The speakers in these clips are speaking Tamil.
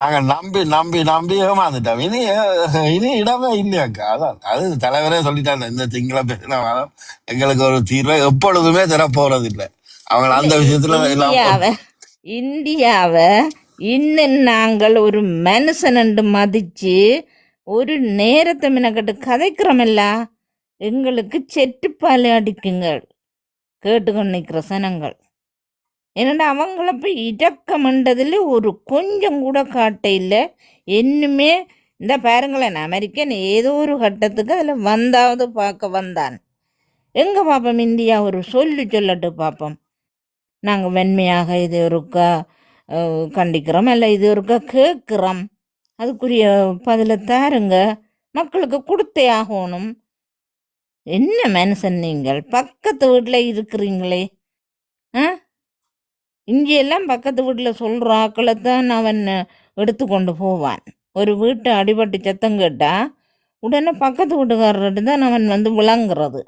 நாங்க நம்பி நம்பி நம்பி ஏமாந்துட்டோம். இனி இடமே இல்லையாக்கா. அதான் அது தலைவரே சொல்லிட்டாங்க, இந்த சிங்கள பேசினாலும் எங்களுக்கு ஒரு தீர்வை எப்பொழுதுமே தர போறது இல்லை. அவங்க இல்ல அந்த விஷயத்துல எல்லாம் இந்தியாவ இன்னும் நாங்கள் ஒரு மனுஷன் என்று மதிச்சு ஒரு நேரத்தை மினக்கட்டு கதைக்கிறோமல்ல, எங்களுக்கு செட்டுப்பால் அடிக்குங்கள் கேட்டுக்கொண்டு நிற்கிற சனங்கள். என்னடா அவங்கள போய் இடக்கமண்டதில் ஒரு கொஞ்சம் கூட காட்ட இல்லை. இன்னுமே இந்த பாருங்களேன், அமெரிக்கன் ஏதோ ஒரு கட்டத்துக்கு அதில் வந்தாவது பார்க்க வந்தான். எங்கே பார்ப்போம் இந்தியா ஒரு சொல்லட்டு பார்ப்போம். நாங்கள் வெண்மையாக இது ஒருக்கா கண்டிக்கிறோம், இல்லை இது ஒருக்கா கேட்குறோம். அதுக்குரிய பதிலை தாருங்க, மக்களுக்கு கொடுத்தே ஆகணும். என்ன மனுஷன் நீங்கள், பக்கத்து வீட்டில் இருக்கிறீங்களே. ஆ, இங்கெல்லாம் பக்கத்து வீட்டில் சொல்கிற ஆக்களை தான் அவன் எடுத்துக்கொண்டு போவான். ஒரு வீட்டை அடிபட்டு சத்தம் கேட்டால் உடனே பக்கத்து வீட்டுக்காரர்கிட்ட தான் அவன் வந்து விளங்குறது.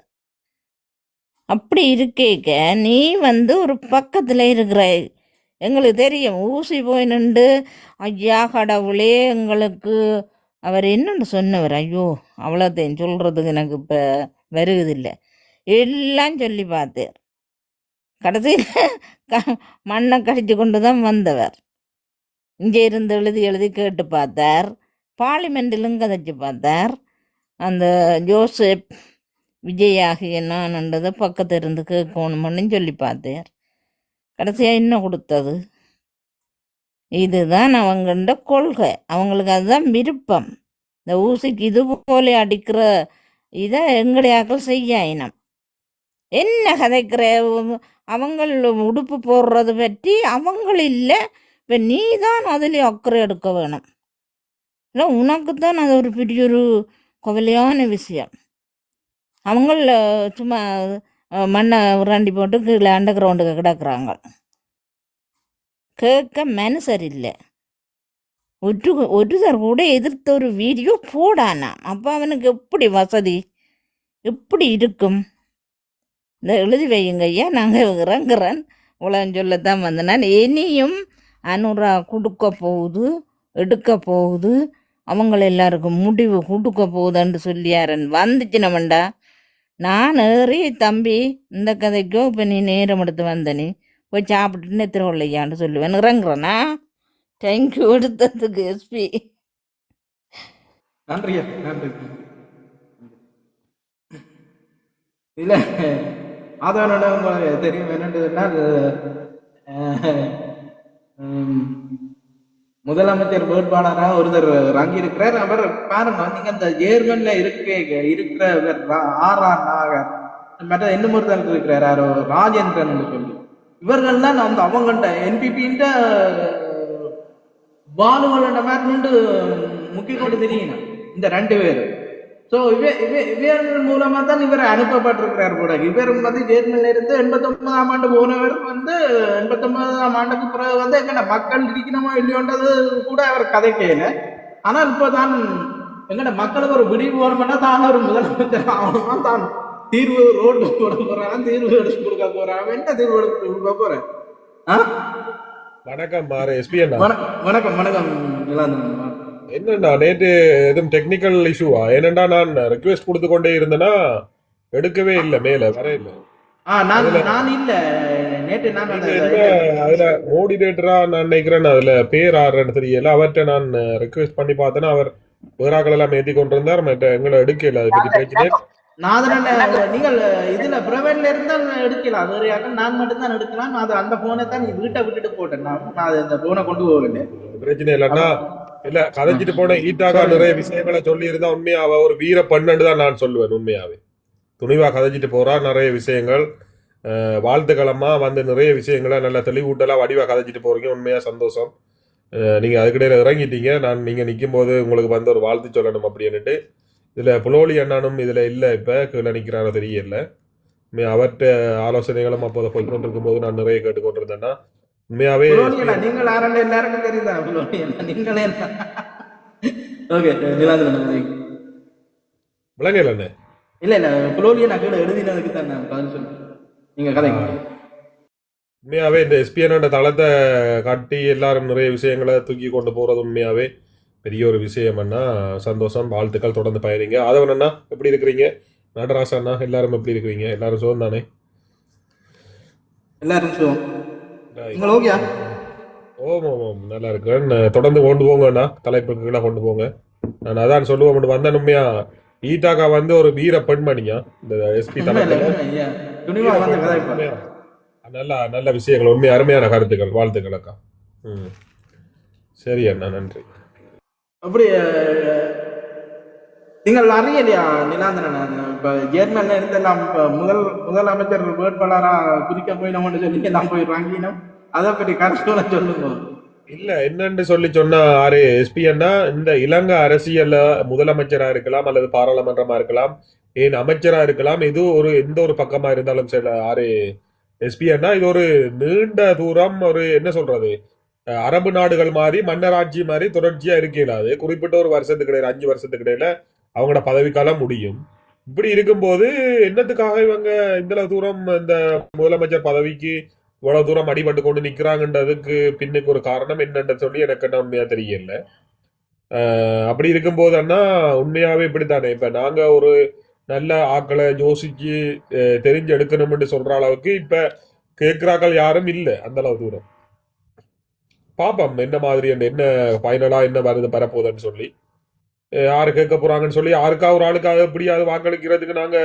அப்படி இருக்கேக்க நீ வந்து ஒரு பக்கத்தில் இருக்கிற, எங்களுக்கு தெரியும் ஊசி போய் நின்று ஐயா கடவுளே எங்களுக்கு அவர் என்னென்னு சொன்னவர். ஐயோ அவ்வளோத்தையும் சொல்கிறதுக்கு எனக்கு இப்போ வருவதில்லை. எல்லாம் சொல்லி பார்த்தேன். கடைசியில் மண்ணை கடிச்சு கொண்டு தான் வந்தவர். இங்கே இருந்து எழுதி எழுதி கேட்டு பார்த்தார், பார்லிமெண்ட்டிலும் கதைச்சு பார்த்தார். அந்த ஜோசப் விஜய் ஆகிய நான்ன்றதை பக்கத்து இருந்து கேட்கணும்னு சொல்லி பார்த்தார். கடைசியாக என்ன கொடுத்தது? இதுதான் அவங்கள்ட கொள்கை, அவங்களுக்கு அதுதான் விருப்பம். இந்த ஊசிக்கு இது போல அடிக்கிற இதை எங்கடையாக்கள் செய்யினம். என்ன கதைக்கிற? அவங்கள் உடுப்பு போடுறது பற்றி அவங்கள் இல்லை, இப்போ நீ தான் அதில் அக்கறை எடுக்க வேணும். இல்லை உனக்கு தான் அது ஒரு பெரிய ஒரு கவலையான விஷயம். அவங்கள சும்மா மண்ணை உராண்டி போட்டு கீழே அண்டர் கிரவுண்டுக்கு கிடக்குறாங்க. கேட்க மனுஷர் இல்லை. ஒருத்தர் கூட எதிர்த்த ஒரு வீடியோ போடானா. அப்போ அவனுக்கு எப்படி வசதி, எப்படி இருக்கும்? இந்த எழுதி வையுங்க ஐயா, நாங்கள் இறங்குறேன் உலகம் சொல்லத்தான் வந்தேன். நான் இனியும் அனுரா கொடுக்க போகுது, எடுக்க போகுது, அவங்கள எல்லாருக்கும் முடிவு கொடுக்க போகுதுன்னு சொல்லியாரன் வந்துச்சு நம்மண்டா. நான் ஏறி தம்பி இந்த கதைக்கோ இப்போ நீ நேரம் எடுத்து வந்த, நீ போய் சாப்பிட்டுட்டு நெத்திர கொள்ளையான்னு சொல்லுவேன். இறங்குறேன்னா தேங்க்யூ எடுத்ததுக்கு எஸ்பி. நன்றி நன்றி. இல்லை அதோட உங்களுக்கு தெரியும் என்னன்றதுன்னா, முதலமைச்சர் வேட்பாளராக ஒருத்தர் இருக்கிறார். அவர் பாருங்க, நீங்க அந்த ஜேர்மன்ல இருக்கிறவர் ஆர்.ஆர். நாகர், மற்ற இன்னும் ஒருத்தர் இருக்கிறார் யாரோ ராஜேந்திரன் சொல்லி, இவர்கள் தான் அந்த அவங்கள்ட்ட என்பிபின்ற பாலுகளோட மாதிரி முக்கிய கொண்டு தெரியும் இந்த ரெண்டு பேர். ஸோ இவர் மூலமா தான் இவர் அனுப்பப்பட்டிருக்கிறார் கூட. இவர் வந்து ஜேர்மனில இருந்து 89ஆம் ஆண்டு போனவர் வந்து 89ஆம் ஆண்டுக்கு பிறகு வந்து எங்கட மக்கள் இருக்கணுமோ இல்லையோன்றது கூட அவர் கதை கேட்கல. ஆனால் இப்போதான் எங்கட மக்களுக்கு ஒரு விடிவு வரணும்னா தான் ஒரு முதலமைச்சர் ஆகணுமா, தான் தீர்வு ரோடு போட போறான், தீர்வு எடுத்து கொடுக்க போறான். என்ன தீர்வு எடுத்து கொடுக்க போறேன்? வணக்கம் எஸ்பி அண்ணா. வணக்கம் வணக்கம். என்னண்டா நேற்று எதுவும் டெக்னிக்கல் இஷ்யூவா? ஏனண்டா நான் ரெக்வெஸ்ட் கொடுத்து கொண்டே இருந்தேன்னா எடுக்கவே இல்லை, மேல வர இல்லை. அதுல மோடிடேட்டரா நான் நினைக்கிறேன், அதுல பேர் ஆடுறேன்னு தெரியல. அவர்கிட்ட நான் ரெக்வெஸ்ட் பண்ணி பார்த்தேன்னா அவர் வேறாக்கள் எல்லாம் ஏற்றி கொண்டு இருந்தார், மற்ற எங்களை எடுக்கல. அதை பற்றி பேசினேன். நீங்கள் இதுல பிரைவேட்ல இருந்தால் எடுக்கலாம், வேற நான் மட்டும் தான் எடுக்கலாம். அது அந்த போனை தான் நீ வீட்டை விட்டுட்டு போட்டேன். நான் அந்த போனை கொண்டு போவேன், பிரச்சனை இல்லைன்னா இல்ல. கதைச்சிட்டு போன ஈட்டாக்கா நிறைய விஷயங்களை சொல்லி இருந்தா உண்மையாவ ஒரு வீர பண்ணு தான் நான் சொல்லுவேன். உண்மையாவே துணிவா கதைச்சிட்டு போறா, நிறைய விஷயங்கள் வாழ்த்துக்களமா வந்து நிறைய விஷயங்களை நல்ல தெளிவூட்டலா வடிவா கதைச்சிட்டு போறீங்க. உண்மையா சந்தோஷம். நீங்க அதுக்கிடையில இறங்கிட்டீங்க. நான் நீங்க நிற்கும் போது உங்களுக்கு வந்து ஒரு வாழ்த்து சொல்லணும் அப்படின்னுட்டு. இதுல புலோலி அண்ணானும் இதுல இல்ல, இப்ப கீழே நிக்கிறாரோ தெரியல. அவர்கிட்ட ஆலோசனைகளும் அப்போதை போய் கொண்டிருக்கும் போது நான் நிறைய கேட்டுக்கொண்டிருந்தேன்னா உண்மையாவே நீங்கள் எல்லாருக்கும் தெரியுதா நீங்களே விளங்கல. இல்ல புலோலியை நான் எழுதினதுக்கு தான் நான் பதில் சொல்றேன். நீங்க கதை உண்மையாவே இந்த எஸ்பிஎன் தளத்தை கட்டி எல்லாரும் நிறைய விஷயங்களை தூக்கி கொண்டு போறது உண்மையாவே பெரிய ஒரு விஷயம்னா சந்தோஷம். வாழ்த்துக்கள், தொடர்ந்து பயணிங்க. ஆதவன் அண்ணா எப்படி இருக்கிறீங்க? நடராச அண்ணா எல்லாரும் எப்படி இருக்கிறீங்க? எல்லாரும் சுகம் தானே? எல்லாரும் சுகம். Right. நீங்கள் ஓகேயா? ஓம் ஓம் ஓம் நல்லா இருக்கேன். தொடர்ந்து கொண்டு போங்கண்ணா, தலைப்புகளை கொண்டு போங்க. நான் அதான் சொல்லுவோம், வந்தேன் உண்மையா ஈட்டாக்கா வந்து ஒரு வீர பெண்மணியா இந்த எஸ்பி உண்மையில தளத்துல உண்மை, துணிவா வந்து கதைப்பா. உண்மையா நல்ல நல்ல விஷயங்கள், உண்மையா அருமையான கருத்துக்கள். வாழ்த்துக்கள் அக்கா. ம் சரி அண்ணா, நன்றி. அப்படி நீங்கள் அறியலையா நிலாந்தனன்? இப்ப ஜேர்மன்ல இருந்து எல்லாம் இப்ப முதலமைச்சர் வேட்பாளரா குறிக்க போயினோம்னு சொல்லி எல்லாம் போய் வாங்கினோம். அதை பற்றி கருத்துல சொல்லுங்க. இல்ல என்னன்னு சொல்லி சொன்னா ஆறு எஸ்பின்னா இந்த இலங்கை அரசியல்ல முதலமைச்சரா இருக்கலாம் அல்லது பாராளுமன்றமா இருக்கலாம், ஏன் அமைச்சரா இருக்கலாம். இது ஒரு எந்த ஒரு பக்கமா இருந்தாலும் சரி, ஆறு எஸ்பின்னா இது ஒரு நீண்ட தூரம் ஒரு என்ன சொல்றது, அரபு நாடுகள் மாதிரி மன்னராட்சி மாதிரி தொடர்ச்சியா இருக்கலாது. குறிப்பிட்ட ஒரு வருஷத்துக்கு இடையில 5 வருஷத்துக்கு இடையில அவங்களோட பதவிக்காலம் முடியும். இப்படி இருக்கும்போது என்னத்துக்காக இவங்க இந்த தூரம் இந்த முதலமைச்சர் பதவிக்கு இவ்வளவு தூரம் அடிபட்டு கொண்டு நிக்கிறாங்கன்றதுக்கு பின்னுக்கு ஒரு காரணம் என்னன்னு சொல்லி எனக்கு என்ன உண்மையா தெரியல. அப்படி இருக்கும்போது அண்ணா உண்மையாவே இப்படித்தானே, இப்ப நாங்க ஒரு நல்ல ஆக்களை யோசிச்சு தெரிஞ்சு எடுக்கணும்னு சொல்ற அளவுக்கு இப்ப கேட்கிறாக்கள் யாரும் இல்லை அந்த அளவு தூரம். பாப்போம் என்ன மாதிரி என்ன ஃபைனலா என்ன வருது பரப்போகுதுன்னு சொல்லி, யாரு கேட்க போறாங்கன்னு சொல்லி யாருக்கா ஒரு ஆளுக்காக எப்படியாவது வாக்களிக்கிறதுக்கு நாங்க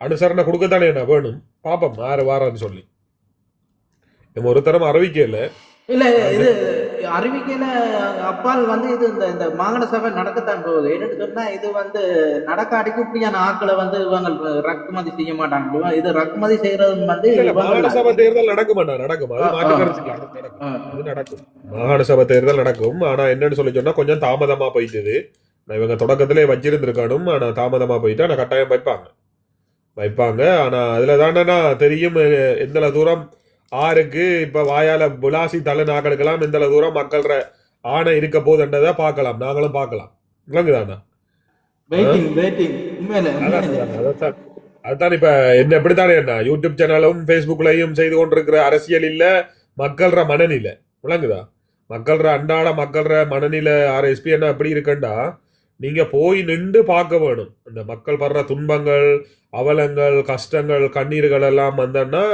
அனுசரணை கொடுக்கத்தானே என்ன வேணும். பாப்போம் யாரு வாரான்னு சொல்லி. நம்ம ஒரு தரம் அறிவிக்கல இல்ல இது அறிவிக்கையில அப்பால் வந்து இது இந்த மாகாண சபை நடக்கத்தான் போகுது. என்னன்னு சொன்னா இது வந்து நடக்காடிக்கு இப்படியான ஆட்களை வந்து இவங்க இறக்குமதி செய்ய மாட்டாங்க. இது இறக்குமதி செய்யறது வந்து மாகாண சபை தேர்தல் நடக்கும், நடக்கும். அது மாற்று கருத்து நடக்கும், அது நடக்கும். மாகாண சபை தேர்தல் நடக்கும். ஆனா என்னன்னு சொல்லி சொன்னா கொஞ்சம் தாமதமா போயிட்டுது. இவங்க தொடக்கத்திலே வச்சிருந்திருக்கணும், ஆனா தாமதமா போயிட்டு ஆனா கட்டாயம் வைப்பாங்க. ஆனா அதுல தானே தெரியும் எந்த தூரம் ஆருக்கு இப்ப வாயால புலாசி தலைநாக்களுக்கெல்லாம் எந்த தூரம் மக்கள் ஆணை இருக்க போதுன்றதை பார்க்கலாம், நாங்களும் பார்க்கலாம். விளங்குதானா? அதுதான் இப்ப என்ன எப்படித்தானே என்ன யூடியூப் சேனலும் பேஸ்புக்லயும் செய்து கொண்டிருக்கிற அரசியல் இல்ல மக்கள்ற மனநிலை. விளங்குதா? மக்கள்ற அன்றாட மக்கள்ற மனநிலை ஆர்எஸ்பி என்ன எப்படி இருக்குண்டா, நீங்க போய் நின்று பார்க்க வேணும். இந்த மக்கள் படுற துன்பங்கள், அவலங்கள், கஷ்டங்கள், கண்ணீர்கள் எல்லாம் வந்தோன்னா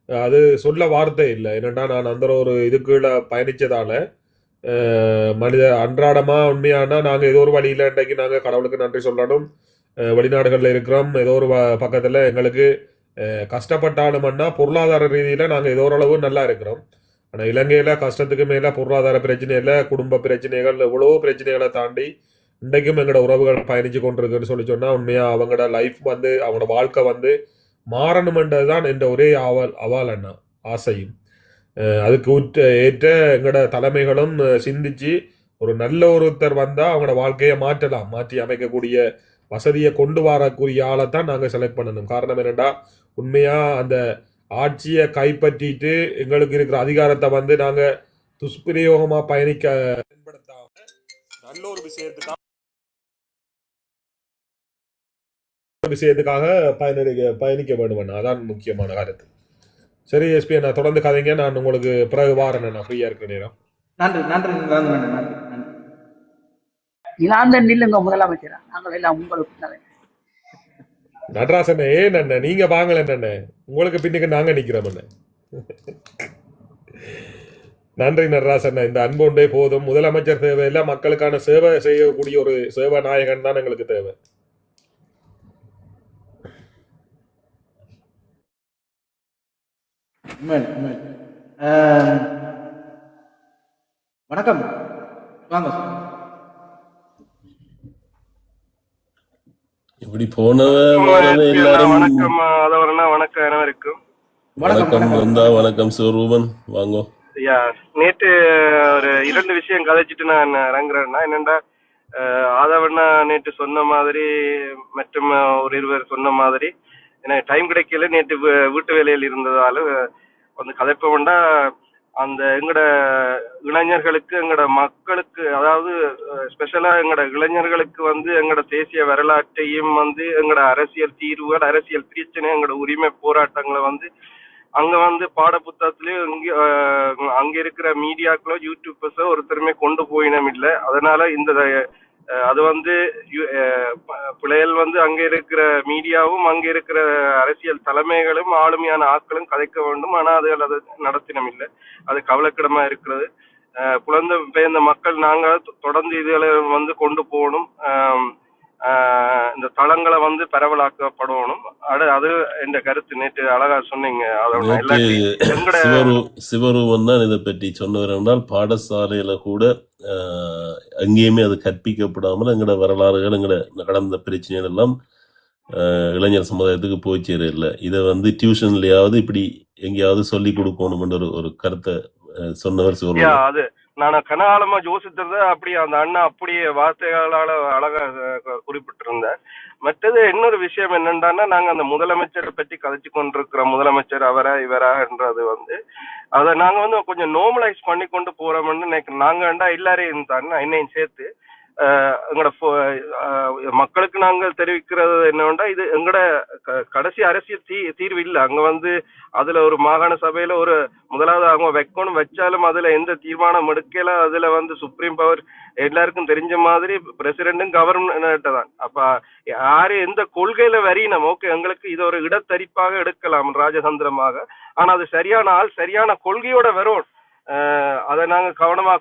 அது சொல்ல வார்த்தை இல்லை. என்னண்டா நான் அந்த ஒரு இதுக்குள்ள பயணிச்சதால மனித அன்றாடமா உண்மையானா நாங்கள் ஏதோ ஒரு வழியில் இன்றைக்கு நாங்கள் கடவுளுக்கு நன்றி சொல்லணும். வெளிநாடுகளில் இருக்கிறோம், ஏதோ ஒரு பக்கத்தில் எங்களுக்கு கஷ்டப்பட்டாலும்னா பொருளாதார ரீதியில் நாங்கள் ஏதோ ஓரளவு நல்லா இருக்கிறோம். ஆனால் இலங்கையில் கஷ்டத்துக்கு மேலே பொருளாதார பிரச்சனையில் குடும்ப பிரச்சனைகள் எவ்வளோ பிரச்சனைகளை தாண்டி இன்றைக்கும் எங்களோட உறவுகள் பயணிச்சு கொண்டிருக்குன்னு சொல்லி சொன்னால் உண்மையாக அவங்களோட லைஃப் வந்து அவங்களோட வாழ்க்கை வந்து மாறணுமென்றது தான் என்ற ஒரே அவால் அண்ணா ஆசையும். அதுக்கு ஏற்ற எங்களோட தலைமைகளும் சிந்திச்சு ஒரு நல்ல ஒருத்தர் வந்தால் அவங்களோட வாழ்க்கையை மாற்றி அமைக்கக்கூடிய வசதியை கொண்டு வரக்கூடிய ஆளை தான் நாங்கள் செலக்ட் பண்ணணும். காரணம் என்னென்னா உண்மையாக அந்த ஆட்சியை கைப்பற்றிட்டு எங்களுக்கு இருக்கிற அதிகாரத்தை வந்து நாங்கள் துஷ்பிரயோகமாக பயன்படுத்தாம நல்ல ஒரு விஷயத்துக்காக பயணிக்க வேண்டும். அதான் முக்கியமான கருத்து. சரி எஸ்பி, நான் தொடர்ந்து கதைங்க. நான் உங்களுக்கு பிறகு வாரேன், நான் ஃப்ரீயா இருக்கிற நேரம். நன்றி நன்றி நிலாந்தன் நில்லுங்க முதலமைச்சரா, நாங்கள் எல்லாம் உங்களுக்கு நடராசன் ஏன் அண்ணன் நீங்க வாங்கல என்ன, உங்களுக்கு பின்னுக்கு நாங்க நிக்கிறோம் என்ன. நன்றி நடராசன், இந்த அன்பொண்டே போதும். முதலமைச்சர் தேவையில்லை, மக்களுக்கான சேவை செய்யக்கூடிய ஒரு சேவை நாயகன் தான் எங்களுக்கு தேவை. வணக்கம், வாங்க. இப்படி போனவே எல்லாரும் வணக்கம் அதவரனா, வணக்கம் அனைவருக்கும். வணக்கம் வந்தா, வணக்கம் சிவரூபன் வாங்க. நேற்று ஒரு 2 விஷயம் கதைச்சிட்டு நான் இறங்குறேன்னா, என்னண்டா ஆதவண்ணா நேற்று சொன்ன மாதிரி மற்றும் ஒரு 2 பேர் சொன்ன மாதிரி எனக்கு டைம் கிடைக்கல. நேற்று வீட்டு வேலையில் இருந்ததால வந்து கதைப்போம்டா அந்த எங்கட இளைஞர்களுக்கு எங்கட மக்களுக்கு, அதாவது ஸ்பெஷலா எங்கட இளைஞர்களுக்கு வந்து எங்கட தேசிய வரலாற்றையும் வந்து எங்கட அரசியல் தீர்வுகள், அரசியல் பிரச்சனை, எங்கட உரிமை போராட்டங்களை வந்து அங்க வந்து பாட புத்தகத்திலயும் அங்க இருக்கிற மீடியாக்களோ யூடியூபர்ஸோ ஒருத்தருமே கொண்டு போயினம் இல்லை. அதனால இந்த அது வந்து பிள்ளைகள் வந்து அங்க இருக்கிற மீடியாவும் அங்க இருக்கிற அரசியல் தலைமைகளும் ஆளுமையான ஆட்களும் கதைக்க வேண்டும். ஆனா அது நடத்தினம் இல்லை. அது கவலைக்கிடமா இருக்கிறது. புலந்த பெயர்ந்த மக்கள் நாங்க தொடர்ந்து இதுகளை வந்து கொண்டு போகணும். இந்த தளங்களை வந்து பரவலாக்கப்படணும். அது என்ற கருத்து. நேற்று அழகா சொன்னீங்க. சிவரூபன் தான் இதை பற்றி சொன்னவர் என்றால் பாடசாலையில கூட அங்கேயுமே அது கற்பிக்கப்படாமல் எங்களோட வரலாறுகள் எங்களோட நடந்த பிரச்சனைகள் எல்லாம் இளைஞர் சமுதாயத்துக்கு போய் சேர இல்லை. இதை வந்து டியூஷன்லயாவது இப்படி எங்கேயாவது சொல்லி கொடுக்கணும் ஒரு கருத்தை சொன்னவர் சிவரூபன். அது நான் கனகாலமா யோசித்திருந்த அப்படி அந்த அண்ணா அப்படியே வார்த்தைகளால அழகா குறிப்பிட்டிருந்தேன். மற்றது இன்னொரு விஷயம் என்னன்னா, நாங்க அந்த முதலமைச்சரை பற்றி கதைச்சு கொண்டிருக்கிற முதலமைச்சர் அவரா இவரா என்றது வந்து அதை நாங்க வந்து கொஞ்சம் நார்மலைஸ் பண்ணி கொண்டு போறோம்னு நினைக்கிறோம். நாங்க எல்லாரையும் தான் என்னையும் சேர்த்து எங்களோட மக்களுக்கு நாங்கள் தெரிவிக்கிறது என்னவென்றா, இது எங்களோட கடைசி அரசியல் தீர்வு இல்லை. அங்க வந்து அதுல ஒரு மாகாண சபையில ஒரு முதலாவது அவங்க வைக்கணும், வச்சாலும் அதுல எந்த தீர்மானம் எடுக்கல. அதுல வந்து சுப்ரீம் பவர் எல்லாருக்கும் தெரிஞ்ச மாதிரி பிரசிடென்டும் கவர்மெண்ட் தான். அப்ப யாரு எந்த கொள்கையில வரையினோம், ஓகே எங்களுக்கு இது ஒரு இடத்தரிப்பாக எடுக்கலாம் ராஜதந்திரமாக. ஆனா அது சரியான ஆள் சரியான கொள்கையோட வரும். அதை நாங்க கவனமா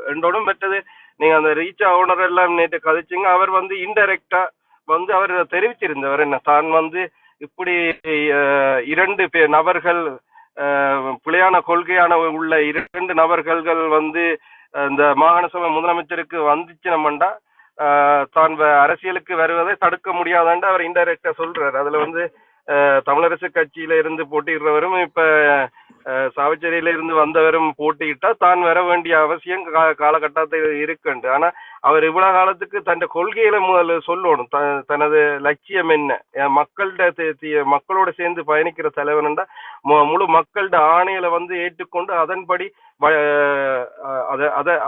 ரெண்டோடும் பெற்றது. நீங்க அந்த ரீச்சா ஓனர் எல்லாம் நேற்று கதைச்சிங்க. அவர் வந்து இன்டைரக்டா வந்து அவர் தெரிவிச்சிருந்தவர் என்ன, தான் வந்து இப்படி 2 நபர்கள் பிழையான கொள்கையான உள்ள 2 நபர்கள் வந்து இந்த மாகாண சபை முதலமைச்சருக்கு வந்துச்சுனம்டா தான் அரசியலுக்கு வருவதை தடுக்க முடியாதாண்டா அவர் இன்டைரக்டா சொல்றாரு. அதுல வந்து தமிழரசு கட்சியில இருந்து போட்டியிடுறவரும் இப்ப சாவச்சேரியில இருந்து வந்தவரும் போட்டியிட்டா தான் வர வேண்டிய அவசியம் காலகட்டத்தில் இருக்குண்டு. ஆனா அவர் இவ்வளவு காலத்துக்கு தன் கொள்கையில முதல்ல சொல்லணும், தனது லட்சியம் என்ன, மக்களோட சேர்ந்து பயணிக்கிற தலைவன்டா முழு மக்களோட ஆணையில வந்து ஏற்றுக்கொண்டு அதன்படி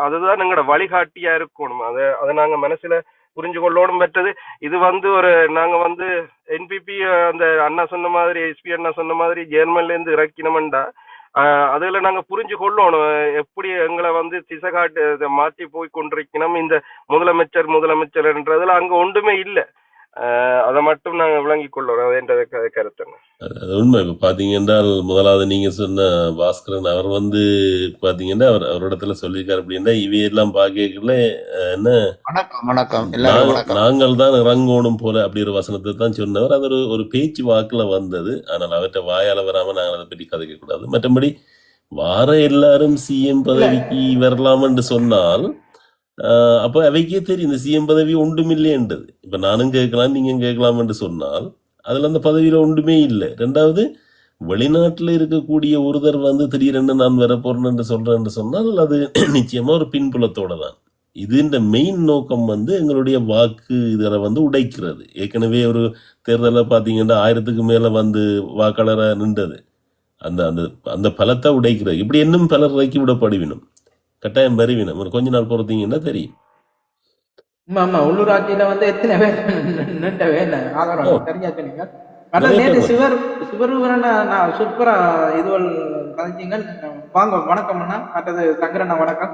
அதுதான் எங்களோட வழிகாட்டியா இருக்கணும். அதை நாங்க மனசுல புரிஞ்சு கொள்ளோடும் பெற்றது. இது வந்து நாங்க வந்து என்பிபி அந்த அண்ணா சொன்ன மாதிரி எஸ்பி அண்ணா சொன்ன மாதிரி ஜெர்மன்ல இருந்து இறக்கினோம்டா அதுல நாங்க புரிஞ்சு கொள்ளணும் எப்படி எங்களை வந்து திசை காட்டு மாற்றி போய் கொண்டிருக்கணும் இந்த முதலமைச்சர்ன்றதுல அங்க ஒன்றுமே இல்லை. அதை மட்டும் நாங்க விளங்கி கொள்ளணும். அது என்ற கருத்து. அது உண்மை. இப்ப பாத்தீங்கன்னா முதலாவது நீங்க சொன்ன பாஸ்கரன் அவர் வந்து பாத்தீங்கன்னா அவரிடத்துல சொல்லியிருக்காரு அப்படின்னா இவையெல்லாம் பாக்கல என்ன நாங்கள் தான் இறங்கணும் போல அப்படி ஒரு வசனத்தை தான் சொன்னவர். அது ஒரு பேச்சு வாக்குல வந்தது. ஆனால் அவர்கிட்ட வாயால வராம நாங்கள் அதை பற்றி கதைக்க கூடாது. மற்றபடி வார எல்லாரும் சிஎம் பதவிக்கு வரலாம்னு சொன்னால் அப்ப அவைக்கே தெரியும் இந்த சிஎம் பதவி ஒன்றுமில்லைன்றது. இப்ப நானும் கேட்கலாம் நீங்க கேட்கலாம் என்று சொன்னால் அதுல அந்த பதவியில ஒன்றுமே இல்லை. ரெண்டாவது வெளிநாட்டுல இருக்கக்கூடிய ஒருத்தர் வந்து திடீரென்று நான் வர போறேன்னு சொல்றேன்னு சொன்னால் அது நிச்சயமா ஒரு பின்புலத்தோட தான். இது இந்த மெயின் நோக்கம் வந்து எங்களுடைய வாக்கு இதில் வந்து உடைக்கிறது. ஏற்கனவே ஒரு தேர்தலில் பார்த்தீங்கன்னா 1000க்கு மேல வந்து வாக்காளரை நின்றது. அந்த அந்த அந்த பலத்தை உடைக்கிறது. இப்படி இன்னும் பலர் இறக்கி விடப்படுவினும் கட்டாயம் வருவினம். ஒரு கொஞ்ச நாள் பொறுத்தீங்கன்னா தெரியும். உள்ளூராட்சியில வந்து எத்தனை பேர் சரியா சொன்னீங்க. நேற்று சிவரூபன் சூப்பரா இதுவல் கதைச்சிங்க. வாங்க வணக்கம் அண்ணா. மற்றது சங்கரண்ணா வணக்கம்.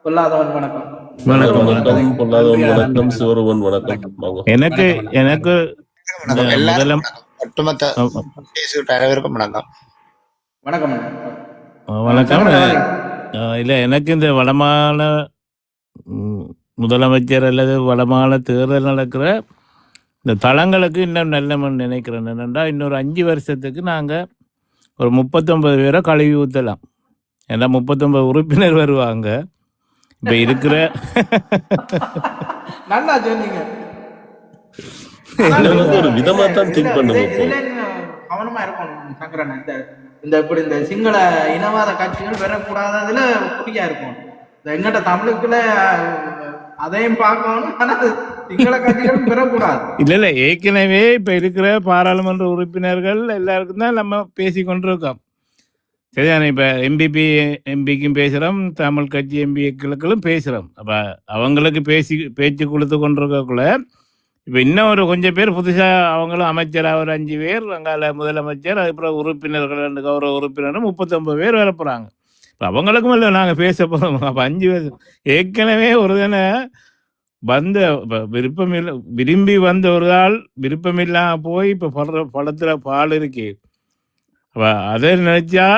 பொல்லாதவன் வணக்கம். வணக்கம் பொல்லாதவன் வணக்கம். சிவரூபன் வணக்கம். எனக்கு ஒட்டுமொத்த அனைவருக்கும் வணக்கம். வணக்கம் வணக்கம். இல்லை, எனக்கு இந்த வடமாநில முதலமைச்சர் அல்லது வடமாநில தேர்தல் நடக்கிற இந்த தளங்களுக்கு இன்னும் நல்ல நினைக்கிறேன். என்னென்னா இன்னொரு 5 வருஷத்துக்கு நாங்கள் ஒரு 39 பேரை கழுவி ஊற்றலாம். ஏன்னா 39 உறுப்பினர் வருவாங்க. இப்போ இருக்கிற நல்லா சொன்னீங்க. ஒரு விதமா தான் திங்க் பண்ணுவோம். கவனமா இருக்கணும் சங்கரன். இந்த இப்படி இந்த சிங்கள இனவாத கட்சிகள் பெறக்கூடாததுல குறியா இருக்கும். எங்கிட்ட தமிழுக்குள்ள அதையும் பார்க்கணும். ஆனா சிங்கள கட்சிகளும் பெறக்கூடாது. இல்ல ஏற்கனவே இப்ப இருக்கிற பாராளுமன்ற உறுப்பினர்கள் எல்லாருக்கும் தான் நம்ம பேசி கொண்டிருக்கோம். சரிதானே? இப்ப எம்பிக்கும் பேசுறோம், தமிழ் கட்சி எம்பிக்களுக்கும் பேசுறோம். அப்ப அவங்களுக்கு பேச்சு கொடுத்து கொண்டிருக்கக்குள்ள இப்போ இன்னும் ஒரு கொஞ்சம் பேர் புதுசாக அவங்களும் அமைச்சராக ஒரு 5 பேர், அங்கால முதலமைச்சர், அதுக்கப்புறம் உறுப்பினர்கள் 2 கௌரவ உறுப்பினர் 39 பேர் வர போகிறாங்க. இப்போ அவங்களுக்கும் இல்லை நாங்கள் பேச போகிறோம். அப்போ 5 பேர் ஏற்கனவே ஒரு தானே வந்த விரும்பி வந்த ஒரு ஆள் விருப்பமில்லாமல் போய் இப்போ படத்தில் பால் இருக்கு. அப்போ அதை நினச்சா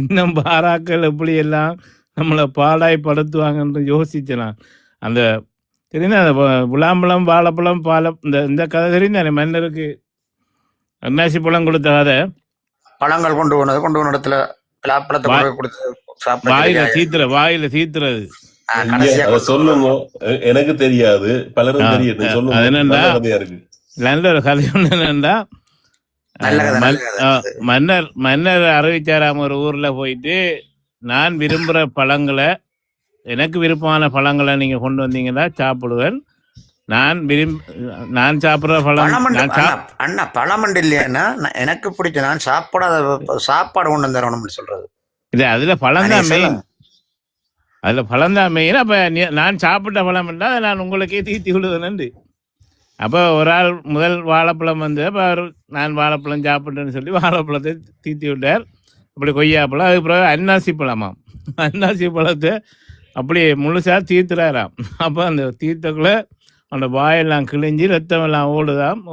இன்னும் பாராக்கள் எப்படி எல்லாம் நம்மளை பாடாய்படுத்துவாங்கன்னு யோசிச்சேன் நான். அந்த தெரியுதா அந்த விளாம்பழம் வாழைப்பழம் இந்த கதை தெரியுதானே, மன்னருக்கு அன்னாசி பழம் கொடுத்த கதை. பழங்கள் கொண்டு போன இடத்துல பலாப்பழத்தை கொடுத்து வாயில தீத்துறது. சொல்லுங்க, எனக்கு தெரியாது, பலரும் தெரியும். சொல்லுங்க, நல்ல ஒரு கதை ஒண்ணு என்னன்னா, மன்னர் அறிவிச்சாராம ஒரு ஊர்ல போயிட்டு, நான் விரும்புற பழங்களை, எனக்கு விருப்பமான பழங்களை நீங்க கொண்டு வந்தீங்கன்னா சாப்பிடுவேன். நான் சாப்பிடுற பழம் அண்ணா பழமண்டு இல்லையா எனக்கு பிடிச்ச நான் சாப்பாடு கொண்டு வந்துடணும்னு சொல்றது இல்ல. அதுல பழம் தான் மெயின். அப்ப நான் சாப்பிட்ட பழம் என்றால் அதை நான் உங்களுக்கே தீர்த்தி விடுவேன். அப்போ ஒரு ஆள் முதல் வாழைப்பழம் வந்து, அப்போ அவர் நான் வாழைப்பழம் சாப்பிட்டேன்னு சொல்லி வாழைப்பழத்தை தீர்த்தி விட்டார். அப்படி கொய்யாப்பழம், அதுக்கு பிறகு அன்னாசி பழமாம். அன்னாசி பழத்தை அப்படியே முழுசாக தீர்த்துறாராம். அப்போ அந்த தீர்த்தக்குள்ள அந்த வாயெல்லாம் கிழிஞ்சி ரத்தம் எல்லாம்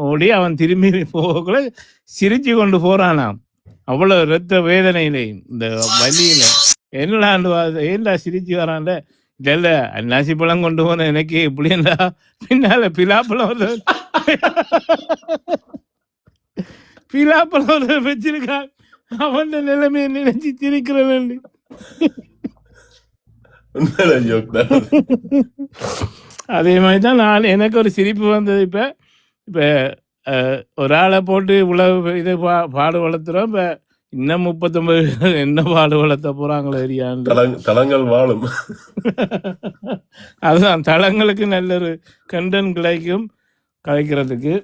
ஓடி அவன் திரும்பி போகக்குள்ள சிரிச்சு கொண்டு போறானாம். அவ்வளோ ரத்த வேதனையிலே, இந்த வலியில. ஏன்டா சிரிச்சு வரான்ல, இல்ல அன்னாசி பழம் கொண்டு போன எனக்கு இப்படியா பின்னால பிலாப்பழம் வச்சிருக்கான். அவன் நிலைமையை நினைச்சு சிரிக்கிறவன். அதே மாதிரிதான் எனக்கு ஒரு சிரிப்பு வந்தது. இப்ப ஒரு ஆளை போட்டு இவ்வளவு இது பாடு வளர்த்துறோம். இப்ப இன்னும் 39 என்ன பாடு வளர்த்த போறாங்களோ எரியாண்டு. தளங்கள் வாழும். அதுதான் தளங்களுக்கு நல்ல ஒரு கண்டன் கிடைக்கும் கலைக்கிறதுக்கு.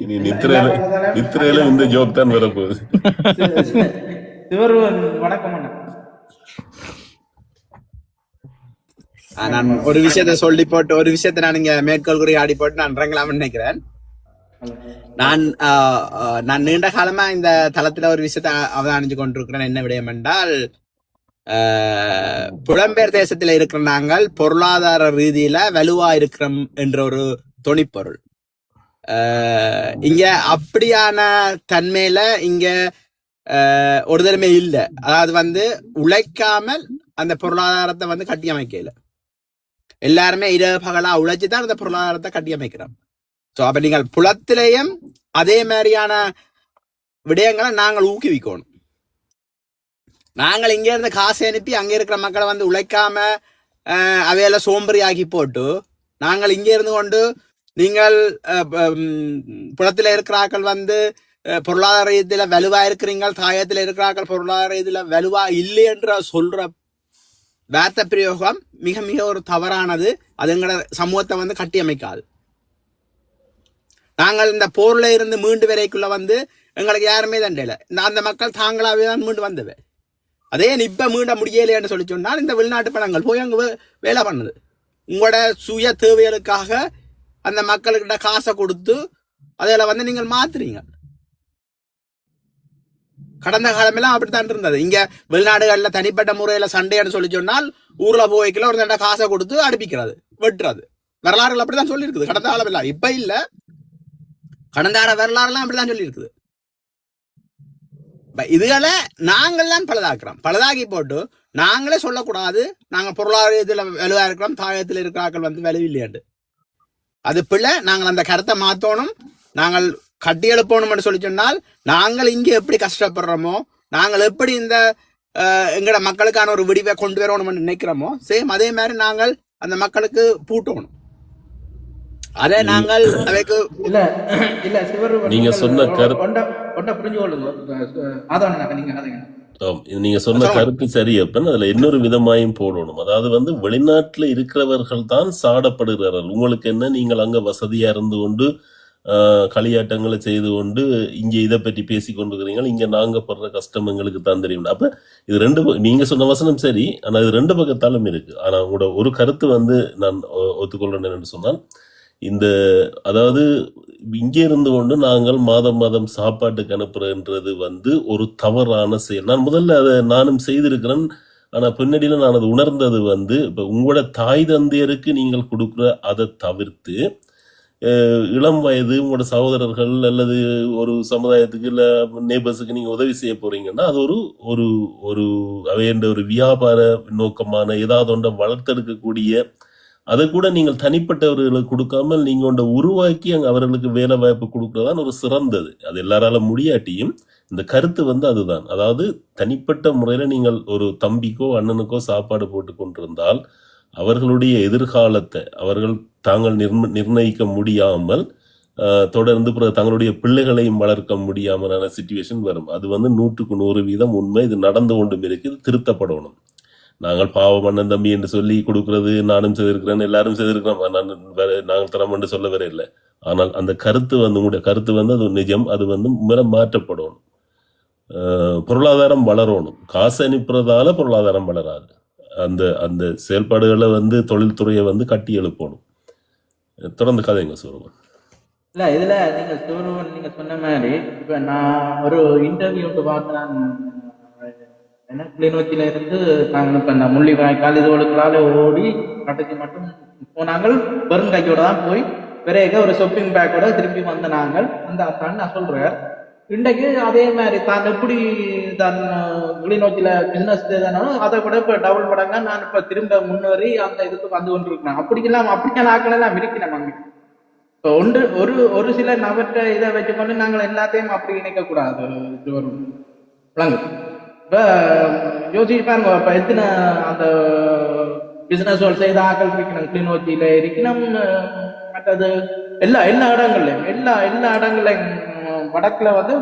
இனி நித்திரையில இந்த ஜோக் தான் வரப்போகுது. வணக்கம். நான் ஒரு விஷயத்த சொல்லி போட்டு ஒரு விஷயத்த நான் இங்க மேற்கோள் குறி ஆடி போட்டு நான் இறங்கலாம்னு நினைக்கிறேன். நான் நீண்ட காலமா இந்த தளத்துல ஒரு விஷயத்த அவதானிச்சு கொண்டிருக்கிறேன். என்ன விடயம் என்றால், புலம்பெயர் தேசத்துல இருக்கிற நாங்கள் பொருளாதார ரீதியில வலுவா இருக்கிறோம் என்ற ஒரு தொனிப்பொருள். இங்க அப்படியான தன்மையில இங்க ஒரு தடமை இல்லை. அதாவது உழைக்காமல் அந்த பொருளாதாரத்தை கட்டியமைக்கல. எல்லாருமே இரவு பகலா உழைச்சுதான் அந்த பொருளாதாரத்தை கட்டியமைக்கிறோம். சோ அப்ப நீங்கள் புலத்திலேயும் அதே மாதிரியான விடயங்களை நாங்கள் ஊக்குவிக்கணும். நாங்கள் இங்க இருந்து காசு அனுப்பி அங்க இருக்கிற மக்களை உழைக்காம அவையில சோம்பரி ஆக்கி போட்டு, நாங்கள் இங்க இருந்து கொண்டு நீங்கள் புலத்துல இருக்கிறாக்கள் பொருளாதார ரீதியில வலுவா இருக்கிறீங்க, தாயத்துல இருக்கிறாக்கள் பொருளாதார ரீதியில வலுவா இல்லை என்ற சொல்ற வார்த்தை பிரயோகம் மிக மிக ஒரு தவறானது. அது எங்களோட சமூகத்தை கட்டியமைக்காது. நாங்கள் இந்த போர்ல இருந்து மீண்டு வரைக்குள்ள எங்களுக்கு யாருமே தண்டையில அந்த மக்கள் தாங்களாவே தான் மீண்டு வந்தவை. அதே இப்ப மீண்ட முடியலைன்னு சொல்லி சொன்னால் இந்த வெளிநாட்டு பணங்கள் போய் அங்க வேலை பண்ணுது. உங்களோட சுய தேவைகளுக்காக அந்த மக்கள்கிட்ட காசை கொடுத்து அதில் நீங்கள் மாத்துறீங்க. கடந்த காலமெல்லாம் அப்படித்தான் இருந்தது. இங்க வெளிநாடுகள்ல தனிப்பட்ட முறையில சண்டைன்னு சொல்லி சொன்னால் ஊர்ல போய்க்கல ஒரு தண்டை காசை கொடுத்து அடுப்பிக்கிறது, வெட்டுறது வரலாறுகள் அப்படித்தான் சொல்லி இருக்குது. கடந்த காலம் எல்லாம் இப்ப இல்ல, கடந்த கால வரலாறுலாம் அப்படித்தான் சொல்லி இருக்குது. இதுகளை நாங்கள்லாம் பலதாக்கி போட்டு நாங்களே சொல்லக்கூடாது நாங்க பொருளாதாரத்துல வலுவா இருக்கிறோம், தாயத்தில் இருக்கிறார்கள் வலுவில்லையாண்டு. அது பிள்ளை. நாங்கள் அந்த கருத்தை மாத்தணும். நாங்கள் கட்டி எழுப்பணும் சொல்லி சொன்னால், நாங்கள் இங்க எப்படி கஷ்டப்படுறோமோ, நாங்கள் எப்படி இந்த எங்கட மக்களுக்கான ஒரு விடிவை கொண்டு வரணும் நினைக்கிறோமோ, சேம் அதே மாதிரி நாங்கள் அந்த மக்களுக்கு பூட்டணும். அதே நாங்கள் அவைக்கு நீங்க சொன்ன நீங்க சொன்ன கருத்து சரி. அப்ப அதுல இன்னொரு விதமாயும் போடணும். அதாவது வெளிநாட்டுல இருக்கிறவர்கள் தான் சாடப்படுகிறார்கள். உங்களுக்கு என்ன, நீங்கள் அங்க வசதியா இருந்து கொண்டு களியாட்டங்களை செய்து கொண்டு இங்கே இதை பற்றி பேசி கொண்டிருக்கிறீங்க, இங்கே நாங்கள் படுற கஷ்டம் எங்களுக்கு தான் தெரியும். அப்போ இது ரெண்டு நீங்கள் சொன்ன வசனம் சரி, ஆனால் இது ரெண்டு பக்கத்தாலும் இருக்குது. ஆனால் உங்களோட ஒரு கருத்து வந்து நான் ஒத்துக்கொள்றேன் என்று சொன்னால், இந்த அதாவது இங்கே இருந்து கொண்டு நாங்கள் மாதம் மாதம் சாப்பாட்டுக்கு அனுப்புறன்றது வந்து ஒரு தவறான செயல். நான் முதல்ல அதை நானும் செய்திருக்கிறேன். ஆனால் பின்னாடியில் நான் அதை உணர்ந்தது வந்து, இப்போ உங்களோட தாய் தந்தையருக்கு நீங்கள் கொடுக்குற அதை தவிர்த்து இளம் வயது உங்களோட சகோதரர்கள் அல்லது ஒரு சமுதாயத்துக்கு இல்லை நேபர்ஸுக்கு நீங்கள் உதவி செய்ய போறீங்கன்னா அது ஒரு ஒரு ஒரு அவையண்ட ஒரு வியாபார நோக்கமான ஏதாவது ஒன்றை வளர்த்தெடுக்கக்கூடிய, அதை கூட நீங்கள் தனிப்பட்டவர்களுக்கு கொடுக்காமல் நீங்கள் ஒன்றை உருவாக்கி அங்கே அவர்களுக்கு வேலை வாய்ப்பு கொடுக்குறதான் ஒரு சிறந்தது. அது எல்லாரால முடியாட்டியும் இந்த கருத்து வந்து அதுதான். அதாவது தனிப்பட்ட முறையில் நீங்கள் ஒரு தம்பிக்கோ அண்ணனுக்கோ சாப்பாடு போட்டு கொண்டிருந்தால் அவர்களுடைய எதிர்காலத்தை அவர்கள் தாங்கள் நிர்ணயிக்க முடியாமல் தொடர்ந்து தங்களுடைய பிள்ளைகளையும் வளர்க்க முடியாமலான சிச்சுவேஷன் வரும். அது வந்து 100% உண்மை. இது நடந்து கொண்டும் இருக்கு. இது திருத்தப்படணும். நாங்கள் பாவம் அண்ணன் தம்பி என்று சொல்லி கொடுக்கறது நானும் செய்திருக்கிறேன், எல்லாரும் செய்திருக்கிறோம், நாங்கள் தரம் என்று சொல்ல வர இல்லை. ஆனால் அந்த கருத்து வந்து உங்களுடைய கருத்து வந்து அது நிஜம். அது வந்து மாற்றப்படணும். பொருளாதாரம் வளரணும். காசு அனுப்புறதால பொருளாதாரம் வளராது. அந்த அந்த செயல்பாடுகளை வந்து தொழில்துறையை வந்து கட்டி எழுப்பணும். தொடர்ந்து கதைங்க சூரவன். இல்லை இதில் நீங்கள் சூரவன் நீங்கள் சொன்ன மாதிரி இப்போ நான் ஒரு இன்டர்வியூ பார்த்தேன். என்ன கிளிநொச்சியில இருந்து நாங்கள் இப்போ இந்த முள்ளிவாய்க்கால் இதுகளுக்களால் ஓடி கடைசி மட்டும் போனாங்கள். வெறும் கையோட தான் போய் பிறகு ஒரு ஷாப்பிங் பேக்கோட திருப்பி வந்த நாங்கள். அந்த அத்தான் நான் சொல்கிறேன், இன்றைக்கு அதே மாதிரி தான் எப்படி தான் கிளிநொச்சியில பிசினஸ் செய்தாலும் அதை விட இப்போ டபுள் மடங்கா நான் இப்போ திரும்ப முன்னேறி அந்த இதுக்கு வந்து கொண்டிருக்கிறேன். அப்படியான ஆக்கள் எல்லாம் இருக்கிறேன் அங்கே. இப்போ ஒரு சில நபர்கிட்ட இதை வச்சுக்கொண்டு நாங்கள் எல்லாத்தையும் அப்படி இணைக்கக்கூடாது. ஒரு விளங்கு இப்போ யோசிச்சு பாருங்க, இப்போ எத்தனை அந்த பிசினஸ் செய்த ஆக்கள் இருக்கணும், கிளிநொச்சியில இருக்கணும், மற்றது எல்லா இடங்கள்லையும் எல்லா இடங்கள்லையும் வடக்குல வந்து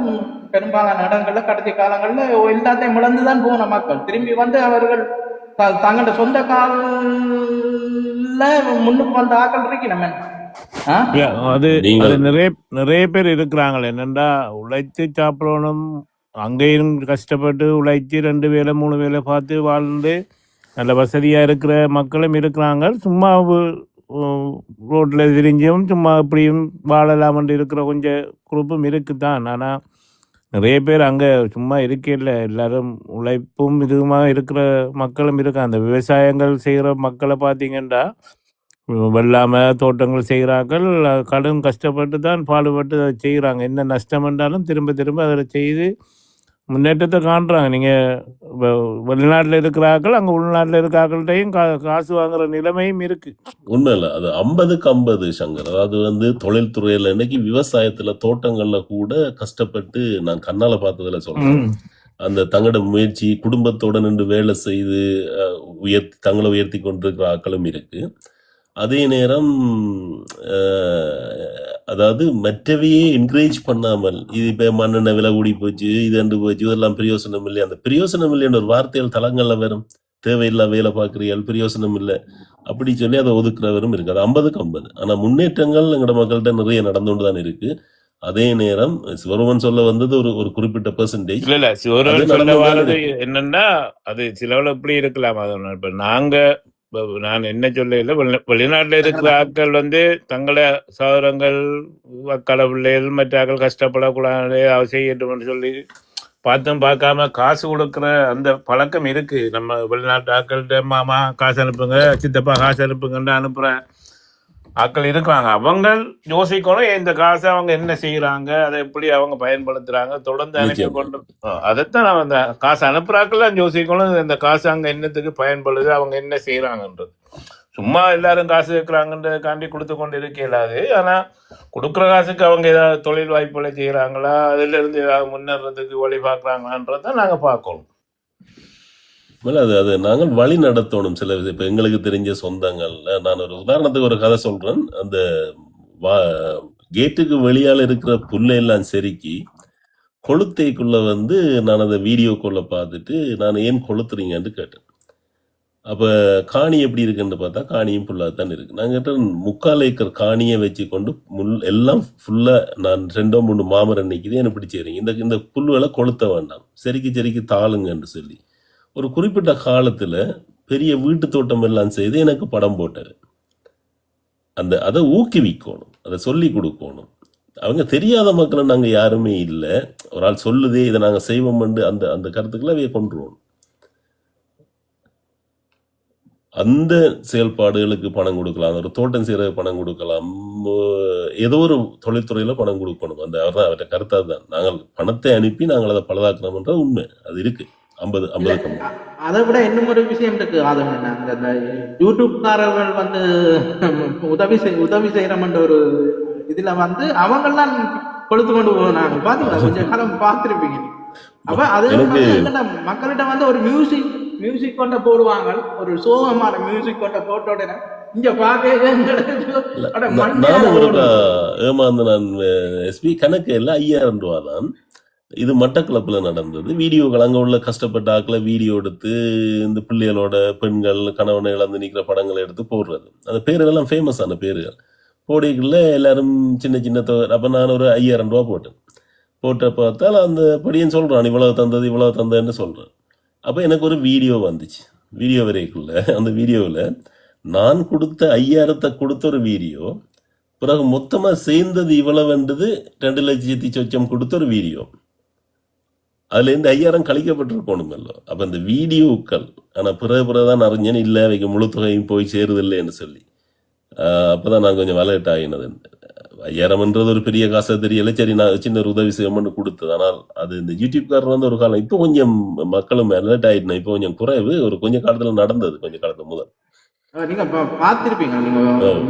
பெரும்பாலான இடங்கள்ல கடைசி காலங்கள்ல எல்லாத்தையும் இழந்துதான் போன மக்கள் திரும்பி வந்து அவர்கள் தங்களோட சொந்த கால முன்னுக்கு வந்த ஆக்கள் இருக்கு. நம்ம அது நிறைய பேர் இருக்கிறாங்களே, என்னண்டா உழைத்து சாப்பிடணும், அங்கேயும் கஷ்டப்பட்டு உழைச்சி 2 வேளை 3 வேளை பார்த்து வாழ்ந்து நல்ல வசதியா இருக்கிற மக்களும் இருக்கிறாங்க. சும்மா ரோட்ல திரிஞ்சும் சும்மா இப்படியும் வாழலாம்னு இருக்கிற கொஞ்சம் குரூப்பும் இருக்குதான். ஆனால் நிறைய பேர் அங்கே சும்மா இருக்கையில் எல்லாரும் உழைப்பும் இதுவுமா இருக்கிற மக்களும் இருக்காங்க. அந்த விவசாயங்கள் செய்கிற மக்களை பார்த்தீங்கன்னா வெள்ளாமல் தோட்டங்கள் செய்கிறார்கள், கடும் கஷ்டப்பட்டு தான் பாடுபட்டு அதை செய்கிறாங்க. என்ன நஷ்டம் என்றாலும் திரும்ப திரும்ப அதில் செய்து முன்னேற்றத்தை காண்றாங்க. நீங்கள் வெளிநாட்டில் இருக்கிறார்கள், அங்கே உள்நாட்டில் இருக்கிறார்கள்ட்டையும் காசு வாங்குற நிலைமையும் இருக்கு. உண்மை இல்லை, அது 50க்கு 50 சங்கர். அதாவது வந்து தொழில்துறையில் இன்னைக்கு விவசாயத்தில் தோட்டங்களில் கூட கஷ்டப்பட்டு நான் கண்ணால் பார்த்ததில் சொல்கிறேன். அந்த தங்களோட முயற்சி குடும்பத்தோட நின்று வேலை செய்து தங்களை உயர்த்தி கொண்டிருக்கிற ஆக்களும் இருக்கு. அதே நேரம் அதாவது மற்றவையே என்கரேஜ் பண்ணாமல், இது இப்போ மண்ணெண்ணெய் விலை கூடி போச்சு, இது அண்டு போச்சு, இதெல்லாம் பிரயோசனம் இல்லை. அந்த பிரயோசனம் இல்லைன்ற ஒரு வார்த்தைகள் தளங்கள்ல வரும். தேவையில்லா வேலை பார்க்குறீர்கள், பிரயோசனம் இல்லை அப்படி சொல்லி அதை ஒதுக்குறவரும் இருக்கு. அது 50க்கு 50. ஆனால் முன்னேற்றங்கள் எங்களோட மக்கள்கிட்ட நிறைய நடந்து கொண்டு தான் இருக்கு. அதே நேரம் சிவருமன் சொல்ல வந்தது ஒரு குறிப்பிட்ட பெர்சன்டேஜ். இல்லை சிவருமன் சொல்ல வர்றது என்னன்னா அது சிலவள எப்படி இருக்கலாம். அது இப்போ நான் என்ன சொல்ல இல்லை, வெளிநாட்டில் இருக்கிற ஆட்கள் வந்து தங்களை சகோதரங்கள் மக்களை பிள்ளைகள் மற்ற ஆக்கள் கஷ்டப்படக்கூடாது செய்யட்டும் சொல்லி பார்த்தும் பார்க்காம காசு கொடுக்குற அந்த பழக்கம் இருக்கு. நம்ம வெளிநாட்டு ஆக்கள்கிட்ட மாமா காசு அனுப்புங்க, சித்தப்பா காசு அனுப்புங்கன்னு அனுப்புற ஆக்கள் இருக்காங்க. அவங்க யோசிக்கணும் இந்த காசை அவங்க என்ன செய்யறாங்க, அதை எப்படி அவங்க பயன்படுத்துறாங்க, தொடர்ந்து அனுப்பி கொண்டு அதைத்தான் நம்ம இந்த காசு அனுப்புறாக்கள் தான் யோசிக்கணும். இந்த காசு அங்க என்னத்துக்கு பயன்படுது, அவங்க என்ன செய்யறாங்கன்றது. சும்மா எல்லாரும் காசு இருக்கிறாங்கன்றதுக்காண்டி கொடுத்து கொண்டு இருக்க இயலாது. ஆனா கொடுக்குற காசுக்கு அவங்க ஏதாவது தொழில் வாய்ப்புகளை செய்யறாங்களா, அதுல இருந்து ஏதாவது முன்னேறதுக்கு வழி பார்க்கறாங்களான்றதான் நாங்க பார்க்கணும். அது நாங்கள் வழி நடத்தணும். சில இப்போ எங்களுக்கு தெரிஞ்ச சொந்தங்கள்ல நான் ஒரு உதாரணத்துக்கு ஒரு கதை சொல்றேன். அந்த கேட்டுக்கு வெளியால் இருக்கிற புல்லையெல்லாம் செருக்கி கொளுத்தைக்குள்ள வந்து நான் அந்த வீடியோக்குள்ள பார்த்துட்டு நான் ஏன் கொளுத்துறீங்கன்னு கேட்டேன். அப்போ காணி எப்படி இருக்குன்னு பார்த்தா காணியும் ஃபுல்லாக தான் இருக்கு. நாங்கிட்ட 3/4 ஏக்கர் காணியை வச்சு கொண்டு எல்லாம் ஃபுல்லாக நான் 2-3 மாமரம் நிற்கிது எனக்கு பிடிச்சிடுறீங்க. இந்த புல்லுகளை கொளுத்த வேண்டாம், செருக்கி தாளுங்கன்னு சொல்லி ஒரு குறிப்பிட்ட காலத்தில் பெரிய வீட்டு தோட்டம் எல்லாம் செய்து எனக்கு படம் போட்டார். அதை ஊக்குவிக்கணும், அதை சொல்லி கொடுக்கணும். அவங்க தெரியாத மக்களை நாங்கள் யாருமே இல்லை, ஒரு ஆள் சொல்லுதே இதை நாங்கள் செய்வோம்னு அந்த கருத்துக்களை அவைய கொண்டுருவோம். அந்த செயல்பாடுகளுக்கு பணம் கொடுக்கலாம், ஒரு தோட்டம் செய்யறது பணம் கொடுக்கலாம், ஏதோ ஒரு தொழில்துறையில பணம் கொடுக்கணும். அவர்தான் அவர்கிட்ட கருத்தா தான் நாங்கள் பணத்தை அனுப்பி நாங்கள் அதை பலதாக்கணும்ன்றது உண்மை, அது இருக்கு. 50 அதை விட இன்னும் ஒரு விஷயம் இருக்கு. அது இந்த யூடியூப்காரர்கள் வந்து உதவி செய்யறோம்ன்ற ஒரு இதுல வந்து அவங்கெல்லாம் கொளுத்து கொண்டு போனாங்க பாத்தீங்களா, கொஞ்சம் காலம் பார்த்திருப்பீங்க. அப்ப அது மக்கள்கிட்ட வந்து ஒரு மியூசிக் கொண்ட போடுவாங்க, ஒரு சோகமான மியூசிக் கொண்ட போட்ட உடனே இங்க ஏமாந்து நான் எஸ்பி கணக்கு எல்லாம் 5000 ரூபா தான். இது மட்டக்களப்பில் நடந்தது. வீடியோக்கள் அங்கே உள்ள கஷ்டப்பட்ட ஆக்களை வீடியோ எடுத்து இந்த பிள்ளைகளோட பெண்கள் கணவனை இழந்து நிற்கிற படங்களை எடுத்து போடுறது. அந்த பேர்களெல்லாம் ஃபேமஸான பேர்கள் போடிக்குள்ள எல்லாரும் சின்ன அப்போ நான் ஒரு 5000 ரூபா போட்ட பார்த்தால் அந்த படியன்னு சொல்கிறான், இவ்வளோ தந்ததுன்னு சொல்கிறேன். அப்போ எனக்கு ஒரு வீடியோ வந்துச்சு. வீடியோ வரைக்குள்ள அந்த வீடியோவில் நான் கொடுத்த 5000 கொடுத்த ஒரு வீடியோ, பிறகு மொத்தமாக சேர்ந்தது இவ்வளவுன்றது 2,00,000 சொச்சம் கொடுத்த ஒரு வீடியோ. அதுலேருந்து 5000 கழிக்கப்பட்டிருக்கணுமല്ലോ. அப்போ அந்த வீடியோக்கள் ஆனால் பிறகுதான் அறிஞன் இல்லை அவைக்கு முழு தொகையும் போய் சேருதில்லைன்னு சொல்லி அப்போதான் நான் கொஞ்சம் வலையிட்டு ஆகினது. 5000ன்றது ஒரு பெரிய காசை தெரியல, சரி நான் சின்ன ஒரு உதவி செய்யணும்னு கொடுத்தது. ஆனால் அது இந்த யூடியூப்காரர் வந்து ஒரு காலம் இப்போ கொஞ்சம் மக்களும் அலர்ட் ஆகிட்டேன், இப்போ கொஞ்சம் குறைவு. ஒரு கொஞ்சம் காலத்தில் நடந்தது, கொஞ்சம் காலத்துக்கு முதல் நீங்க பார்த்திருப்பீங்க. நீங்க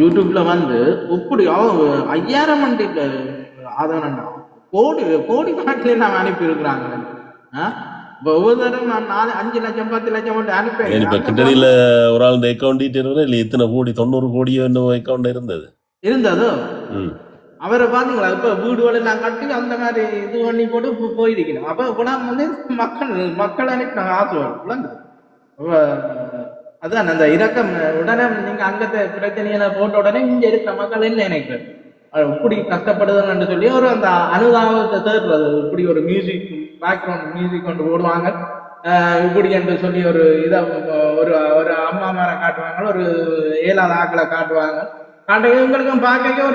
யூடியூப்ல வந்து இப்படி 5000 ஆதவனா கோடி கணக்கில் நாம அனுப்பி இருக்கிறாங்க. ஒவ்வொரு தடவை நான் 5 லட்சம் 10 லட்சம் அனுப்பி இப்ப கிட்டடியில ஒரு ஆள் இந்த அக்கௌண்ட் டீட்டெயில் இல்லை, இத்தனை கோடி 90 கோடியோ இன்னும் அக்கௌண்ட் இருந்ததோ அவரை பாத்தீங்களா. இப்ப வீடுகளை நான் கட்டி அந்த மாதிரி இது பண்ணி போட்டு போயிருக்கணும். அப்ப குணம் வந்து மக்கள் அனுப்பி நாங்கள் ஆசுவோம். அதான் அந்த இறக்கம் உடனே நீங்க அங்கத்தை பிரச்சனையில போட்ட உடனே இங்க இருக்கிற மக்கள் என்ன நினைக்கிறேன் இப்படி கஷ்டப்படுதுன்னு சொல்லி ஒரு அந்த அனுதாபத்தை தேடுறது. இப்படி ஒரு மியூசிக் பேக்ரவுண்ட் மியூசிக் கொண்டு போடுவாங்க, இப்படி என்று சொல்லி ஒரு இதை ஒரு அம்மா மேல காட்டுவாங்க, ஒரு 7ஆவது ஆக்களை காட்டுவாங்க. எங்களுக்கும் பார்க்க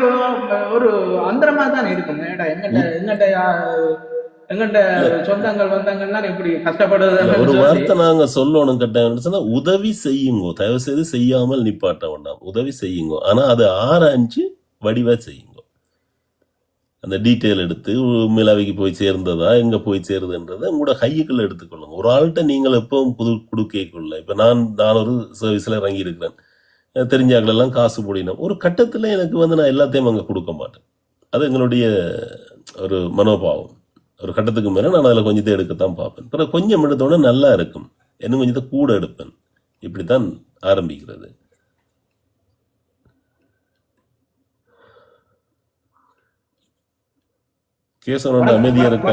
ஒரு அந்தரமா தான் இருக்கும். எங்கள்கிட்ட சொந்தங்கள் வந்தங்கள்லாம் இப்படி கஷ்டப்படுது. ஒரு வார்த்தை நாங்க சொல்லணும் கட்டாயம், உதவி செய்யுங்கோ, தயவு செய்து செய்யாமல் நிப்பாட்ட வேண்டாம், உதவி செய்யுங்கோ. ஆனா அதை ஆராய்ஞ்சு வடிவா செய்யுங்க. அந்த டீட்டெயில் எடுத்து மிளவைக்கு போய் சேர்ந்ததா எங்க போய் சேருதுன்றதை உங்களோட கையுக்குள்ள எடுத்துக்கொள்ளுங்க. ஒரு ஆள்கிட்ட நீங்கள் எப்பவும் கொடுக்கக்குள்ள, இப்ப நான் ஒரு சர்வீஸ்ல இறங்கி இருக்கிறேன், தெரிஞ்சாக்களெல்லாம் காசு போடினோம். ஒரு கட்டத்துல எனக்கு வந்து நான் எல்லாத்தையும் அங்க கொடுக்க மாட்டேன். அது எங்களுடைய ஒரு மனோபாவம். ஒரு கட்டத்துக்கு மேலே நான் அதில் கொஞ்சத்தை எடுக்கத்தான் பார்ப்பேன். பிறகு கொஞ்சம் எடுத்தோடனே நல்லா இருக்கும், இன்னும் கொஞ்சத்தை கூட எடுப்பேன். இப்படித்தான் ஆரம்பிக்கிறது. கேசவனோட அமைதியா இருக்க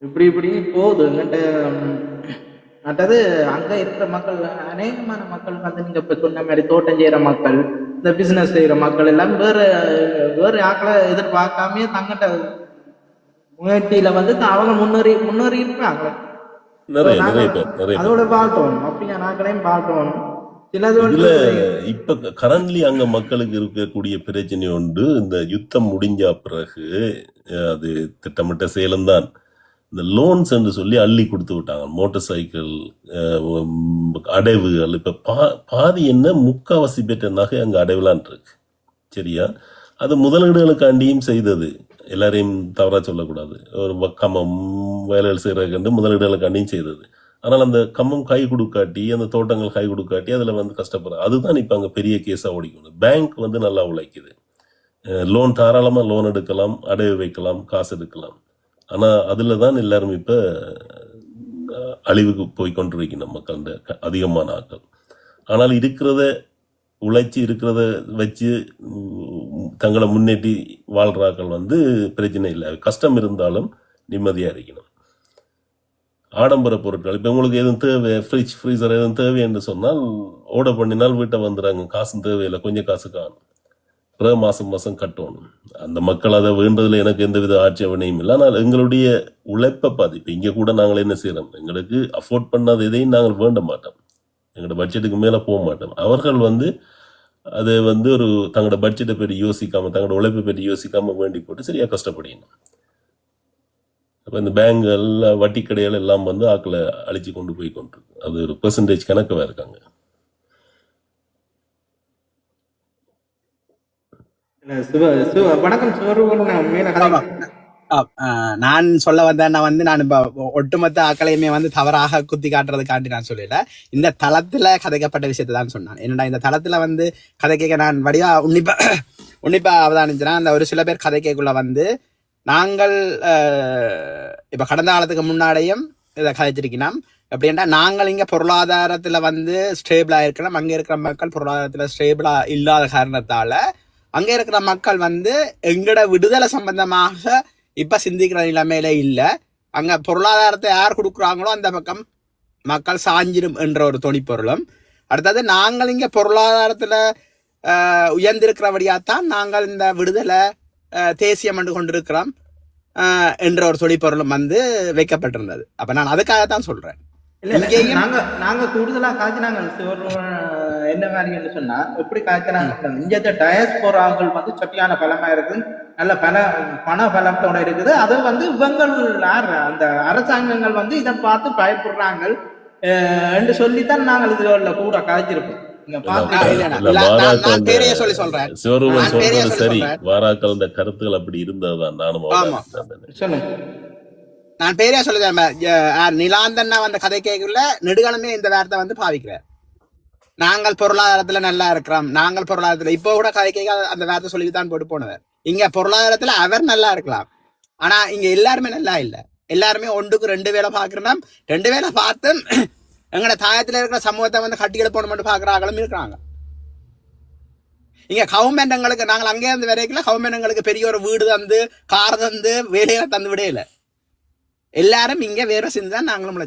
இப்படி போகுது. மற்றது அங்க இருக்கிற மக்கள் அநேகமான மக்கள் வந்து நீங்க இப்ப சொன்ன மாதிரி தோட்டம் செய்யற மக்கள், இந்த பிசினஸ் செய்யற மக்கள் எல்லாம் வேற ஆக்களை எதிர்பார்க்காம தங்கிட்ட முயற்சியில வந்து அவங்க முன்னேறி இருப்பாங்க. அதோட பார்த்தோம் அப்படியா நாக்களையும் பார்த்தோம். இதுல இப்ப கரண்ட்லி அங்க மக்களுக்கு இருக்கக்கூடிய பிரச்சனை உண்டு. இந்த யுத்தம் முடிஞ்ச பிறகு அது திட்டமிட்ட சேலம் தான். இந்த லோன்ஸ் என்று சொல்லி அள்ளி கொடுத்து விட்டாங்க. மோட்டார் சைக்கிள் அடைவுகள் இப்ப பாதி என்ன 3/4 பெற்ற நகை அங்க அடைவுலான் இருக்கு. சரியா? அது முதலீடுகளுக்காண்டியும் செய்தது, எல்லாரையும் தவறா சொல்லக்கூடாது. ஒரு கம்மம் வேலைகள் செய்யறதுக்கு முதலீடுகளுக்காண்டியும் செய்தது. ஆனால் அந்த கம்மம் கை கொடுக்காட்டி, அந்த தோட்டங்கள் கை கொடுக்காட்டி அதுல வந்து கஷ்டப்படுறது. அதுதான் இப்ப அங்க பெரிய கேஸா ஓடிக்கணும். பேங்க் வந்து நல்லா உழைக்குது, லோன் தாராளமா லோன் எடுக்கலாம், அடைவு வைக்கலாம், காசு எடுக்கலாம். ஆனா அதுல தான் எல்லாரும் இப்ப அழிவுக்கு போய் கொண்டிருக்கணும் மக்கள், அதிகமான ஆட்கள். ஆனால் இருக்கிறத உழைச்சி இருக்கிறத வச்சு தங்களை முன்னேற்றி வாழ்றாக்கள் வந்து பிரச்சனை இல்லை. கஷ்டம் இருந்தாலும் நிம்மதியாக இருக்கணும். ஆடம்பர பொருட்கள் இப்போ உங்களுக்கு எதுவும் தேவை, ஃப்ரிட்ஜ் ஃப்ரீசர் எதுவும் தேவை என்று சொன்னால் ஆர்டர் பண்ணினால் வீட்டை வந்துடுறாங்க. காசும் தேவையில்லை, கொஞ்சம் காசு காணும். பிறகு மாதம் மாதம் கட்டணும். அந்த மக்கள் அதை வேண்டதில் எனக்கு எந்தவித ஆட்சேபனையும் இல்லை. ஆனால் எங்களுடைய உழைப்பை பாதிப்பு. இங்கே கூட நாங்கள் என்ன செய்கிறோம், எங்களுக்கு அஃபோர்ட் பண்ணாத எதையும் நாங்கள் வேண்ட மாட்டோம், எங்களோட பட்ஜெட்டுக்கு மேலே போக மாட்டோம். அவர்கள் வந்து அதை வந்து ஒரு தங்களோட பட்ஜெட்டை பற்றி யோசிக்காமல், தங்களோட உழைப்பை பற்றி யோசிக்காமல் வேண்டி போட்டு சரியாக கஷ்டப்படணும். அப்போ இந்த பேங்குகள், வட்டி கடைகள் எல்லாம் வந்து ஆக்களை அழிச்சு கொண்டு போய் கொண்டிருக்கு. அது ஒரு பெர்சன்டேஜ் கணக்காக இருக்காங்க. வணக்கம் சிவரூபன். நான் சொல்ல வந்தேன், நான் இப்ப ஒட்டுமொத்த ஆக்களையுமே வந்து தவறாக குத்தி காட்டுறதுக்காண்டி நான் சொல்லல. இந்த தளத்துல கதைக்கப்பட்ட விஷயத்தை தான் சொன்னான். என்னடா இந்த தளத்துல வந்து கதை கேட்க நான் வடிவா உன்னிப்பா அவதானிச்சேன்னா, அந்த ஒரு சில பேர் கதை கேக்குள்ள வந்து நாங்கள் இப்ப கடந்த காலத்துக்கு முன்னாடியும் இதை கதைச்சிருக்கணும். எப்படின்னா, நாங்கள் இங்க பொருளாதாரத்துல வந்து ஸ்டேபிளா இருக்கணும், அங்க இருக்கிற மக்கள் பொருளாதாரத்துல ஸ்டேபிளா இல்லாத காரணத்தால அங்க இருக்கிற மக்கள் வந்து எங்கட விடுதலை சம்பந்தமாக இப்ப சிந்திக்கிற நிலைமையில இல்ல. அங்க பொருளாதாரத்தை யார் கொடுக்குறாங்களோ அந்த பக்கம் மக்கள் சாஞ்சிரும் என்ற ஒரு தொனிப்பொருளும். அடுத்தது, நாங்கள் இங்க பொருளாதாரத்துல உயர்ந்திருக்கிறபடியாத்தான் நாங்கள் இந்த விடுதலை தேசியம் என்று கொண்டிருக்கிறோம் என்ற ஒரு தொழிற்பொருளும் வந்து வைக்கப்பட்டிருந்தது. அப்ப நான் அதுக்காகத்தான் சொல்றேன். நாங்க கூடுதலா காய்ச்சினாங்க என்ன மாதிரி சொன்னா, எப்படி காய்ச்சினாங்க, இங்க டயஸ்போராக்கள் வந்து சொட்டியான பலமா இருக்கு, நல்ல பண பலத்தோட இருக்குது. அது வந்து இவங்கள் அந்த அரசாங்கங்கள் வந்து இதை பார்த்து பயப்படுறாங்க என்று சொல்லித்தான் நாங்கள் இதுல கூட காய்ச்சிருப்போம். சிவரூபன் சொல்றது சரி, வாராக்கள் இந்த கருத்துக்கள் அப்படி இருந்ததுதான். நானும் நான் பேரையா சொல்லுறேன். நிலாந்தன்னா வந்த கதை கேட்கல நெடுகாலமே இந்த வார்த்தை வந்து பாவிக்கிறார். நாங்கள் பொருளாதாரத்துல நல்லா இருக்கிறோம், நாங்கள் பொருளாதாரத்துல இப்போ கூட கதை கேட்க அந்த வார்த்தை சொல்லிதான் போட்டு போனவர். இங்க பொருளாதாரத்துல அவர் நல்லா இருக்கலாம், ஆனா இங்க எல்லாருமே நல்லா இல்லை. எல்லாருமே ஒன்றுக்கு 2 வேலை பாக்குறோம். 2 வேலை பார்த்து எங்கட தாயத்துல இருக்கிற சமூகத்தை வந்து கட்டிகளை போன பாக்குறாங்களும் இருக்கிறாங்க. இங்க கவர்மெண்ட் எங்களுக்கு, நாங்கள் அங்கே இருந்து வரைக்கும் கவர்மெண்ட் எங்களுக்கு பெரிய ஒரு வீடு தந்து கார் தந்து வேலையை தந்து விடையில. எல்லாரும் இங்க வேற செஞ்சுதான் நாங்களும்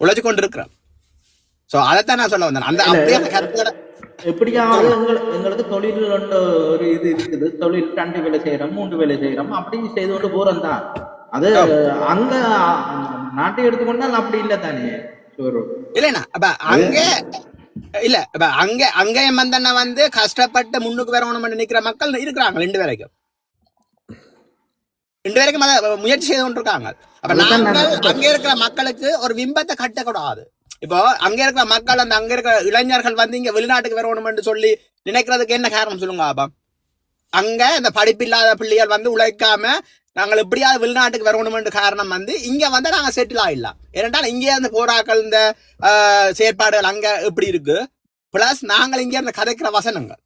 உழைச்சு கொண்டு இருக்கிறோம். சோ அதைத்தான் நான் சொல்ல வந்தேன். அந்த அப்படியே அந்த கருத்துக்களை எப்படியாவது எங்களுக்கு தொழில் ஒரு இது இருக்குது, தொழில் 2 வேலை செய்யறோம், 3 வேலை செய்யறோம், அப்படி செய்து கொண்டு போறோம் தான். அது அங்க நாட்டை எடுத்துக்கொண்டால் அப்படி இல்லை தானே இல்லைண்ணா. அப்ப அங்க இல்ல, அப்ப அங்கேயும் வந்து கஷ்டப்பட்டு முன்னுக்கு வரணும் நினைக்கிற மக்கள் இருக்கிறாங்க. 2 வரைக்கும் முயற்சி செய்து கொண்டிருக்காங்க. அப்ப நாங்கள் அங்க இருக்கிற மக்களுக்கு ஒரு பிம்பத்தை கட்டக்கூடாது. இப்போ அங்க இருக்கிற மக்கள், அந்த அங்க இருக்கிற இளைஞர்கள் வந்து இங்க வெளிநாட்டுக்கு வரணும் சொல்லி நினைக்கிறதுக்கு என்ன காரணம் சொல்லுங்க? அப்ப அங்க இந்த படிப்பில்லாத பிள்ளைகள் வந்து உழைக்காம நாங்கள் எப்படியாவது வெளிநாட்டுக்கு வரணும் காரணம் வந்து இங்க வந்து நாங்க செட்டில் ஆயிடலாம். ஏனென்றால் இங்கே இருந்து போராக்கள் இந்த செயற்பாடுகள் அங்க எப்படி இருக்கு, பிளஸ் நாங்கள் இங்க இருந்து கதைக்கிற வசனங்கள்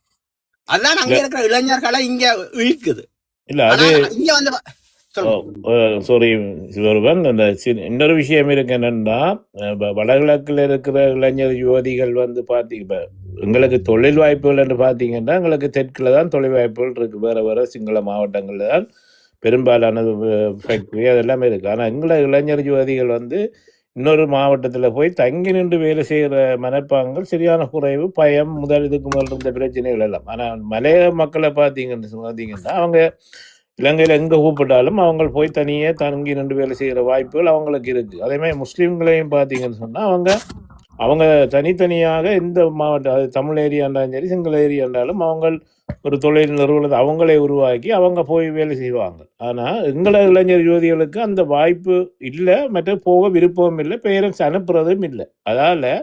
அதுதான் அங்க இருக்கிற இளைஞர்களை இங்க இழுக்குது. இல்ல அது இங்க வந்து சாரி சிவருவன், அந்த இன்னொரு விஷயம் இருக்கு என்னன்னா, வடகிழக்குல இருக்கிற இளைஞர் யுவதிகள் வந்து இப்ப எங்களுக்கு தொழில் வாய்ப்புகள் என்று பாத்தீங்கன்னா, எங்களுக்கு தெற்குல தான் தொழில் வாய்ப்புகள் இருக்கு. வேற சிங்கள மாவட்டங்கள்ல தான் பெரும்பாலான ஃபேக்டரி அதெல்லாம் இருக்கு. ஆனா எங்களை இளைஞர் யுவதிகள் வந்து இன்னொரு மாவட்டத்துல போய் தங்கி நின்று வேலை செய்யற மனப்பாங்கள் சரியான குறைவு, பயம் இதுக்கு முதல் இருந்த பிரச்சனைகள் எல்லாம். ஆனா மலைய மக்களை பாத்தீங்கன்னா அவங்க இலங்கையில எங்க கூப்பிட்டாலும் அவங்க போய் தனியே தங்கி நின்று வேலை செய்யற வாய்ப்புகள் அவங்களுக்கு இருக்கு. அதே மாதிரி முஸ்லீம்களையும் பாத்தீங்கன்னு சொன்னா அவங்க தனித்தனியாக எந்த மாவட்டம், அது தமிழ் ஏரியாண்டாலும் சரி சிங்கள ஏரியாண்டாலும் அவங்க ஒரு தொழில் நிறுவனத்தை அவங்களே உருவாக்கி அவங்க போய் வேலை செய்வாங்க. ஆனா எங்களை இளைஞர் யுவதிகளுக்கு அந்த வாய்ப்பு இல்லை, மற்ற போக விருப்பமும் இல்லை, பேரண்ட்ஸ் அனுப்புறதும் இல்லை. அதால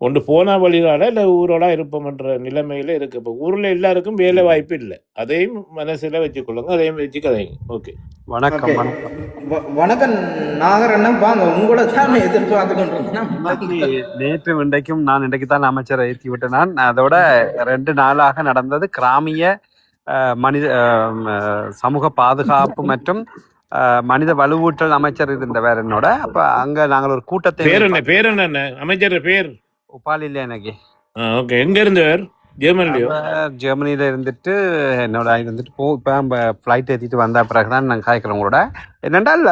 ஒன்று போனா வழிகால இல்லை ஊரோட இருப்போம்ன்ற நிலைமையில இருக்கு. இப்போ ஊர்ல எல்லாருக்கும் வேலை வாய்ப்பு இல்லை, அதையும் மனசுல வச்சுக்கொள்ளுங்க, அதையும் வச்சு கதைங்க. ஓகே, வணக்கம். வணக்கம் நாகரண்ணன், வாங்க. உங்களை தான் எதிர்பார்த்து நேற்று இன்றைக்கும் நான் இன்றைக்கு தான் அமைச்சரை ஏற்றி விட்டு நான் அதோட 2 நாளாக நடந்தது கிராமிய மனித சமூக பாதுகாப்பு மற்றும் மனித வலுவூட்டல் அமைச்சர் இருந்தவர் என்னோட. அப்ப அங்க நாங்கள் ஒரு கூட்டத்தை பேர் என்ன அமைச்சர் பேர் உப்பால் இல்லை எனக்கு ஓகே. எங்க இருந்து ஜெர்மனிலயோ? ஜெர்மனியில இருந்துட்டு என்னோட இருந்துட்டு இப்போ நம்ம ஃப்ளைட் ஏற்றிட்டு வந்த பிறகுதான் நாங்கள் காய்க்கிறோம் உங்களோட. என்னென்றால்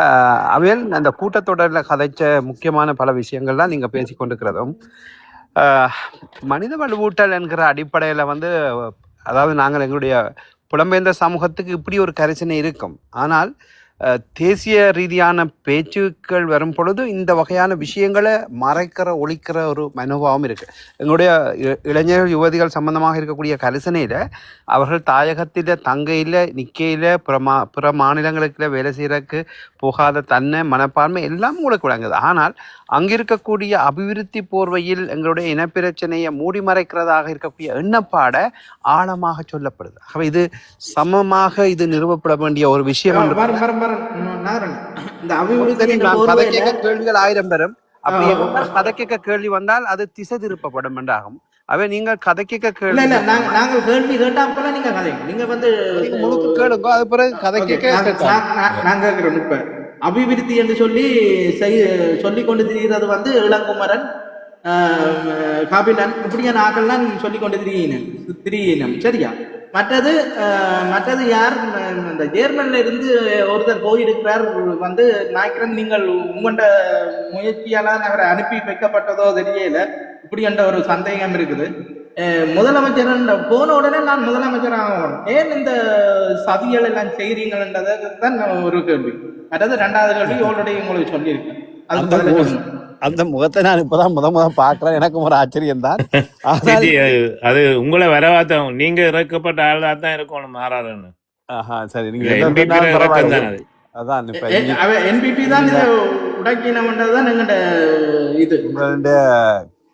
அவையில் அந்த கூட்டத்தொடரில் கதைச்ச முக்கியமான பல விஷயங்கள்லாம் நீங்கள் பேசி கொண்டிருக்கிறதும் மனித வலுவூட்டல் என்கிற அடிப்படையில் வந்து, அதாவது நாங்கள் எங்களுடைய புலம்பெயர்ந்த சமூகத்துக்கு இப்படி ஒரு கரிசனை இருக்கும். ஆனால் தேசிய ரீதியான பேச்சுக்கள் வரும் பொழுது இந்த வகையான விஷயங்களை மறைக்கிற ஒழிக்கிற ஒரு மனோபாவம் இருக்குது. எங்களுடைய இளைஞர்கள் யுவதிகள் சம்பந்தமாக இருக்கக்கூடிய கரிசனையில் அவர்கள் தாயகத்தில் தங்கையில் நிற்கையில் பிற மாநிலங்களுக்குள்ள வேலை செய்கிறதுக்கு போகாத தன்னை மனப்பான்மை எல்லாம் உங்களுக்கு விளங்குது. ஆனால் அங்கே இருக்கக்கூடிய அபிவிருத்தி போர்வையில் எங்களுடைய இனப்பிரச்சனையை மூடி மறைக்கிறதாக இருக்கக்கூடிய எண்ணப்பாடை ஆழமாக சொல்லப்படுது. ஆகவே இது சமமாக இது நிறுவப்பட வேண்டிய ஒரு விஷயம். கேள்விகள் 1000 பெறும். அப்படி கதை கேட்க கேள்வி வந்தால் அது திசை திருப்பப்படும் என்றாகும். அவை நீங்கள் கதை கேட்க கேள்வி நாங்கள் கேள்வி கேட்டா போல நீங்க கதை நீங்க வந்து முழுக்க கேளுங்க. அது பிறகு கதை கேட்க நான் கேட்கிறோம். இப்ப அபிவிருத்தி என்று சொல்லி கொண்டு திரிகிறது வந்து இளங்குமரன், கபிலன் இப்படியான ஆக்கள்லாம் சொல்லி கொண்டு திரியினம். சரியா? மற்றது யார் இந்த ஜெர்மன்ல இருந்து ஒருத்தர் போயிருக்கிறார் வந்து நினைக்கிறேன். நீங்கள் உங்களோட முயற்சியால அவரை அனுப்பி வைக்கப்பட்டதோ தெரியல. இப்படி என்ற ஒரு சந்தேகம் இருக்குது. முதலமைச்சர் போன உடனே நான் முதலமைச்சர் ஆகணும், ஏன் இந்த சதிகள் எல்லாம் செய்கிறீங்கன்றதை தான் ஒரு கேள்வி. அதாவது 2வது கேள்வி ஆல்ரெடி உங்களுக்கு சொல்லியிருக்கேன். அந்த முகத்தை நான் இப்பதான் முத பாக்குறேன். எனக்கும் ஒரு ஆச்சரியம் தான். அது உங்களை வரவாத்தம், நீங்க இறக்கப்பட்ட ஆளா தான் இருக்கணும் மாறாருன்னு. சரி, நீங்க அதான் என்பிபி தான் உடக்கினம்ன்றதுதான் எங்கள்ட இது உங்களுடைய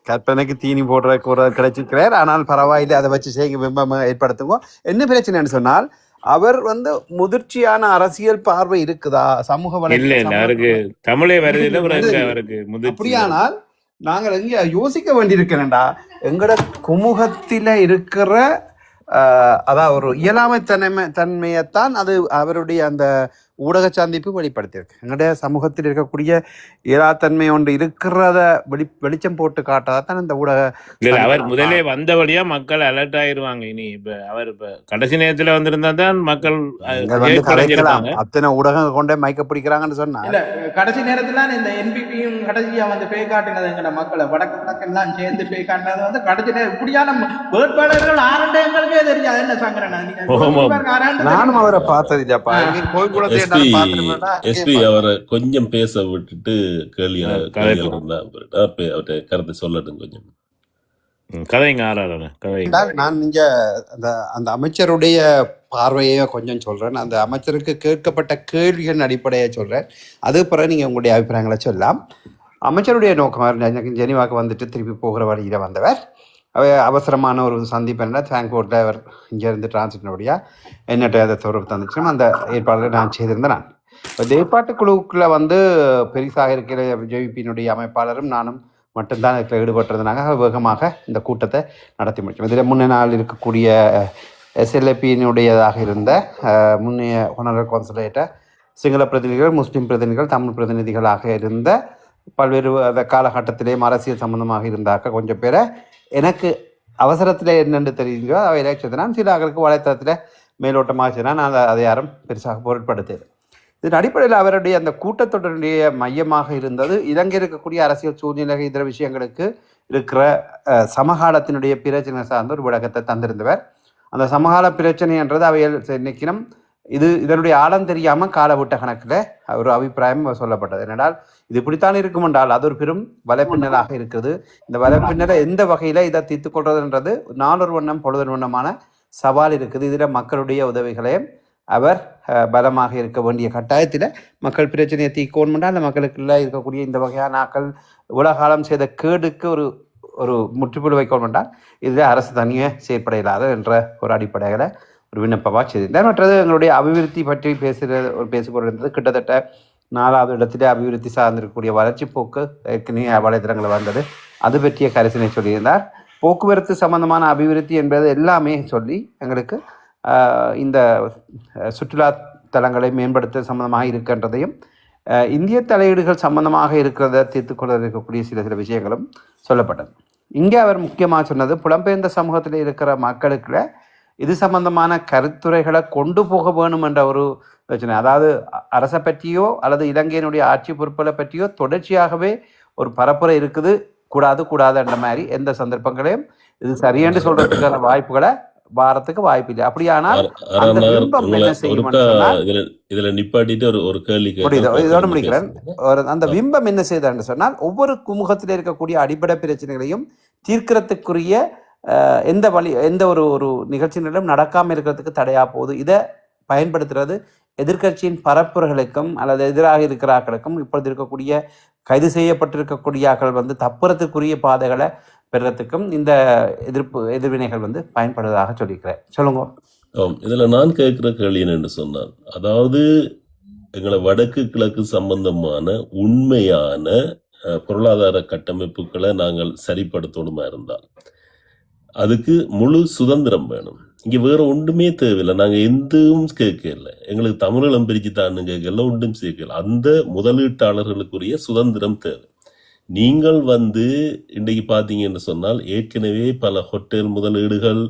கற்பனைக்கு தீனி போடுறதுக்கு ஒரு கிடைச்சிருக்கிறார். ஆனால் பரவாயில்லை, அதை வச்சு செய்ய ஏற்படுத்துங்க. என்ன பிரச்சனைன்னு சொன்னால், அவர் வந்து முதிர்ச்சியான அரசியல் பார்வை இருக்குதா சமூக வலைக்கு தமிழே வருது. அப்படியானால் நாங்கள் எங்க யோசிக்க வேண்டியிருக்கிறேன்டா, எங்கட குமுகத்தில இருக்கிற அதாவது ஒரு இயலாமை தன்மையைத்தான் அது அவருடைய அந்த ஊடக சந்திப்பு வெளிப்படுத்தியிருக்கு. எங்களுடைய சமூகத்தில் இருக்கக்கூடிய இயலாத்தன்மை ஒன்று இருக்கிறத வெளிச்சம் போட்டு காட்டாதான் இந்த ஊடக. அவர் முதலே வந்தபடியா மக்கள் அலர்ட் ஆயிருவாங்க. இனி இப்ப அவர் இப்ப கடைசி நேரத்துல வந்திருந்தா தான் மக்கள் அத்தனை ஊடகம் கொண்டே மயக்க பிடிக்கிறாங்கன்னு சொன்னா, கடைசி நேரத்துல இந்த என்பிபியும் கடைசியா வந்து பேய் காட்டினது எங்கட மக்களை வடக்கு எல்லாம் சேர்ந்து பேய் காட்டினது வந்து கடைசி நேரம் இப்படியான வேட்பாளர்கள் ஆரண்டங்களுக்கே தெரியாது. என்ன சங்கரன், நானும் அவரை பார்த்ததுப்பா கோயில் எஸ்பி அவரை கொஞ்சம் பேச விட்டுட்டு கேள்வி அவர்கிட்ட கருத்தை சொல்லட்டும் கொஞ்சம். நான் இங்க அந்த அமைச்சருடைய பார்வையை கொஞ்சம் சொல்றேன். அந்த அமைச்சருக்கு கேட்கப்பட்ட கேள்விகளின் அடிப்படையை சொல்றேன். அது பிறகு நீங்க உங்களுடைய அபிப்பிராயங்களை சொல்லலாம். அமைச்சருடைய நோக்கம் ஜெனிவாக்கு வந்துட்டு திருப்பி போகிற வழியில வந்தவர். அவசரமான ஒரு சந்திப்பு ஃப்ராங்க்ஃபோர்ட்டில் அவர் இங்கேருந்து டிரான்ஸ்லேட்டனுடைய என்னட்ட அதை தொடர்பு தந்துச்சுன்னா அந்த ஏற்பாடுகளை நான் செய்திருந்தேன். நான் இந்த ஏற்பாட்டு குழுக்குள்ள வந்து பெரிசாக இருக்கிற ஜேவிபியினுடைய அமைப்பாளரும் நானும் மட்டும்தான் இதில் ஈடுபட்டிருந்தாங்க. வேகமாக இந்த கூட்டத்தை நடத்தி முடிச்சோம். இதில் முன்னே நாள் இருக்கக்கூடிய SLP-யினுடையதாக இருந்த முன்னைய ஹொனரல் கான்சுலேட்டர், சிங்கள பிரதிநிதிகள், முஸ்லீம் பிரதிநிதிகள், தமிழ் பிரதிநிதிகளாக இருந்த பல்வேறு அந்த காலகட்டத்திலேயும் அரசியல் சம்பந்தமாக இருந்தாக்க கொஞ்சம் பேரை எனக்கு அவசரத்தில் என்னென்று தெரியுங்களோ அவை எலெக்ஷன் சில ஆக்களுக்கு வலைத்தளத்தில் மேலோட்டமாக நான் அதை யாரும் பெருசாக பொருட்படுத்தது. இதன் அடிப்படையில் அவருடைய அந்த கூட்டத்தொடருடைய மையமாக இருந்தது இலங்கை இருக்கக்கூடிய அரசியல் சூழ்நிலை இதர விஷயங்களுக்கு இருக்கிற சமகாலத்தினுடைய பிரச்சனை சார்ந்த ஒரு விளக்கத்தை தந்திருந்தவர். அந்த சமகால பிரச்சனை என்றது அவையில் இன்னைக்கினம் இதனுடைய ஆழம் தெரியாமல் காலவிட்ட கணக்கில் ஒரு அபிப்பிராயம் சொல்லப்பட்டது. என்னென்றால் இது இப்படித்தான் இருக்கும் என்றால் அது ஒரு பெரும் வலைப்பின்னலாக இருக்குது. இந்த வலைப்பின்னலை எந்த வகையில் இதை தீர்த்து கொள்றதுன்றது நாளொரு வண்ணம் பொழுது வண்ணமான சவால் இருக்குது. இதில் மக்களுடைய உதவிகளையும் அவர் பலமாக இருக்க வேண்டிய கட்டாயத்தில் மக்கள் பிரச்சனையை தீர்க்கணும். அந்த மக்களுக்குள்ள இருக்கக்கூடிய இந்த வகையான ஆக்கள் உலகாலம் செய்த கேடுக்கு ஒரு முற்றுப்புள்ளி வைக்கணும் என்றால் இதில் அரசு தனியாக செயற்பட இல்லாத என்ற ஒரு அடிப்படையில் ஒரு விண்ணப்பமாக செய்திருந்தார். மற்றது எங்களுடைய அபிவிருத்தி பற்றி பேசுபொருள் இருந்தது. கிட்டத்தட்ட 4வது இடத்திலே அபிவிருத்தி சார்ந்திருக்கக்கூடிய வளர்ச்சி போக்கு ஏற்கனவே வலைதளங்கள் வந்தது. அது பற்றிய கரிசனை சொல்லியிருந்தார். போக்குவரத்து சம்பந்தமான அபிவிருத்தி என்பது எல்லாமே சொல்லி எங்களுக்கு இந்த சுற்றுலா தலங்களை மேம்படுத்த சம்பந்தமாக இருக்கின்றதையும் இந்திய தலையீடுகள் சம்பந்தமாக இருக்கிறத தீர்த்து கொள்ள இருக்கக்கூடிய சில விஷயங்களும் சொல்லப்பட்டது. இங்கே அவர் முக்கியமாக சொன்னது புலம்பெயர்ந்த சமூகத்தில் இருக்கிற மக்களுக்குள்ள இது சம்பந்தமான கருத்துரைகளை கொண்டு போக வேணும் என்ற ஒரு பிரச்சனை. அதாவது அரசை பற்றியோ அல்லது இலங்கையினுடைய ஆட்சி பொறுப்புகளை பற்றியோ தொடர்ச்சியாகவே ஒரு பரப்புரை இருக்குது, கூடாது என்ற மாதிரி எந்த சந்தர்ப்பங்களையும் இது சரியென்று சொல்றதுக்கான வாய்ப்புகளை வாரத்துக்கு வாய்ப்பு இல்லை. அப்படியானால் அந்த பிம்பம் என்ன செய்யும் சொன்னால் இதுல நிப்பாட்டிட்டு ஒரு கேள்வி இதோட முடிக்கிறேன். அந்த பிம்பம் என்ன செய்தான்னு சொன்னால் ஒவ்வொரு குமுகத்தில் இருக்கக்கூடிய அடிப்படை பிரச்சனைகளையும் தீர்க்கிறதுக்குரிய எந்த ஒரு நிகழ்ச்சிகளிலும் நடக்காமல் இருக்கிறதுக்கு தடையா போகுது. இதை பயன்படுத்துறது எதிர்கட்சியின் பரப்புரைகளுக்கும் அல்லது எதிராக இருக்கிற ஆக்களுக்கும் இப்பொழுது இருக்கக்கூடிய கைது செய்யப்பட்டிருக்கக்கூடிய ஆக்கள் தப்புறத்துக்குரிய பாதைகளை பெறத்துக்கும் இந்த எதிர்வினைகள் பயன்படுவதாக சொல்லிக்கிறேன். சொல்லுங்க. இதுல நான் கேட்கிற கேள்வி என்னன்னு சொன்னால், அதாவது எங்களை வடக்கு கிழக்கு சம்பந்தமான உண்மையான பொருளாதார கட்டமைப்புகளை நாங்கள் சரிப்படுத்தணுமா இருந்தால் அதுக்கு முழு சுதந்திரம் வேணும். இங்க வேற ஒன்றுமே தேவையில்லை. நாங்க எதுவும் கேட்கல, எங்களுக்கு தமிழீழம் பிரிச்சு தான்னு கேட்கல, ஒன்றும் சேர்க்கல. அந்த முதலீட்டாளர்களுக்குரிய சுதந்திரம் தேவை. நீங்கள் இன்றைக்கு பார்த்தீங்கன்னு சொன்னால் ஏற்கனவே பல ஹோட்டல் முதலீடுகள்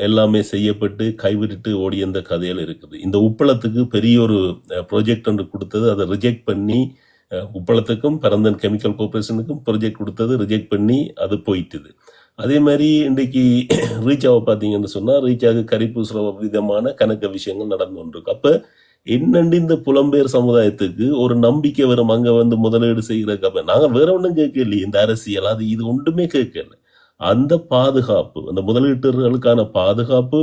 எல்லாமே செய்யப்பட்டு கைவிட்டு ஓடிய இந்த கதைகள் இருக்குது. இந்த உப்பளத்துக்கு பெரிய ஒரு ப்ராஜெக்ட் ஒன்று கொடுத்தது, அதை ரிஜெக்ட் பண்ணி உப்பளத்துக்கும் பரந்தன் கெமிக்கல் கார்பரேஷனுக்கும் ப்ராஜெக்ட் கொடுத்தது ரிஜெக்ட் பண்ணி அது போயிட்டுது. அதே மாதிரி இன்றைக்கு ரீச்சாவை பார்த்தீங்கன்னு சொன்னால் ரீச்சாக கரிப்பூசுற விதமான கணக்க விஷயங்கள் நடந்து கொண்டிருக்கு. அப்போ என்னண்டு இந்த புலம்பெயர் சமுதாயத்துக்கு ஒரு நம்பிக்கை வரும் அங்கே முதலீடு செய்கிறதுக்கு. அப்போ நாங்கள் வேற ஒன்றும் கேட்கலையே, இந்த அரசியல் அது இது ஒன்றுமே கேட்கல. அந்த பாதுகாப்பு, அந்த முதலீட்டர்களுக்கான பாதுகாப்பு,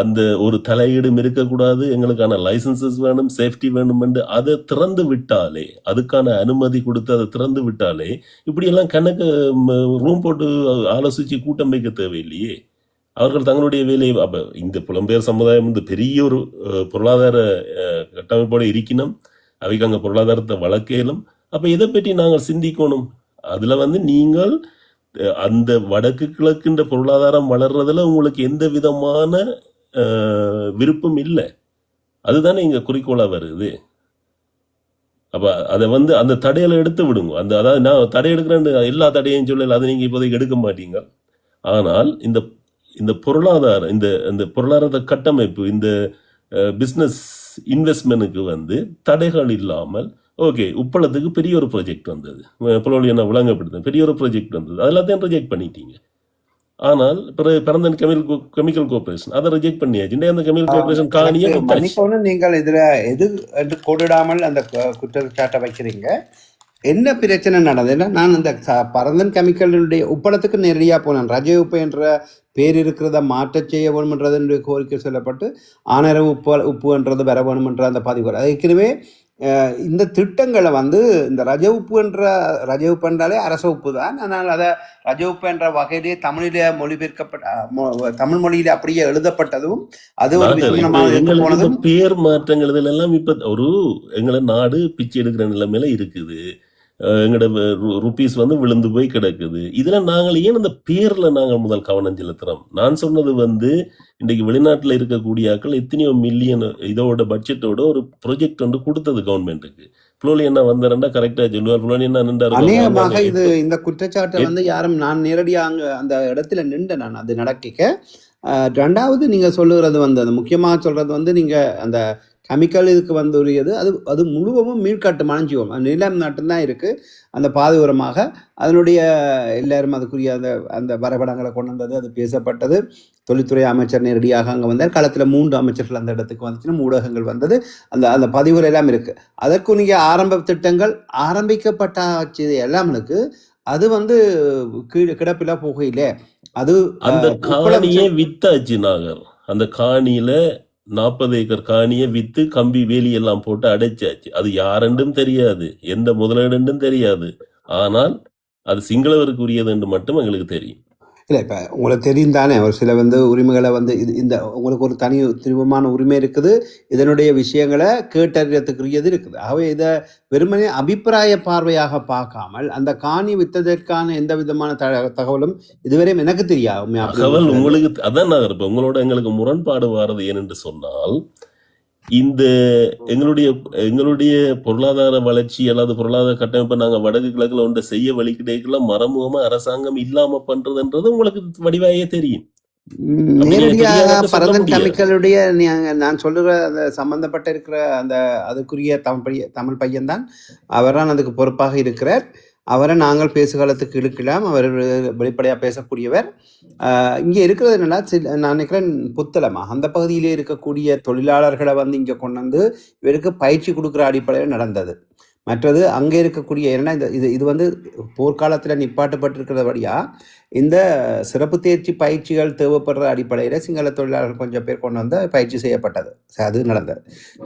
அந்த ஒரு தலையீடும் இருக்கக்கூடாது, எங்களுக்கான லைசன்சஸ் வேணும், சேஃப்டி வேணும் என்று அதை திறந்து விட்டாலே, அதுக்கான அனுமதி கொடுத்து அதை திறந்து விட்டாலே இப்படியெல்லாம் கணக்கு ரூம் போட்டு ஆலோசிச்சு கூட்டம் வைக்க தேவையில்லையே. அவர்கள் தங்களுடைய வேலையை அப்போ இந்த புலம்பெயர் சமுதாயம் பெரிய ஒரு பொருளாதார கட்டமைப்போடு இருக்கணும், அவைக்கு அங்கே பொருளாதாரத்தை வளர்க்கலும். அப்போ இதை பற்றி நாங்கள் சிந்திக்கணும். அதில் நீங்கள் அந்த வடக்கு கிழக்குன்ற பொருளாதாரம் வளர்றதுல உங்களுக்கு எந்த விதமான விருப்பம் இல்லை. அதுதானே இங்க குறிக்கோளா வருது. அப்ப அதை அந்த தடையில எடுத்து விடுங்க. அதாவது நான் தடை எடுக்கிறேன், எல்லா தடையும் சொல்லல, அதை நீங்க இப்போதைக்கு எடுக்க மாட்டீங்க. ஆனால் இந்த பொருளாதார இந்த பொருளாதார கட்டமைப்பு, இந்த பிசினஸ் இன்வெஸ்ட்மெண்ட்டுக்கு தடைகள் இல்லாமல் ஓகே, உப்பளத்துக்கு பெரிய ஒரு ப்ராஜெக்ட் வந்தது, புலோலியனை விளங்கப்படுத்த பெரிய ஒரு ப்ராஜெக்ட் வந்தது, அதெல்லாத்தையும் ரிஜெக்ட் பண்ணிட்டீங்க. ஆனால் பரந்தன் கெமிக்கல் கார்பரேஷன் அதை ரிஜெக்ட் பண்ணியாச்சு. அந்த கெமிக்கல் கார்பரேஷன் காணியை நீங்கள் இதுல எது என்று கோடிடாமல் அந்த குற்றச்சாட்டை வைக்கிறீங்க. என்ன பிரச்சனை நடந்ததுன்னா, நான் இந்த பரந்தன் கெமிக்கலுடைய உப்பளத்துக்கு நேரடியாக போனேன். ரஜ உப்பு என்ற பேர் இருக்கிறத மாற்ற செய்ய வேணுமென்றது கோரிக்கை சொல்லப்பட்டு ஆனர உப்புன்றது வர வேணுமென்ற அந்த பதிவு. ஏற்கனவே இந்த திட்டங்களை இந்த ரஜ உப்பு என்றாலே அரச உப்பு தான். ஆனால் அதை ரஜ உப்பு என்ற வகையிலே தமிழிலே மொழிபெயர்க்கப்பட்ட தமிழ் மொழியில அப்படியே எழுதப்பட்டதும் அது ஒரு பேர் மாற்றங்கள் எல்லாம் இப்ப எங்களை நாடு பிச்சை எடுக்கிற நிலைமையில இருக்குது. எங்களோட ருபீஸ் விழுந்து போய் கிடக்குது. இதுல நாங்கள் ஏன் அந்த பேர்ல நாங்கள் முதல் கவனம் செலுத்துறோம்? நான் சொன்னது இன்றைக்கு வெளிநாட்டுல இருக்கக்கூடிய ஆக்கள் எத்தனையோ மில்லியன் இதோட பட்ஜெட்டோட ஒரு ப்ராஜெக்ட் கொடுத்தது கவர்மெண்ட்டுக்கு. புலோலியன்னா வந்தாருன்னா கரெக்டா சொல்லுவார். புலோலியன்னா நின்றாரு. இது இந்த குற்றச்சாட்டை யாரும் நான் நேரடியாக அந்த இடத்துல நின்று நான் அது நடக்க. ரெண்டாவது நீங்க சொல்லுறது அது முக்கியமாக சொல்றது நீங்க அந்த கெமிக்கல் இதுக்கு உரியது அது முழுவதும் மீள்கட்டுமான ஜீவம். நிலம் மட்டும்தான் இருக்குது. அந்த பாதுகாரமாக அதனுடைய எல்லாரும் அதுக்குரிய அந்த வரைபடங்களை கொண்டு வந்தது, அது பேசப்பட்டது. தொழில்துறை அமைச்சர் நேரடியாக அங்கே வந்தார். களத்தில் 3 அமைச்சர்கள் அந்த இடத்துக்கு வந்துச்சுன்னா ஊடகங்கள் வந்தது. அந்த பதிவுகள் எல்லாம் இருக்குது. அதற்குரிய ஆரம்ப திட்டங்கள் ஆரம்பிக்கப்பட்டாச்சு எல்லாம் இருக்குது. அது கிடப்பில போகையிலே அது அந்த காணியை வித்தாச்சு. நாகர் அந்த காணியில 40 ஏக்கர் காணியை வித்து கம்பி வேலி எல்லாம் போட்டு அடைச்சாச்சு. அது யாரென்றும் தெரியாது, எந்த முதலீடுன்றும் தெரியாது. ஆனால் அது சிங்களவருக்கு உரியது என்று மட்டும் எங்களுக்கு தெரியும். இல்லை, இப்போ உங்களுக்கு தெரியும் தானே, ஒரு சில உரிமைகளை இந்த உங்களுக்கு ஒரு தனி திருவமான உரிமை இருக்குது. இதனுடைய விஷயங்களை கேட்டறியத்துக்குரியது இருக்குது. ஆகவே இதை வெறுமனே அபிப்பிராய பார்வையாக பார்க்காமல் அந்த காணி வித்ததற்கான எந்த விதமான தகவலும் இதுவரையும் எனக்கு தெரியாது. தகவல் உங்களுக்கு அதான் நான் இருப்பேன். உங்களோட எங்களுக்கு முரண்பாடு வாரது ஏனென்று சொன்னால், இந்த எங்களுடைய எங்களுடைய பொருளாதார வளர்ச்சி அல்லது பொருளாதார கட்டமைப்பை நாங்க வடக்கு கிழக்குல ஒன்றை செய்ய வழி கிடைக்கலாம் மறைமுகமா அரசாங்கம் இல்லாம பண்றதுன்றது உங்களுக்கு வடிவாயே தெரியும். அப்படி நீங்க நேரடியாக தெரியாதுன்னு சொல்ல பரந்தன் முடியாது. கெமிக்கலுடைய நான் சொல்லுற அந்த சம்பந்தப்பட்ட இருக்கிற அந்த அதுக்குரிய தமிழ் பையன்தான் அவர்தான் அதுக்கு பொறுப்பாக இருக்கிறார். அவரை நாங்கள் பேசுகாலத்துக்கு இழுக்கலாம். அவர் வெளிப்படையாக பேசக்கூடியவர். இங்கே இருக்கிறது என்னன்னா நான் நினைக்கிறேன் புத்தளமா அந்த பகுதியிலே இருக்கக்கூடிய தொழிலாளர்களை வந்து இங்கே கொண்டு வந்து இவருக்கு பயிற்சி கொடுக்குற அடிப்படையில் நடந்தது. மற்றது அங்கே இருக்கக்கூடிய ஏன்னா இது வந்து போர்க்காலத்தில் நிப்பாட்டப்பட்டிருக்கிறபடியா இந்த சிறப்பு தேர்ச்சி பயிற்சிகள் தேவைப்படுற அடிப்படையில் சிங்கள தொழிலாளர்கள் கொஞ்சம் பேர் கொண்டு வந்து பயிற்சி செய்யப்பட்டது. அது நடந்தது.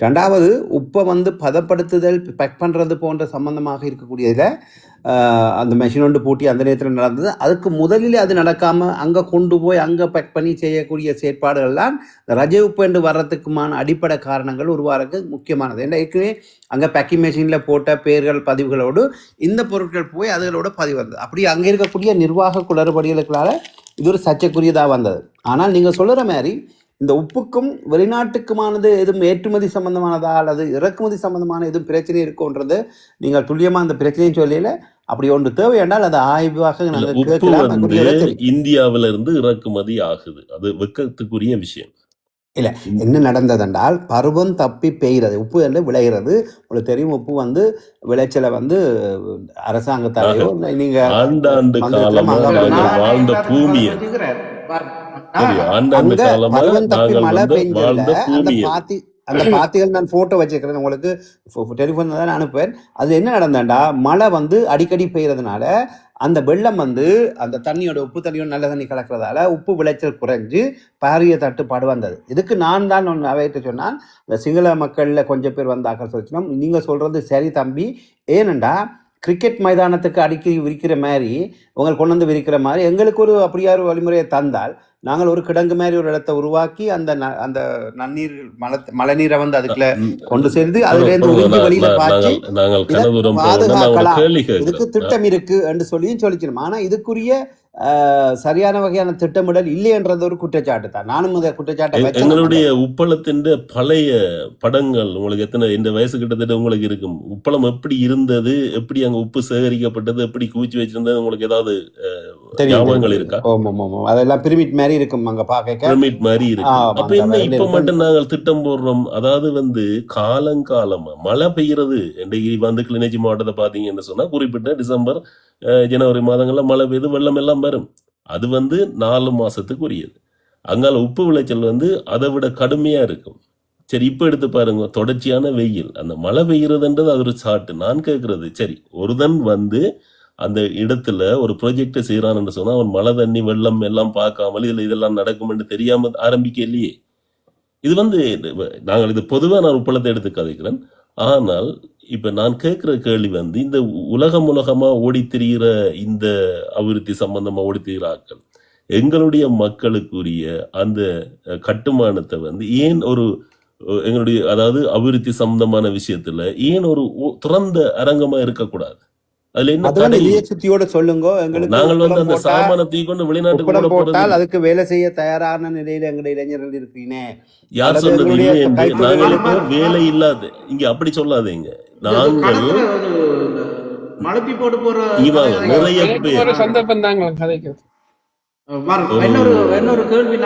ரெண்டாவது உப்பை வந்து பதப்படுத்துதல் பேக் பண்ணுறது போன்ற சம்பந்தமாக இருக்கக்கூடியதில் அந்த மெஷின் ஒன்று பூட்டி அந்த நேரத்தில் நடந்தது. அதுக்கு முதலில் அது நடக்காமல் அங்கே கொண்டு போய் அங்கே பேக் பண்ணி செய்யக்கூடிய செயற்பாடுகள்லாம் ரஜ உப்பு என்று வர்றதுக்குமான அடிப்படை காரணங்கள் உருவாருக்கு முக்கியமானது. ஏன்னா ஏற்கனவே அங்கே பேக்கிங் மெஷினில் போட்ட பேர்கள் பதிவுகளோடு இந்த பொருட்கள் போய் அதுகளோட பதிவு வந்தது. அப்படி அங்கே இருக்கக்கூடிய நிர்வாக குளறுபடிகளுக்களால் இது ஒரு சர்ச்சைக்குரியதாக வந்தது. ஆனால் நீங்கள் சொல்கிற மாதிரி இந்த உப்புக்கும் வெளிநாட்டுக்குமானது எதுவும் ஏற்றுமதி சம்பந்தமானதா அல்லது இறக்குமதி சம்பந்தமான எதுவும் பிரச்சனை இருக்கும்ன்றது நீங்கள் துல்லியமாக அந்த பிரச்சனையும் சொல்லல. அப்படி ஒன்று தேவை என்றால் அது ஆய்வாக நாங்கள் உப்பு கேட்கலாம். இந்தியாவில இருந்து இறக்குமதி ஆகுது. அது வெக்கத்துக்குரிய விஷயம் இல்லை. என்ன நடந்ததென்றால் பருவம் தப்பி பெய்கிறது, உப்பு வந்து விளைகிறது. உங்களுக்கு தெரியும், உப்பு வந்து விளைச்சலை வந்து அரசாங்கத்தாலேயோ நீங்க ஆண்டாண்டு காலமா நாங்கள் வாழ்ந்த பூமியை ஆண்டாண்டு காலமா பருவம் தப்பி நாங்கள் மழை வந்து பெஞ்சதுல வாழ்ந்த அந்த பூமியை அந்த பாத்திகள் நான் போட்டோ வச்சுக்கிறேன் உங்களுக்கு, டெலிஃபோன் தான் அனுப்புவேன். அது என்ன நடந்தேன்டா, மழை வந்து அடிக்கடி பெய்யறதுனால அந்த வெள்ளம் வந்து அந்த தண்ணியோட உப்பு தண்ணியோட நல்ல தண்ணி கலக்கிறதால உப்பு விளைச்சல் குறைஞ்சு பாரிய தட்டுப்பாடு வந்தது. இதுக்கு நான் தான் ஒன்று அவையிட்டு சொன்னால், இந்த சிங்கள மக்களில் கொஞ்சம் பேர் வந்தாக்க சொல்லிச்சோம், நீங்கள் சொல்கிறது சரி தம்பி. ஏனண்டா கிரிக்கெட் மைதானத்துக்கு அடிக்கடி விரிக்கிற மாதிரி உங்களை கொண்டு வந்து விரிக்கிற மாதிரி எங்களுக்கு ஒரு அப்படியா ஒரு வழிமுறையை தந்தால் நாங்கள் ஒரு கிடங்கு மாதிரி ஒரு இடத்தை உருவாக்கி அந்த அந்த நன்னீர் மழை நீரை வந்து அதுக்குள்ள கொண்டு சேர்ந்து அதுல இருந்து உறிஞ்சி வெளியில பாய்ச்சி பாதுகாக்கலாம். இதுக்கு திட்டம் இருக்கு என்று சொல்லியும் சொல்லிக்கணும். ஆனா இதுக்குரிய சரியான வகையான திட்டமிடல் இல்லை என்றது ஒரு குற்றச்சாட்டு தான். நானும் அந்த குற்றச்சாட்டை எங்களுடைய உப்பளத்தின் பழைய படங்கள் உங்களுக்கு எத்தனை இந்த வயசு கிட்டத்தட்ட உங்களுக்கு இருக்கும். உப்பளம் எப்படி இருந்தது, எப்படி அங்க உப்பு சேகரிக்கப்பட்டது, எப்படி குவிச்சு வச்சிருந்தது உங்களுக்கு ஏதாவது ஞாபகங்கள் இருக்கா? அதெல்லாம் பிரமிட் மாதிரி இருக்கும் அங்க பாக்க, பிரமிட் மாதிரி இருக்கும். அப்ப என்ன இப்ப மட்டும் நாங்கள் திட்டம் போடுறோம்? அதாவது வந்து காலங்காலமா மழை பெய்யறது. இன்றைக்கு வந்து கிளிநொச்சி மாவட்டத்தை பாத்தீங்கன்னு சொன்னா குறிப்பிட்ட டிசம்பர் ஜனவரி மாதங்கள்ல மழை பெய்து வெள்ளம் எல்லாம் வரும். அது வந்து 4 மாசத்துக்கு உரியது. அங்கால உப்பு விளைச்சல் வந்து அதை விட கடுமையா இருக்கும். சரி, இப்ப எடுத்து பாருங்க, தொடர்ச்சியான வெயில், அந்த மழை பெய்யறதுன்றது அது ஒரு சாட்டு. நான் கேட்கறது, சரி ஒருதன் வந்து அந்த இடத்துல ஒரு ப்ராஜெக்டை செய்யறான்னு சொன்னா அவன் மழை தண்ணி வெள்ளம் எல்லாம் பார்க்காமல் இதுல இதெல்லாம் நடக்கும்னு தெரியாம ஆரம்பிக்க இல்லையே. இது வந்து நாங்கள் இது பொதுவா நான் உப்பளத்தை எடுத்து கதைக்கிறேன். ஆனால் இப்ப நான் கேட்கிற கேள்வி வந்து, இந்த உலகமா ஓடி திரிகிற இந்த அபிவிருத்தி சம்பந்தமா ஓடி திரிகிற ஆட்கள் எங்களுடைய மக்களுக்குரிய அந்த கட்டுமானத்தை வந்து ஏன் ஒரு எங்களுடைய அதாவது அபிவிருத்தி சம்பந்தமான விஷயத்துல ஏன் ஒரு திறந்த அரங்கமா இருக்கக்கூடாது? அதுல என்ன சுத்தியோட சொல்லுங்க. நாங்கள் வந்து அந்த சாமானத்தை கொண்டு வெளிநாட்டுக்கு போட்டால் அதுக்கு வேலை செய்ய தயாரான நிலையில எங்களுடைய இளைஞர்கள் இருக்கீங்க. யார் சொன்னது இல்லை என்று? நாங்களுக்கு வேலை இல்லாத இங்க அப்படி சொல்லாதீங்க. நாங்கள் மழப்பி போட்டு போற நிறைய பேர் சந்தர்ப்பம் தாங்க கதைக்கிறது.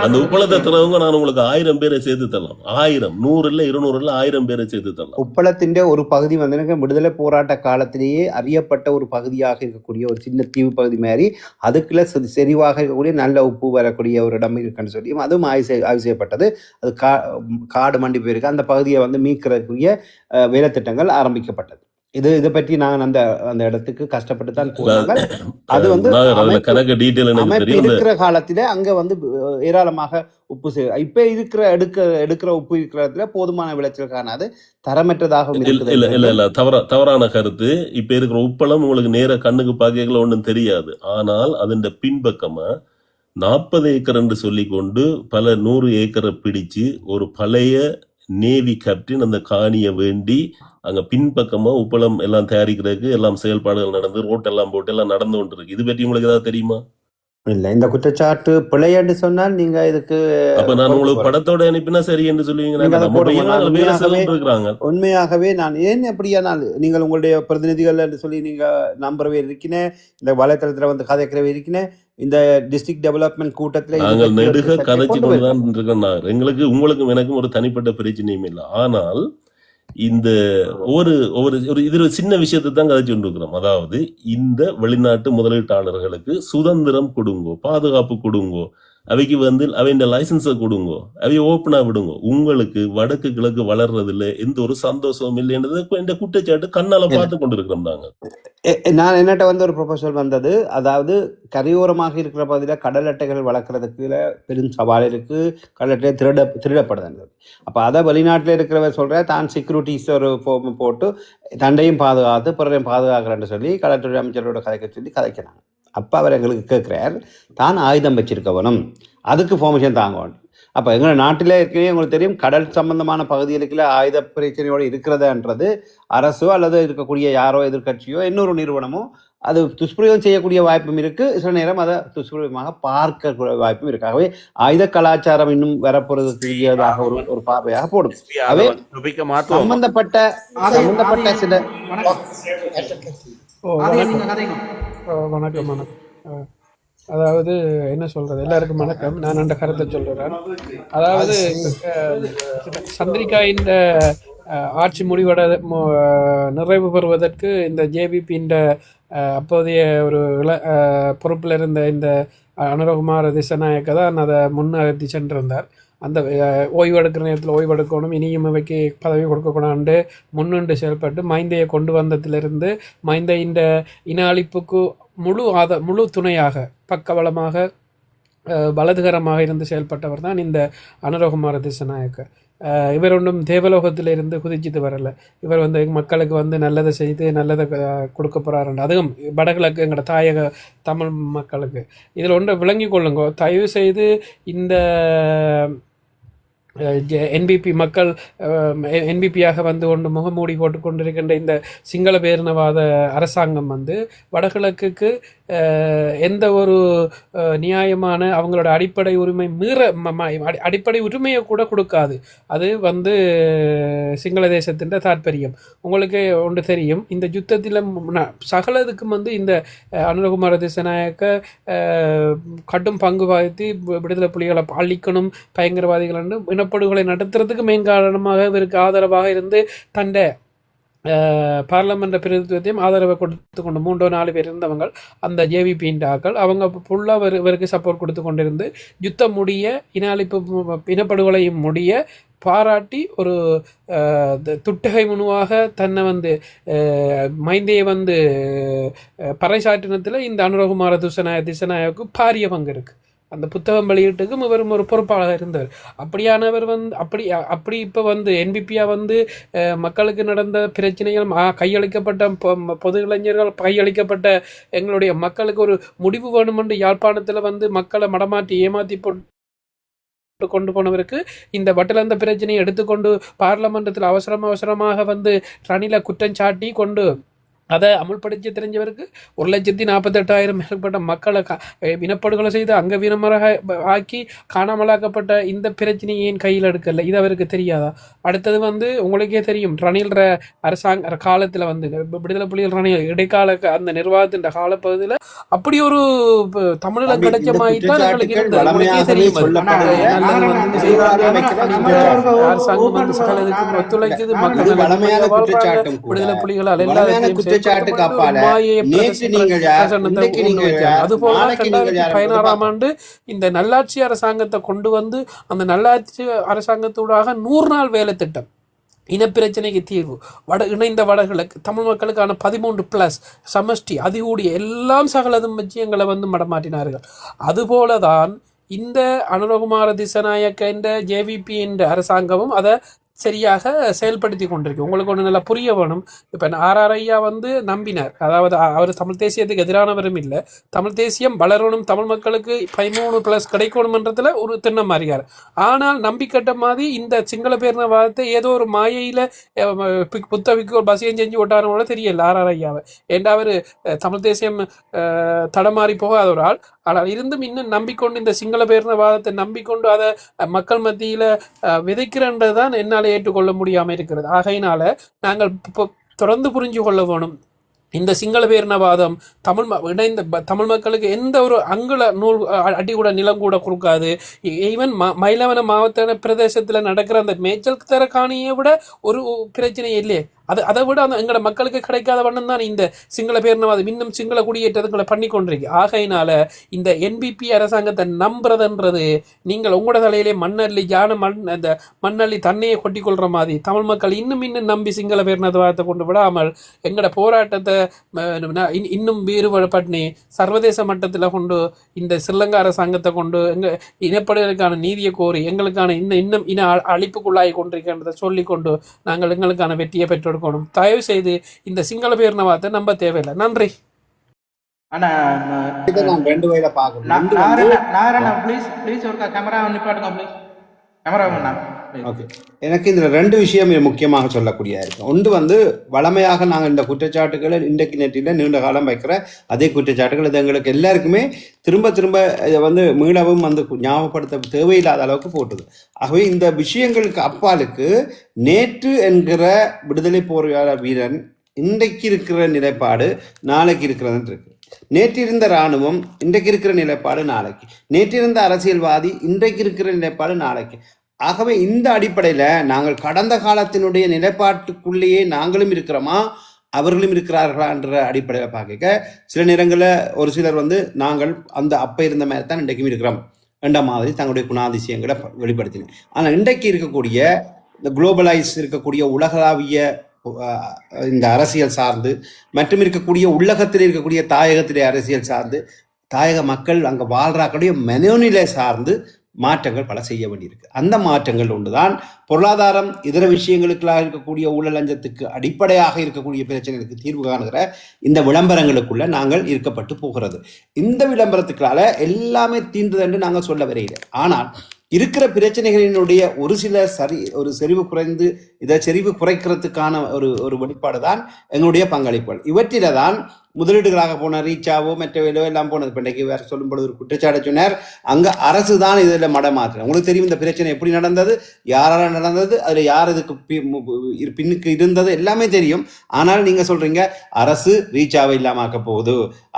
அந்த உப்பளத்தை திறவங்க நான் உங்களுக்கு 1000 பேரை சேர்த்து தரலாம். 1000, 100 இல்ல 200 இல்ல 1000 பேரை சேர்த்து தரலாம். உப்பளத்தின் ஒரு பகுதி வந்து விடுதலை போராட்ட காலத்திலேயே அறியப்பட்ட ஒரு பகுதியாக இருக்கக்கூடிய ஒரு சின்ன தீவு பகுதி மாதிரி அதுக்குள்ள செறிவாக இருக்கக்கூடிய நல்ல உப்பு வரக்கூடிய ஒரு இடம் இருக்குன்னு சொல்லி அதுவும் ஆய்வு செய்யப்பட்டது. அது காடு மண்டி போயிருக்கு. அந்த பகுதியை வந்து மீட்கிறதுக்குரிய வேலை திட்டங்கள் ஆரம்பிக்கப்பட்டது. இதை பற்றி நான் அந்த இடத்துக்கு கஷ்டப்பட்டு தான் போனாங்க. அது வந்து இருக்கிற காலத்தில அங்க வந்து ஏராளமாக உப்பு இப்ப எடுக்கிற உப்பு இருக்கிறதுல போதுமான விளைச்சல் காணாது, தரமற்றதாக தவறான கருத்து. இப்ப இருக்கிற உப்பளம் உங்களுக்கு நேர கண்ணுக்கு பார்க்கல ஒன்றும் தெரியாது. ஆனால் அதன் பின்பக்கமா 40 ஏக்கர் என்று சொல்லி கொண்டு பல 100 ஏக்கரை பிடிச்சு ஒரு பழைய நேவி கேப்டன் அந்த காணியை வேண்டி அங்க பின்பக்கமா உப்பளம் எல்லாம் தயாரிக்கிறதுக்கு எல்லாம் செயல்பாடுகள் நடந்து ரோட்டெல்லாம் போட்டு எல்லாம் நடந்து கொண்டு இருக்கு. இது பற்றி உங்களுக்கு ஏதாவது தெரியுமா? இல்லை, இந்த குற்றச்சாட்டு பிழை என்று சொன்னால் நீங்க இதுக்கு அப்ப நான் பொறுப்பு உங்களுக்கு போடணும். படத்தோட அனுப்பினா சரி என்று சொல்லுவீங்களா? நீங்க அதை நம்ம போடுங்க. பையன் நான் வேலை உண்மையாகவே செய்து இருக்கிறாங்க. உண்மையாகவே நான் ஏன் அப்படியா நான் நீங்கள் உங்களுடைய பிரதிநிதிகள் என்று சொல்லி நீங்க நம்புறவே இருக்கிறேன், இந்த வலைத்தளத்துல வந்து கதைக்கிறவே இருக்கிறேன், இந்த டிஸ்ட்ரிக்ட் டெவலப்மெண்ட் கூட்டத்தில் இது நாங்கள் பற்றி ஒரு நெடுக சர்ச்சை கதைச்சு கொண்டு கொண்டுதான் போயிருக்கோம். இருக்கோம். எங்களுக்கு உங்களுக்கும் எனக்கும் ஒரு தனிப்பட்ட பிரச்சனையும் இல்லை. ஆனால் இந்த ஒரு ஒரு ஒரு இது ஒரு சின்ன விஷயத்தை தான் கதைச்சு கொண்டிருக்கிறோம். அதாவது இந்த வெளிநாட்டு முதலீட்டாளர்களுக்கு சுதந்திரம் கொடுங்கோ, பாதுகாப்பு கொடுங்கோ, அவைக்கு வந்து அவையின் லைசன்ஸை கொடுங்கோ, அவைய ஓப்பனா விடுங்கோ. உங்களுக்கு வடக்கு கிழக்கு வளர்றதில்ல எந்த ஒரு சந்தோஷமும் இல்லைன்றது இந்த குற்றச்சாட்டு கண்ணால இல்லை, பார்த்து கொண்டிருக்கிறோம் நாங்க. நான் என்னட்ட வந்து ஒரு ப்ரொபோசல் வந்தது. அதாவது கரையோரமாக இருக்கிற பகுதியில் கடல் அட்டைகள் வளர்க்குறதுக்கு பெரும் சவால் இருக்கு, கடல் அட்டை திருடப்படுது. அப்போ அதை வெளிநாட்டில் இருக்கிறவர் சொல்ற தான் செக்யூரிட்டிஸ் ஒரு ஃபார்ம் போட்டு தண்டையும் பாதுகாத்து பிறரையும் பாதுகாக்கிறேன்னு சொல்லி கடற்கரை அமைச்சரோட கதைக்கிறாங்க. அப்போ அவர் எங்களுக்கு கேட்குறார், தான் ஆயுதம் வச்சிருக்கவனும் அதுக்கு ஃபார்மேஷன் தாங்கணும். அப்போ எங்கள் நாட்டில் இருக்கிறே உங்களுக்கு தெரியும், கடல் சம்பந்தமான பகுதிகளுக்குள்ள ஆயுத பிரச்சனையோடு இருக்கிறதுன்றது அரசோ அல்லது இருக்கக்கூடிய யாரோ எதிர்கட்சியோ இன்னொரு நிறுவனமோ அது துஷ்பிரயோகம் செய்யக்கூடிய வாய்ப்பும் இருக்கு, சில நேரம் அதை துஷ்பிரயோகமாக பார்க்கக்கூடிய வாய்ப்பும் இருக்கு. ஆகவே ஆயுத கலாச்சாரம் இன்னும் வரப்போறதுக்கு ஒரு பார்வையாக போடும். ஆகவே சம்பந்தப்பட்ட சில வணக்கம். அதாவது என்ன சொல்றது, எல்லாருக்கும் வணக்கம். நான் அந்த கருத்தை சொல்றேன். அதாவது சந்திரிகாயின் ஆட்சி நிறைவு பெறுவதற்கு இந்த ஜேவிபியின் அப்போதைய ஒரு பொறுப்பில் இருந்த இந்த அனுரகுமார திசநாயக்க தான் அதை முன்னகர்த்தி சென்றிருந்தார். அந்த ஓய்வெடுக்கிற நேரத்தில் ஓய்வெடுக்கணும், இனியும் இவைக்கு பதவி கொடுக்கக்கூடாண்டு முன்னின்று செயல்பட்டு மைந்தையை கொண்டு வந்ததிலிருந்து மைந்தையின் இன அழிப்புக்கு முழு துணையாக பக்கபலமாக வலதுகரமாக இருந்து செயல்பட்டவர் தான் இந்த அனுரகுமார திசநாயக்க. இவர் ஒன்றும் தேவலோகத்திலிருந்து குதிச்சிட்டு வரலை. இவர் வந்து மக்களுக்கு வந்து நல்லதை செய்து நல்லதை கொடுக்க போகிறாருண்டு. அதுவும் வடகிழக்கு எங்களோட தாயக தமிழ் மக்களுக்கு. இதில் ஒன்று விளங்கி கொள்ளுங்க, தயவு செய்து இந்த என்பிபி மக்கள் என்பிபியாக வந்து கொண்டு முகமூடி போட்டு கொண்டிருக்கின்ற இந்த சிங்கள பேரினவாத அரசாங்கம் வந்து வடகிழக்குக்கு எந்த ஒரு நியாயமான அவங்களோட அடிப்படை உரிமை அடிப்படை உரிமையை கூட கொடுக்காது. அது வந்து சிங்கள தேசத்தின் தாற்பயம். உங்களுக்கு ஒன்று தெரியும், இந்த யுத்தத்தில் சகலதுக்கும் வந்து இந்த அனுரகுமார திசநாயக்க கடும் பங்கு வகித்து விடுதலை புலிகளை அழிக்கணும், பயங்கரவாதிகள் இனப்படுகொலை நடத்துறதுக்கு மெயின் காரணமாக இவருக்கு ஆதரவாக இருந்து தண்டை பார்லமெண்ட் பிரதிநிதித்துவத்தையும் ஆதரவை கொடுத்து கொண்டு 3-4 பேர் இருந்தவங்க அந்த ஜேவிபியின் ஆக்கள் அவங்க ஃபுல்லாக இவருக்கு சப்போர்ட் கொடுத்து கொண்டிருந்து யுத்தம் முடிய இனப்படுகொலையும் முடிய பாராட்டி ஒரு துட்டகை முனுவாக தன்னை வந்து மைந்தையை வந்து பறைசாற்றினத்தில் இந்த அனுரகுமார திசநாயக்கு பாரிய பங்கு இருக்குது. அந்த புத்தகம் வெளியீட்டுக்கும் இவரும் ஒரு பொறுப்பாளராக இருந்தார். அப்படியானவர் வந்து அப்படி இப்போ வந்து என்பிபியாக வந்து மக்களுக்கு நடந்த பிரச்சனைகள் கையளிக்கப்பட்ட பொது இளைஞர்கள் கையளிக்கப்பட்ட எங்களுடைய மக்களுக்கு ஒரு முடிவு வேணுமென்று யாழ்ப்பாணத்தில் வந்து மக்களை மடமாற்றி ஏமாற்றி கொண்டு போனவருக்கு இந்த வட்டலந்த பிரச்சனையை எடுத்துக்கொண்டு பார்லமெண்டத்தில் அவசரமாக வந்து ரணில குற்றம் சாட்டி கொண்டு அதை அமுல்படுத்தி தெரிஞ்சவருக்கு 1,48,000 மேற்பட்ட மக்களை இனப்படுகொலை செய்து அங்கவீனமராக ஆக்கி காணாமலாக்கப்பட்ட இந்த பிரச்சனையை ஏன் கையில் எடுக்கல? இது அவருக்கு தெரியாதா? அடுத்தது வந்து உங்களுக்கே தெரியும், ரணில் அரசாங்க காலத்தில் வந்து விடுதலை புலிகள் ரணில் இடைக்கால அந்த நிர்வாகத்தின் காலப்பகுதியில் அப்படி ஒரு தமிழில் கிடைச்ச மாதிரி தான் எங்களுக்கு இருந்தது. உங்களுக்கே தெரியும், அரசாங்கம் வந்து சகலத்துக்கும் ஒத்துழைக்குது, மக்கள் விடுதலை புலிகளால் எல்லாத்தையும் அதுபோல 2016ஆம் ஆண்டு இந்த நல்லாட்சி அரசாங்கத்தை கொண்டு வந்து அந்த நல்லாட்சி அரசாங்கத்தோடாக 100 நாள் வேலை திட்டம், இனப்பிரச்சனைக்கு தீர்வு, இணைந்த வடகிழக்கு தமிழ் மக்களுக்கான 13+ சமஷ்டி அதிகூடிய எல்லாம் சகலதும் வச்சு எங்களை வந்து மடமாட்டினார்கள். அதுபோலதான் இந்த அனுரகுமார திசநாயக்க என்ற ஜேவிபி என்ற அரசாங்கமும் அதை சரியாக செயல்படுத்தி கொண்டிருக்கு. உங்களுக்கு ஒன்று நல்லா புரிய வேணும். இப்போ ஆர் ஐயா வந்து நம்பினார், அதாவது அவர் தமிழ் தேசியத்துக்கு எதிரானவரும் இல்லை, தமிழ் தேசியம் வளரணும், தமிழ் மக்களுக்கு 13+ கிடைக்கணும்ன்றதுல ஒரு திண்ணம் மாறியார். ஆனால் நம்பிக்கட்ட மாதிரி இந்த சிங்கள பேரினவாதத்தை ஏதோ ஒரு மாயையில் புத்தவிக்கு ஒரு பசியம் செஞ்சு விட்டாரோட தெரியல ஆர் ஐயாவை. ஏண்டா அவர் தமிழ் தேசியம் தடமாறி போகாத ஒரு ஆள். ஆனால் இருந்தும் இன்னும் நம்பிக்கொண்டு இந்த சிங்கள பேரினவாதத்தை நம்பிக்கொண்டு அதை மக்கள் மத்தியில விதைக்கிறன்றதுதான் என்னால் ஏற்றுக்கொள்ள முடியாமல் இருக்கிறது. ஆகையினால நாங்கள் தொடர்ந்து புரிஞ்சு கொள்ள வேணும், இந்த சிங்கள பேரினவாதம் இணைந்த தமிழ் மக்களுக்கு எந்த ஒரு அங்குல நூல் அடி கூட நிலம் கூட கொடுக்காது. ஈவன் மயிலவன மாவட்ட பிரதேசத்தில் நடக்கிற அந்த மேய்ச்சல் தர காணியை விட ஒரு பிரச்சனை இல்லையே. அதை விட அந்த எங்களோட மக்களுக்கு கிடைக்காத வண்ணம் தான் இந்த சிங்கள பேரினவாதம் இன்னும் சிங்கள குடியேற்றத்துக்களை பண்ணி கொண்டிருக்கு. ஆகையினால இந்த என்பிபி அரசாங்கத்தை நம்புறதுன்றது நீங்கள் உங்களோட தலையிலே மண்ணள்ளி அந்த மண்ணள்ளி தண்ணியை கொட்டி கொள்ற மாதிரி தமிழ் மக்கள் இன்னும் நம்பி சிங்கள பேரினவாதத்தை கொண்டு விடாமல் எங்களோட போராட்டத்தை இன்னும் வேறுபடப்பட்டு சர்வதேச மட்டத்தில் கொண்டு இந்த ஸ்ரீலங்கா அரசாங்கத்தை கொண்டு எங்கள் இனப்படுவதற்கான நீதியை கோரி எங்களுக்கான இன்னும் இன அழிப்புக்குள்ளாகி கொண்டிருக்கின்றதை சொல்லிக்கொண்டு நாங்கள் எங்களுக்கான வெற்றியை பெற்றெடுக்கணும். தயவு செய்து இந்த சிங்கள பேரினவாதத்தை நம்ப தேவையில்லை. நன்றி. ஆனா நான் 2 வகையில பார்க்கணும். ப்ளீஸ் ஒரு கேமரா நிப்பாட்டுங்க ப்ளீஸ். கேமரா ஓகே, எனக்கு இதுல 2 விஷயம் முக்கியமாக சொல்லக்கூடிய இருக்கு. ஒன்று வளமையாக நாங்கள் இந்த குற்றச்சாட்டுகளை இன்றைக்கு நெட்டில நீண்ட காலம் வைக்கிற அதே குற்றச்சாட்டுகள் இது எங்களுக்கு எல்லாருக்குமே திரும்ப திரும்ப மீளவும் ஞாபகப்படுத்த தேவையில்லாத அளவுக்கு போட்டுது. ஆகவே இந்த விஷயங்களுக்கு அப்பாலுக்கு நேற்று என்கிற விடுதலை போராட்ட வீரன் இன்றைக்கு இருக்கிற நிலைப்பாடு நாளைக்கு இருக்கிறது இருக்கு. நேற்றிருந்த இராணுவம் இன்றைக்கு இருக்கிற நிலைப்பாடு நாளைக்கு, நேற்றிருந்த அரசியல்வாதி இன்றைக்கு இருக்கிற நிலைப்பாடு நாளைக்கு. ஆகவே இந்த அடிப்படையில் நாங்கள் கடந்த காலத்தினுடைய நிலைப்பாட்டுக்குள்ளேயே நாங்களும் இருக்கிறோமா அவர்களும் இருக்கிறார்களா என்ற அடிப்படையில் பார்க்க சில நேரங்களில் ஒரு சிலர் நாங்கள் அந்த அப்போ இருந்த மாதிரி தான் இன்றைக்கும் இருக்கிறோம் என்ற மாதிரி தங்களுடைய குணாதிசயங்களை வெளிப்படுத்தினேன். ஆனால் இன்றைக்கு இருக்கக்கூடிய இந்த குளோபலைஸ் இருக்கக்கூடிய உலகளாவிய இந்த அரசியல் சார்ந்து மற்றும் இருக்கக்கூடிய உலகத்தில் இருக்கக்கூடிய தாயகத்திலே அரசியல் சார்ந்து தாயக மக்கள் அங்கே வாழ்றாக்களுடைய மனோநிலை சார்ந்து மாற்றங்கள் பல செய்ய வேண்டியிருக்கு. அந்த மாற்றங்கள் ஒன்றுதான் பொருளாதாரம் இதர விஷயங்களுக்காக இருக்கக்கூடிய ஊழல் லஞ்சத்துக்கு அடிப்படையாக இருக்கக்கூடிய பிரச்சனைகளுக்கு தீர்வு காணுகிற இந்த விளம்பரங்களுக்குள்ள நாங்கள் இருக்கப்பட்டு போகிறது. இந்த விளம்பரத்துக்களால எல்லாமே தீன்றது என்று நாங்கள் சொல்ல வரையில. ஆனால் இருக்கிற பிரச்சனைகளினுடைய ஒரு செறிவு குறைந்து இதை செறிவு குறைக்கிறதுக்கான ஒரு வெளிப்பாடு தான் எங்களுடைய பங்களிப்புகள். இவற்றில தான் முதலீடுகளாக போன ரீச்சாவோ மற்றவையிலோ எல்லாம் போனது. இன்றைக்கு வேற சொல்லும் பொழுது ஒரு குற்றச்சாட்டு சொன்னார், அங்க அரசு தான் இதில் மடமாற்றம். உங்களுக்கு தெரியும் இந்த பிரச்சனை எப்படி நடந்தது, யாரால நடந்தது, அதுல யார் இதுக்கு பின்னுக்கு இருந்தது எல்லாமே தெரியும். ஆனால் நீங்க சொல்றீங்க அரசு ரீச்சாவை இல்லாமக்க போகுது,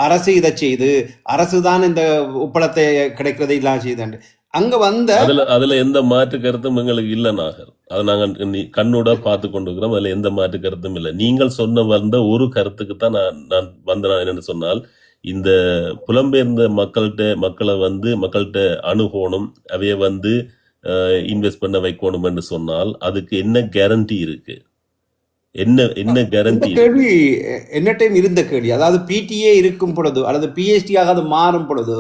அரசு இதை செய்து, அரசு தான் இந்த உப்பளத்தை கிடைக்கிறதை இல்லாம செய்து. அங்க அதுல எந்த மாற்று கருத்தும் எங்களுக்கு இல்ல நாகர். அதை நாங்கள் கண்ணோட பார்த்து கொண்டிருக்கிறோம். அதுல எந்த மாற்று கருத்தும் இல்லை. நீங்கள் சொன்ன ஒரு கருத்துக்கு தான் நான் என்னன்னு சொன்னால், இந்த புலம்பெயர்ந்த மக்கள்கிட்ட அணுகணும், அவைய இன்வெஸ்ட் பண்ண வைக்கணும் என்று சொன்னால் அதுக்கு என்ன கேரண்டி இருக்கு? என்ன கேரண்டி? கேள்வி என்ன டைம் இருந்த கேள்வி. அதாவது பிடிஏ இருக்கும் பொழுது அல்லது பிஎஸ்டி ஆக அது மாறும் பொழுது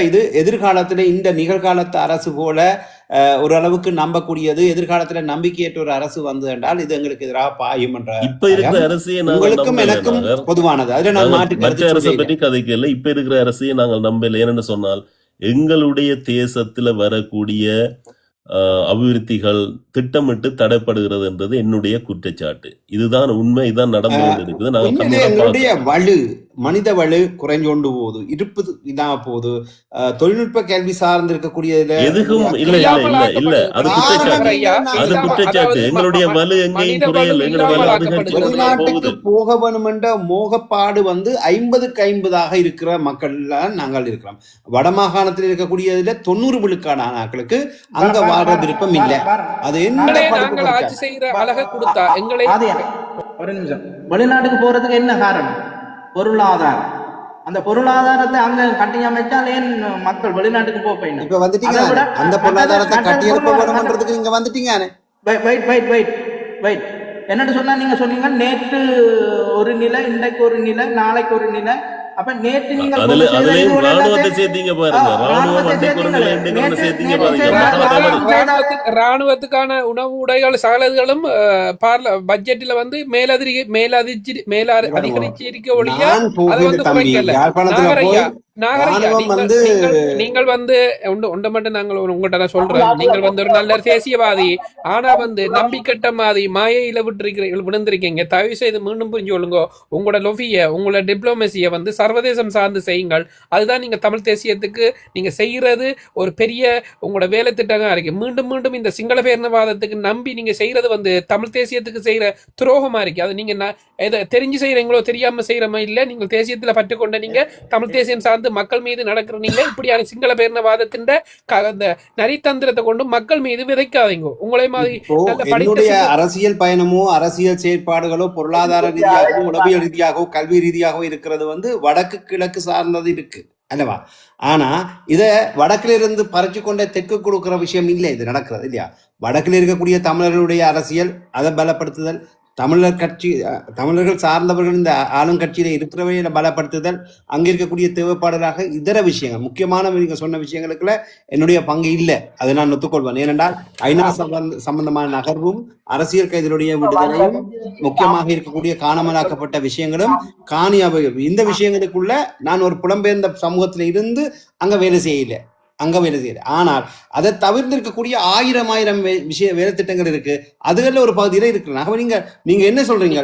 இது எதிர்காலத்தில் இந்த நிகழ்காலத்து அரசு போல ஓரளவுக்கு நம்பக்கூடியது, எதிர்காலத்துல நம்பிக்கையற்ற ஒரு அரசு வந்தது என்றால் இது எங்களுக்கு எதிராக பாயும் என்ற இப்ப இருக்கிற அரசியை உங்களுக்கும் எனக்கும் பொதுவானது. அதுல நான் மற்ற அரசை பற்றி கதைக்கல. இப்ப இருக்கிற அரசியை நாங்கள் நம்பல. ஏன்னு சொன்னால் எங்களுடைய தேசத்துல வரக்கூடிய அபிவிருத்திகள் திட்டமிட்டு தடைப்படுகிறது என்றது என்னுடைய குற்றச்சாட்டு. இதுதான் உண்மை, இதுதான் நடந்து கொண்டிருக்குது. எங்களுடைய வலு மனித வலு குறைஞ்சோண்டு போகுது, இருப்பு இல்லாம போகுது, தொழில்நுட்ப கேள்வி சார்ந்து இருக்கக்கூடியதுல எதுவும் இல்ல. அது குற்றச்சாட்டு. எங்களுடைய வலு எங்கேயும் குறையல். வெளிநாட்டுக்கு போக வேணும் என்ற மோகப்பாடு 50-50 இருக்கிற மக்கள் நாங்கள் இருக்கிறோம். வடமாகாணத்தில் இருக்கக்கூடியதுல 90 விழுக்கான ஆட்களுக்கு அங்க வாழ்ற விருப்பம் இல்லை. அது ஒரு நிமிஷம், வெளிநாட்டுக்கு போறதுக்கு என்ன காரணம்? பொருளாதாரம். அந்த பொருளாதாரத்தை அங்க கட்டி அமைச்சால் ஏன் மக்கள் வெளிநாட்டுக்கு போய் இப்ப வந்துட்டீங்க. அந்த பொருளாதாரத்தை கட்டி எழுப்ப வேணும்ன்றதுக்கு நீங்க வந்துட்டீங்க. வெயிட் என்னட்டு சொன்னா, நீங்க சொன்னீங்க நேற்று ஒரு நிலை, இன்றைக்கு ஒரு நிலை, நாளைக்கு ஒரு நிலை. அப்ப நேற்று நீங்கள் ராணுவத்துக்கான உணவு உடைகள் சகலதுகளும் பட்ஜெட்ல மேலதிகரிச்சு இருக்க ஒழிய நாகரையா ராணுவம் வந்து நீங்கள் ஒன்றை மட்டும் நாங்கள் உங்கள்கிட்ட நான் சொல்றேன். நீங்கள் ஒரு நல்ல தேசியவாதி, ஆனா நம்பிக்கட்ட மாதிரி மாயையில விழுந்திருக்கீங்க. தயவு செய்து மீண்டும் புரிஞ்சு கொள்ளுங்க. உங்களோட லொபிய, உங்களோட டிப்ளோமசிய சர்வதேசம் சார்ந்து செய்யுங்கள். அதுதான் நீங்க தமிழ் தேசியத்துக்கு நீங்க செய்யறது ஒரு பெரிய உங்களோட வேலை திட்டமா இருக்கு. மீண்டும் மீண்டும் இந்த சிங்கள பேரினவாதத்துக்கு நம்பி நீங்க செய்யறது தமிழ் தேசியத்துக்கு செய்யற துரோகமா இருக்கு. அது நீங்க தெரிஞ்சு செய்யறீங்களோ தெரியாம செய்யறமா இல்ல, நீங்கள் தேசியத்துல பற்றுக்கொண்ட நீங்க தமிழ் தேசியம் சார்ந்து மக்கள் மீது நடக்கிற நீங்க இப்படியான சிங்கள பேரினவாதத்தின் நரித்தந்திரத்தை கொண்டு மக்கள் மீது விதைக்காதீங்க. உங்களே மாதிரி என்னுடைய அரசியல் பயணமோ அரசியல் செயற்பாடுகளோ பொருளாதார ரீதியாகவோ உளவியல் ரீதியாகவோ கல்வி ரீதியாகவோ இருக்கிறது வடக்கு கிழக்கு சார்ந்தது இருக்கு அல்லவா. ஆனா இத வடக்குல இருந்து பறிச்சு கொண்ட தெற்கு கொடுக்கிற விஷயம் இல்லை இது நடக்கிறது இல்லையா. வடக்கில் இருக்கக்கூடிய தமிழர்களுடைய அரசியல் அதை பலப்படுத்துதல், தமிழர்கள் சார்ந்தவர்கள் இந்த ஆளுங்கட்சியில இருக்கிறவையில பலப்படுத்துதல், அங்க இருக்கக்கூடிய தேவைப்பாடுகளாக இதர விஷயங்கள் முக்கியமான நீங்க சொன்ன விஷயங்களுக்குள்ள என்னுடைய பங்கு இல்லை, அதை நான் ஒத்துக்கொள்வேன். ஏனென்றால் ஐநா சம்பந்தமான நகர்வும் அரசியல் கைதிகளுடைய விடுதலையும் முக்கியமாக இருக்கக்கூடிய காணாமலாக்கப்பட்ட விஷயங்களும் காணியாவையும் இந்த விஷயங்களுக்குள்ள நான் ஒரு புலம்பெயர்ந்த சமூகத்துல இருந்து அங்க வேலை செய்யல. ஆனால் அதை தவிர்த்து இருக்கக்கூடிய ஆயிரம் வேலை திட்டங்கள் இருக்கு. அதுல ஒரு பகுதியில இருக்கு. நீங்க என்ன சொல்றீங்க?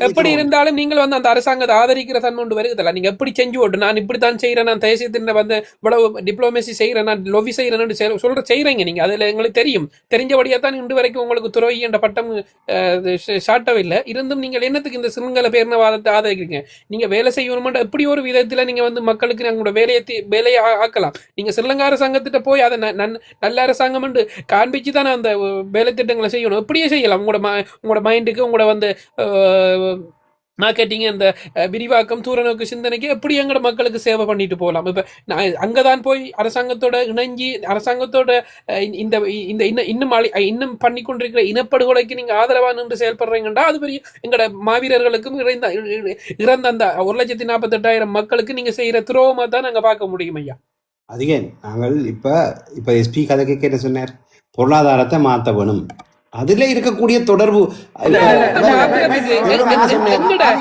எப்படி இருந்தாலும் நீங்கள் அந்த அரசாங்கத்தை ஆதரிக்கிற தன்மை ஒன்று வருகுதல்ல. நீங்க எப்படி செஞ்சு ஓட்டு நான் இப்படித்தான் செய்யறேன், நான் தேசியத்தின் இவ்வளவு டிப்ளோமசி செய்யறேன், நான் லொவி செய்யறேன்னு செய்யறீங்க நீங்க. அதுல எங்களுக்கு தெரிஞ்சபடியா தான் இன்று வரைக்கும் உங்களுக்கு துரோகி என்ற பட்டம் சாட்டவில்லை. இருந்தும் நீங்கள் என்னத்துக்கு இந்த சிங்கள பேரினவாதத்தை ஆதரிக்கிறீங்க? நீங்க வேலை செய்யணும் எப்படி ஒரு விதத்துல நீங்க மக்களுக்கு உங்களோட வேலையை ஆக்கலாம். நீங்க ஸ்ரீலங்கா அரசாங்கத்திட்ட போய் அதை நல்ல அரசாங்கம் என்று காண்பிச்சு தானே அந்த வேலை திட்டங்களை செய்யணும். எப்படியே செய்யலாம். உங்களோட மைண்டுக்கு உங்களோட மார்க்கெட்டிங் அந்த விரிவாக்கம் தூரநோக்கு சிந்தனைக்கு எப்படி எங்களோட மக்களுக்கு சேவை பண்ணிட்டு போகலாம். இப்ப நான் அங்கதான் போய் அரசாங்கத்தோட இணைஞ்சி அரசாங்கத்தோட இந்த இன்னும் பண்ணி கொண்டிருக்கிற இனப்படுகொலைக்கு நீங்க ஆதரவா நின்று செயல்படுறீங்கன்றா அது பெரிய எங்களோட மாவீரர்களுக்கும் இறந்த அந்த 1,48,000 மக்களுக்கு நீங்க செய்யற துரோகமா தான் நாங்க பார்க்க முடியும் ஐயா. அதிக நாங்கள் இப்ப எஸ்பி கதைக்கு கேட்ட சொன்னார், பொருளாதாரத்தை மாற்ற வேணும். அதுல இருக்கக்கூடிய தொடர்பு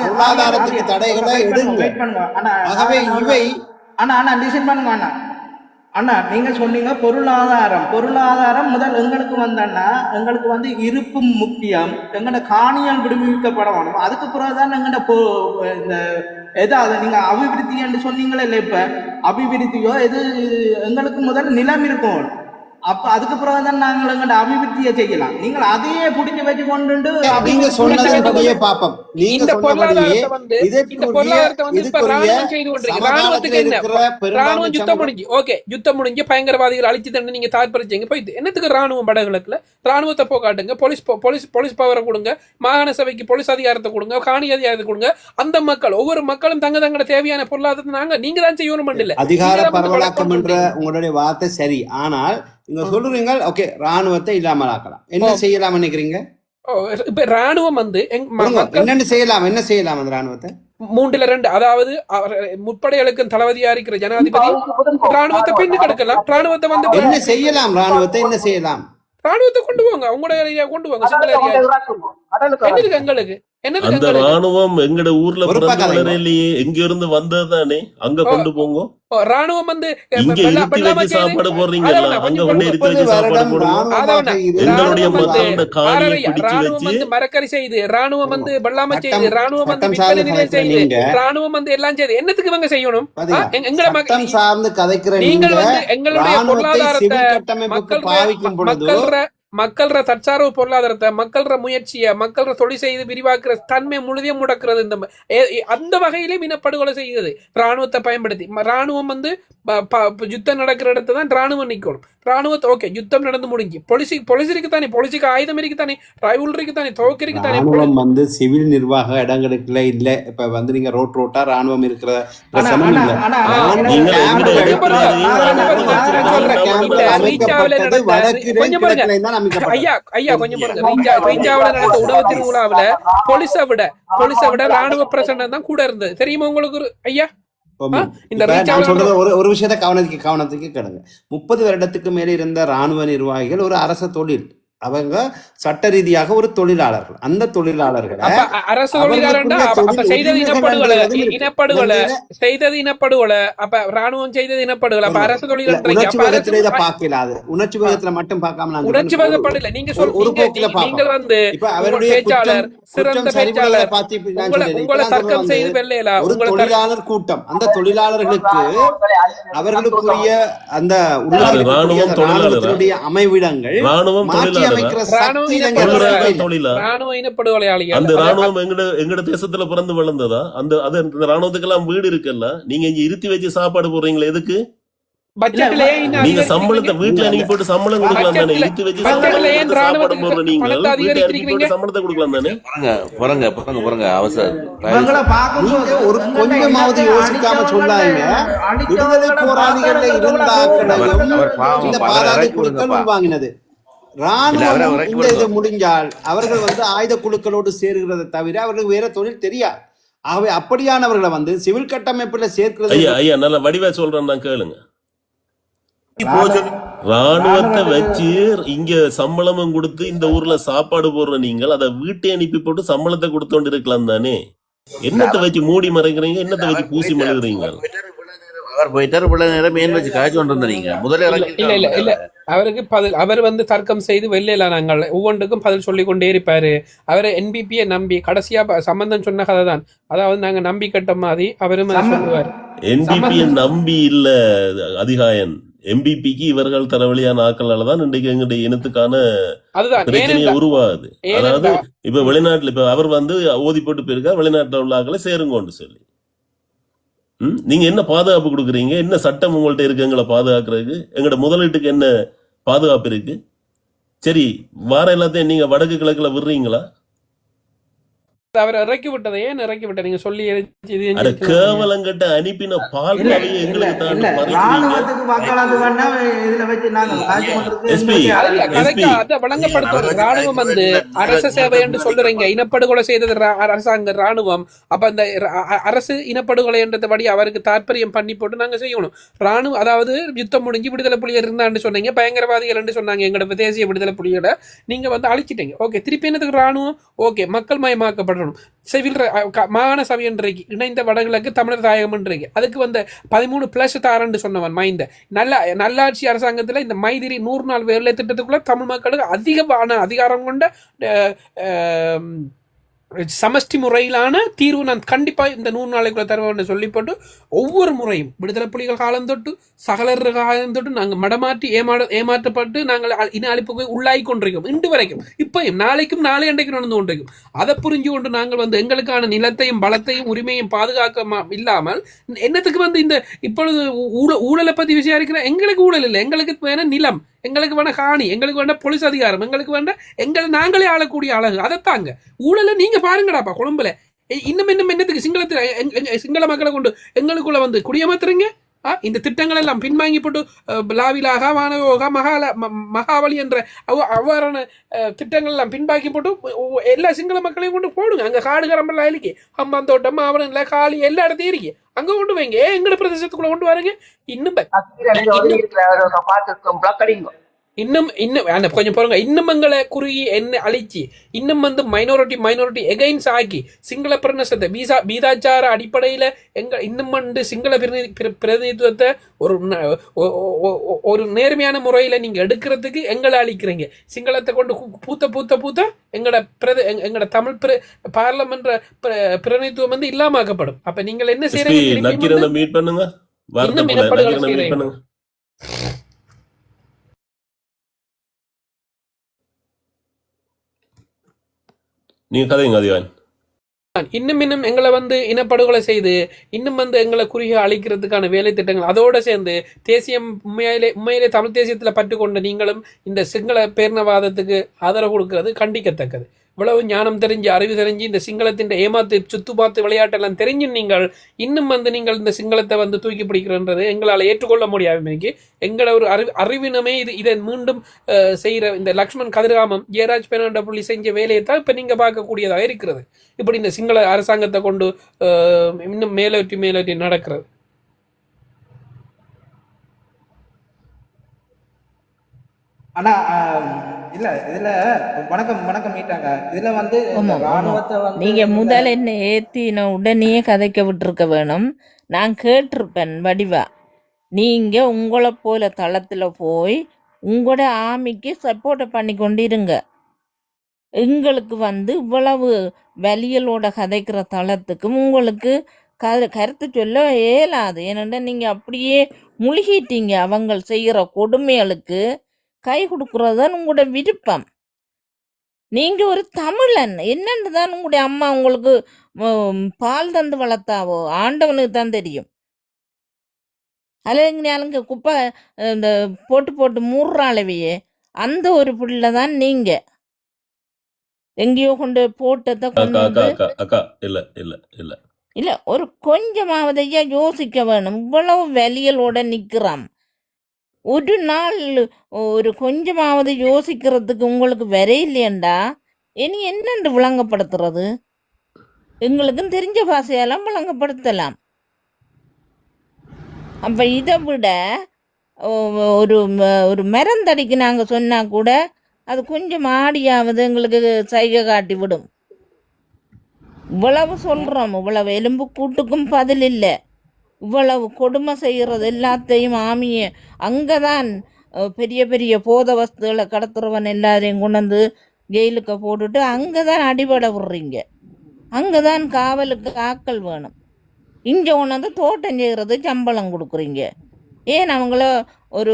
பொருளாதாரத்துக்கு தடைகளை எடுங்க. ஆகவே இவை அண்ணா நீங்க சொன்னீங்க பொருளாதாரம் முதல் எங்களுக்கு எங்களுக்கு இருப்பு முக்கியம், எங்கட காணியால் விடுவிக்கப்பட வேணும். அதுக்கு பிறகுதான் எங்கட எதாவது நீங்க அபிவிருத்தி என்று சொன்னீங்களே இல்ல, இப்ப அபிவிருத்தியோ எது எங்களுக்கு முதல் நிலம் இருக்கும். அப்ப அதுக்கு பிறகுதான் நாங்கள் எங்கட அபிவிருத்தியை செய்யலாம். நீங்கள் அதையே பிடிச்சி வச்சு கொண்டு நீங்க சொன்னதே பாப்போம். இந்த பொருளாதாரத்தை ராணுவம் யுத்தம் முடிஞ்சு பயங்கரவாதிகள் அழிச்சு தண்டு நீங்க தாற்பரிச்சீங்க போய் என்னத்துக்கு ராணுவம் படகுல ராணுவத்தை போக்காட்டுங்க, போலீஸ் பவரை கொடுங்க, மாகாண சபைக்கு போலீஸ் அதிகாரத்தை கொடுங்க, காணி அதிகாரத்தை கொடுங்க. அந்த மக்கள் ஒவ்வொரு மக்களும் தங்களோட தேவையான பொருளாதாரத்தை நீங்க தான் செய்யணும். அதிகார பரவலாக்கம் என்ற உங்களுடைய வார்த்தை சரி. ஆனால் நீங்க சொல்றீங்க ஓகே ராணுவத்தை இல்லாமல் ஆக்கலாம், என்ன செய்யலாம் நினைக்கிறீங்க? இப்ப ராணுவம் என்ன செய்யலாம் அந்த ராணுவத்தை 3-2 அதாவது முப்படைகளுக்கு தளபதியா இருக்கிற ஜனாதிபதி ராணுவத்தை பின்னு கெடுக்கலாம். ராணுவத்தை என்ன செய்யலாம்? ராணுவத்தை கொண்டு போங்க, உங்களோட கொண்டு போங்க. எங்களுக்கு அந்த ராணுவம் எங்கட ஊர்ல பிறந்தவரையிலேயே எங்க இருந்து வந்ததுதானே, அங்க கொண்டு போங்க. ராணுவம் இங்க இருத்தி வச்சு சாப்பாடு போடுறீங்கல்ல, அங்க கொண்டு இருத்தி வச்சு சாப்பாடு போடுவோம். எங்களுடைய மக்களோட காணியை பிடிச்சு வச்சு மரக்கறி செய்து ராணுவம் வெள்ளாம செய்து ராணுவம் விற்பனை நிலையம் செய்து ராணுவம் எல்லாம் செய்து என்னத்துக்கு இவங்க செய்யணும்? எங்களை நீங்கள் எங்களுடைய பொருளாதாரத்தை மக்கள தற்சார்பு பொருளாதாரத்தை மக்கள முயற்சியை மக்கள தொழில் செய்து விரிவாக்குற தன்மை முழுதையும் முடக்கிறது. அந்த வகையிலே இனப்படுகொலை செய்கிறது ராணுவத்தை பயன்படுத்தி. ராணுவம் யுத்தம் நடக்கிற இடத்துல தான் ராணுவம் நிக்கணும். ராணுவத்தை ஓகே யுத்தம் நடந்து முடிஞ்சு போலீஸ் இருக்குதானே, போலீஸுக்கு ஆயுதம் இருக்குதானே, ரைவல் இருக்குதானே, துவக்கு இருக்குதானே. ராணுவம் சிவில் நிர்வாக இடங்களுக்குள்ள இல்ல. இப்ப நீங்க ரோட்டா ராணுவம் இருக்கிற உணவு திருவிழாவில போலீஸை விட ராணுவ பிரசன்னம் தான் கூட இருந்தது. தெரியுமா உங்களுக்கு ஐயா? ஒரு விஷயத்த கவனத்துக்கு கேளுங்க. 30 வருடத்துக்கு மேல இருந்த ராணுவ நிர்வாகிகள் ஒரு அரச தொழில் அவங்க சட்ட ரீதியாக ஒரு தொழிலாளர்கள். அந்த தொழிலாளர்களை அப்ப அரசு தொழிலாளர்னா அப்ப செய்தது இனப்படுகொலை செய்தது இனப்படுகொலை, அப்ப ராணுவம் செய்தது இனப்படுகொலை, அப்ப அரசு தொழிலாளர் உணர்ச்சி வேகத்துல இதை பார்க்கலாது. உணர்ச்சி வேகத்துல மட்டும் பார்க்காம உணர்ச்சி வேகப்படல. நீங்க ஒரு போக்குல நீங்கள் வந்து இப்ப அவருடைய பேச்சாளர் சிறந்த பேச்சாளர் உங்களை தர்க்கம் செய்து வெள்ளையலா ஒரு தொழிலாளர் கூட்டம், அந்த தொழிலாளர்களுக்கு அவர்களுக்குரிய அந்த ராணுவத்தினுடைய அமைவிடங்கள் மாற்றி அமைக்கிற சக்தி ராணுவ இனப்படுகொலையாளிகள். அந்த ராணுவம் எங்கட தேசத்துல பிறந்து வளர்ந்ததா? அந்த ராணுவத்துக்கெல்லாம் வீடு இருக்குல்ல, நீங்க இங்க இருத்தி வச்சு சாப்பாடு போடுறீங்களா? எதுக்கு? நீங்க சம்பளத்தை வீட்டுல நீங்க போட்டு சம்பளம் கொடுக்கலாம் தானே? இருத்தி வச்சு சாப்பாடு போடுற நீங்க சம்பளத்தை கொடுக்கலாம் தானே? பாருங்க அவசரம் ஒரு கொஞ்சமாவது யோசிக்காம சொல்லாங்க. விடுதலை போராளிகள் இருந்தாக்களையும் இந்த பாராதி குழுக்கள் உள்வாங்கினது. ராணுவம் இந்த இது முடிஞ்சால் அவர்கள் வந்து ஆயுத குழுக்களோடு சேருகிறதை தவிர அவர்களுக்கு வேற தொழில் தெரியாது. ஆகவே அப்படியானவர்களை வந்து சிவில் கட்டமைப்புல சேர்க்கிறது. ஐயா நல்ல வடிவா சொல்றேன் தான் கேளுங்க. ராணுவத்தை வச்சு இங்க சம்பளமும் கொடுத்து இந்த ஊர்ல சாப்பாடு போடுற நீங்கள் அதை வீட்டை அனுப்பி போட்டு சம்பளத்தை கொடுத்தோண்டு இருக்கலாம் தானே? என்னத்தை வச்சு மூடி மறைக்கிறீங்க? என்னத்தை வச்சு பூசி மறைக்கிறீங்க? அவர் போயிட்டாரு, இவ்வளவு நேரம் ஏன் வச்சு காய்ச்சி கொண்டு வந்தீங்க? முதல்ல இல்ல அவருக்கு பதில் அவர் வந்து தர்க்கம் செய்து வெள்ளையில நாங்கள் ஒவ்வொன்றுக்கும் பதில் சொல்லி கொண்டே இருப்பாரு. அவரை என்பிபியை நம்பி கடைசியா சம்பந்தம் சொன்ன கதை தான். அதாவது நாங்க நம்பி கட்ட மாதிரி அவரும் சொல்லுவார். என்பிபியை நம்பி இல்ல அதிகாயன், எம்பிபிக்கு இவர்கள் தலைவலியான ஆக்களாலதான் இன்றைக்கு எங்களுடைய இனத்துக்கான பிரச்சனையை உருவாகுது. அதாவது இப்ப வெளிநாட்டுல இப்ப அவர் வந்து ஓதி போட்டு போயிருக்கா, வெளிநாட்டுல உள்ள ஆக்களை சேருங்கன்னு சொல்லி நீங்க என்ன பாதுகாப்பு கொடுக்குறீங்க? என்ன சட்டம் உங்கள்ட்ட இருக்கு எங்களை பாதுகாக்கிறதுக்கு? எங்களோட முதலீட்டுக்கு என்ன பாதுகாப்பு இருக்கு? சரி, வார எல்லாத்தையும் நீங்க வடக்கு கிழக்குல விடுறீங்களா? அவர் இறக்கி விட்டதை ஏன் இறக்கி விட்ட நீங்க சொல்லி கேவலங்கிட்ட அனுப்பின பால் எங்களுக்கு வழங்கப்படுத்தும் ராணுவம் வந்து அரசு சேவை என்று சொல்றீங்க. இனப்படுகொலை செய்தது அரசாங்க ராணுவம். அப்ப அந்த அரசு இனப்படுகொலை என்றபடி அவருக்கு தாற்பயம் பண்ணி போட்டு நாங்க செய்யணும். ராணுவம் அதாவது யுத்தம் முடிஞ்சு விடுதலை புலிகள் இருந்தான்னு சொன்னீங்க, பயங்கரவாதிகள் என்று சொன்னாங்க. எங்களோட தேசிய விடுதலை புலிகளை நீங்க வந்து அழிச்சிட்டீங்க. ஓகே, திருப்பி என்னதுக்கு ராணுவம்? ஓகே, மக்கள் மயமாக்கப்படணும். சிவில் மாகாண சபை இன்றைக்கு இணைந்த வடகிழக்கு தமிழர் தாயகம் இன்றைக்கு அதுக்கு வந்து 13+ தாரண்டு சொன்னவன் மைந்த நல்லாட்சி அரசாங்கத்தில் இந்த மைதிரி 100 நாள் வேலை திட்டத்துக்குள்ள தமிழ் மக்களுக்கு அதிகமான அதிகாரம் கொண்ட சமஷ்டி முறையிலான தீர்வு நான் கண்டிப்பாக இந்த 100 நாளைக்குள்ள தருவேன் சொல்லி போட்டு ஒவ்வொரு முறையும் விடுதலை புலிகள் காலம் தொட்டு சகலர் காலம் தொட்டு நாங்கள் மடமாற்றி ஏமாற்றப்பட்டு நாங்கள் இன அழிப்புக்கு உள்ளாகி கொண்டிருக்கோம். இன்று வரைக்கும் இப்பயும் நாளைக்கும் நாளை அன்றைக்கு நடந்து கொண்டிருக்கும். அதை புரிஞ்சு கொண்டு நாங்கள் வந்து எங்களுக்கான நிலத்தையும் பலத்தையும் உரிமையும் பாதுகாக்க இல்லாமல் என்னத்துக்கு வந்து இந்த இப்பொழுது ஊழலை பற்றி விசாரிக்கிற எங்களுக்கு ஊழல் இல்லை, எங்களுக்கு வேணா நிலம், எங்களுக்கு வேணா காணி, எங்களுக்கு வேண்டாம் போலீஸ் அதிகாரம், எங்களுக்கு வேண்டாம் நாங்களே ஆளக்கூடிய அழகு. அதைத்தாங்க ஊழலை நீங்க பாருங்கடாப்பா கொழும்புல. இன்னும் என்னத்துக்கு சிங்கள மக்களை கொண்டு எங்களுக்குள்ள வந்து குடியமர்த்துறீங்க? இந்த திட்டங்கள் எல்லாம் பின்வாங்கி போட்டு லாவிலாக வானயோகா மகாவலி என்ற அவ்வாறான திட்டங்கள் எல்லாம் பின்பாக்கி போட்டு எல்லா சிங்கள மக்களையும் கொண்டு போடுங்க. அங்க காடு கரம்பெல்லாம் இருக்கு, அம்பாந்தோட்டம் மாவனம்ல காலி எல்லா இடத்தையும் இருக்கு, அங்க கொண்டு வைங்க. எங்கட பிரதேசத்துக்குள்ள கொண்டு வரீங்க. இன்னும் கொஞ்சம் பாருங்க, இன்னும் எங்களை குறுகி என்ன அழிச்சு இன்னும் வந்து மைனாரிட்டி எகைன்ஸ் ஆக்கி சிங்கள பிரதேசத்தை வீதாச்சார அடிப்படையில இன்னும் வந்து சிங்கள பிரதிநிதித்துவத்தை ஒரு நேர்மையான முறையில நீங்க எடுக்கிறதுக்கு எங்களை அழிக்கிறீங்க. சிங்களத்தை கொண்டு பூத்த எங்களோட தமிழ் பார்லமெண்ட் பிரதிநிதித்துவம் வந்து இல்லாமக்கப்படும். அப்ப நீங்கள் என்ன செய்யறீங்க? நீங்க கதைங்க அதிகான். இன்னும் எங்களை வந்து இனப்படுகொலை செய்து இன்னும் வந்து எங்களை குறுகிய அழிக்கிறதுக்கான வேலை திட்டங்கள் அதோட சேர்ந்து தேசியம் உண்மையிலே தமிழ் தேசியத்துல பற்று கொண்ட நீங்களும் இந்த சிங்கள பேரினவாதத்துக்கு ஆதரவு கொடுக்கிறது கண்டிக்கத்தக்கது. இவ்வளவு ஞானம் தெரிஞ்சு அறிவு தெரிஞ்சு இந்த சிங்களத்தின் ஏமாத்து சுத்து பார்த்து விளையாட்டெல்லாம் தெரிஞ்சு நீங்கள் இன்னும் வந்து நீங்கள் இந்த சிங்களத்தை வந்து தூக்கி பிடிக்கிறன்றது எங்களால் ஏற்றுக்கொள்ள முடியாது. எங்களோட ஒரு அறிவினமே இதை மீண்டும் செய்கிற இந்த லக்ஷ்மண் கதிராமம் ஜெயராஜ் பெர்னாண்டோ புள்ளி செஞ்ச வேலையை தான் இப்போ நீங்கள் பார்க்கக்கூடியதாக இருக்கிறது. இப்படி இந்த சிங்கள அரசாங்கத்தை கொண்டு இன்னும் மேலோட்டி நடக்கிறது. ஆனா இல்ல இதுல வணக்கம் வணக்கம் மீட்டாங்க இதுல வந்து இந்த ஆமாம் ஆமாம் ராணுவத்தை வந்து நீங்கள் நீங்க முதல் என்ன ஏற்றின உடனே கதைக்க விட்டுருக்க வேணும். நான் கேட்டிருப்பேன் வடிவா. நீங்கள் உங்களை போல தளத்தில் போய் உங்களோட ஆமிக்கு சப்போர்ட்டை பண்ணி கொண்டு இருங்க. எங்களுக்கு வந்து இவ்வளவு வலியலோட கதைக்கிற தளத்துக்கும் உங்களுக்கு கருத்து சொல்ல இயலாது. ஏனென்றா நீங்கள் அப்படியே முழுகிட்டீங்க. அவங்க செய்கிற கொடுமைகளுக்கு கை கொடுக்கறது தான் உங்களோட விருப்பம். நீங்கள் ஒரு தமிழன் என்னன்னு தான் உங்களுடைய அம்மா உங்களுக்கு பால் தந்து வளர்த்தாவோ ஆண்டவனுக்கு தான் தெரியும். அலைங்க குப்பை இந்த போட்டு போட்டு மூடுறாளவையே அந்த ஒரு பிள்ளை தான் நீங்கள். எங்கேயோ கொண்டு போட்டதை கொண்டு அக்கா அக்கா வந்து அக்கா அக்கா இல்ல இல்ல இல்ல இல்லை ஒரு கொஞ்சமாவது ஐயா யோசிக்க வேணும். இவ்வளவு வலியலோட நிற்கிறான். ஒரு நாள் ஒரு கொஞ்சமாவது யோசிக்கிறதுக்கு உங்களுக்கு வரையில்லையண்டா இனி என்னென்று விளங்கப்படுத்துறது? எங்களுக்கும் தெரிஞ்ச பாஷையெல்லாம் விளங்கப்படுத்தலாம். அப்போ இதை விட ஒரு ஒரு மரந்தடிக்கு நாங்கள் சொன்னால் கூட அது கொஞ்சம் ஆடியாவது எங்களுக்கு சைகை காட்டி விடும். இவ்வளவு சொல்கிறோம், இவ்வளவு எலும்பு கூட்டுக்கும் பதில் இல்லை. இவ்வளவு கொடுமை செய்கிறது எல்லாத்தையும் ஆமிய அங்கே தான் பெரிய பெரிய போத வஸ்துகளை கடத்துறவன் எல்லாரையும் கொண்டு வந்து ஜெயிலுக்கு போட்டுட்டு அங்கே தான் அடிபட விடுறீங்க. அங்கே தான் காவலுக்கு ஆக்கள் வேணும். இங்கே கொண்டாந்து தோட்டம் செய்கிறது சம்பளம் கொடுக்குறீங்க. ஏன் அவங்கள ஒரு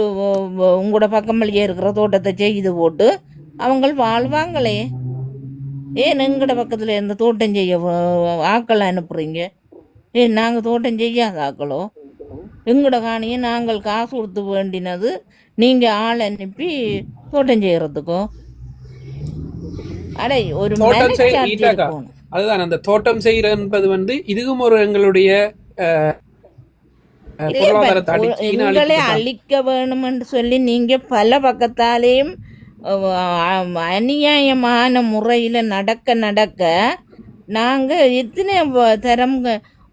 உங்களோட பக்கமளியே இருக்கிற தோட்டத்தை செய்து போட்டு அவங்க வாழ்வாங்களே. ஏன் எங்களோட பக்கத்தில் இந்த தோட்டம் செய்ய ஆக்களை அனுப்புகிறீங்க? ஏன் நாங்கள் தோட்டம் செய்யாத ஆக்களோ? எங்களோட காணியை நாங்கள் காசு கொடுத்து வேண்டினது நீங்கள் ஆள் அனுப்பி தோட்டம் செய்கிறதுக்கோ? அடே ஒரு தோட்டம் செய் மனச்சாட்சி ஈட்டாக்கா இருக்கணும். அதுதான் அந்த தோட்டம் செய்யற என்பது வந்து இதுவும் ஒரு எங்களுடைய இல்லையே பொருளாதாரத்தை அடிச்சு எங்களை அழிப்புக்கு தான். அழிக்க வேணுமென்று சொல்லி நீங்கள் பல பக்கத்தாலேயும் அநியாயமான முறையில் நடக்க நாங்கள் எத்தனை தரம்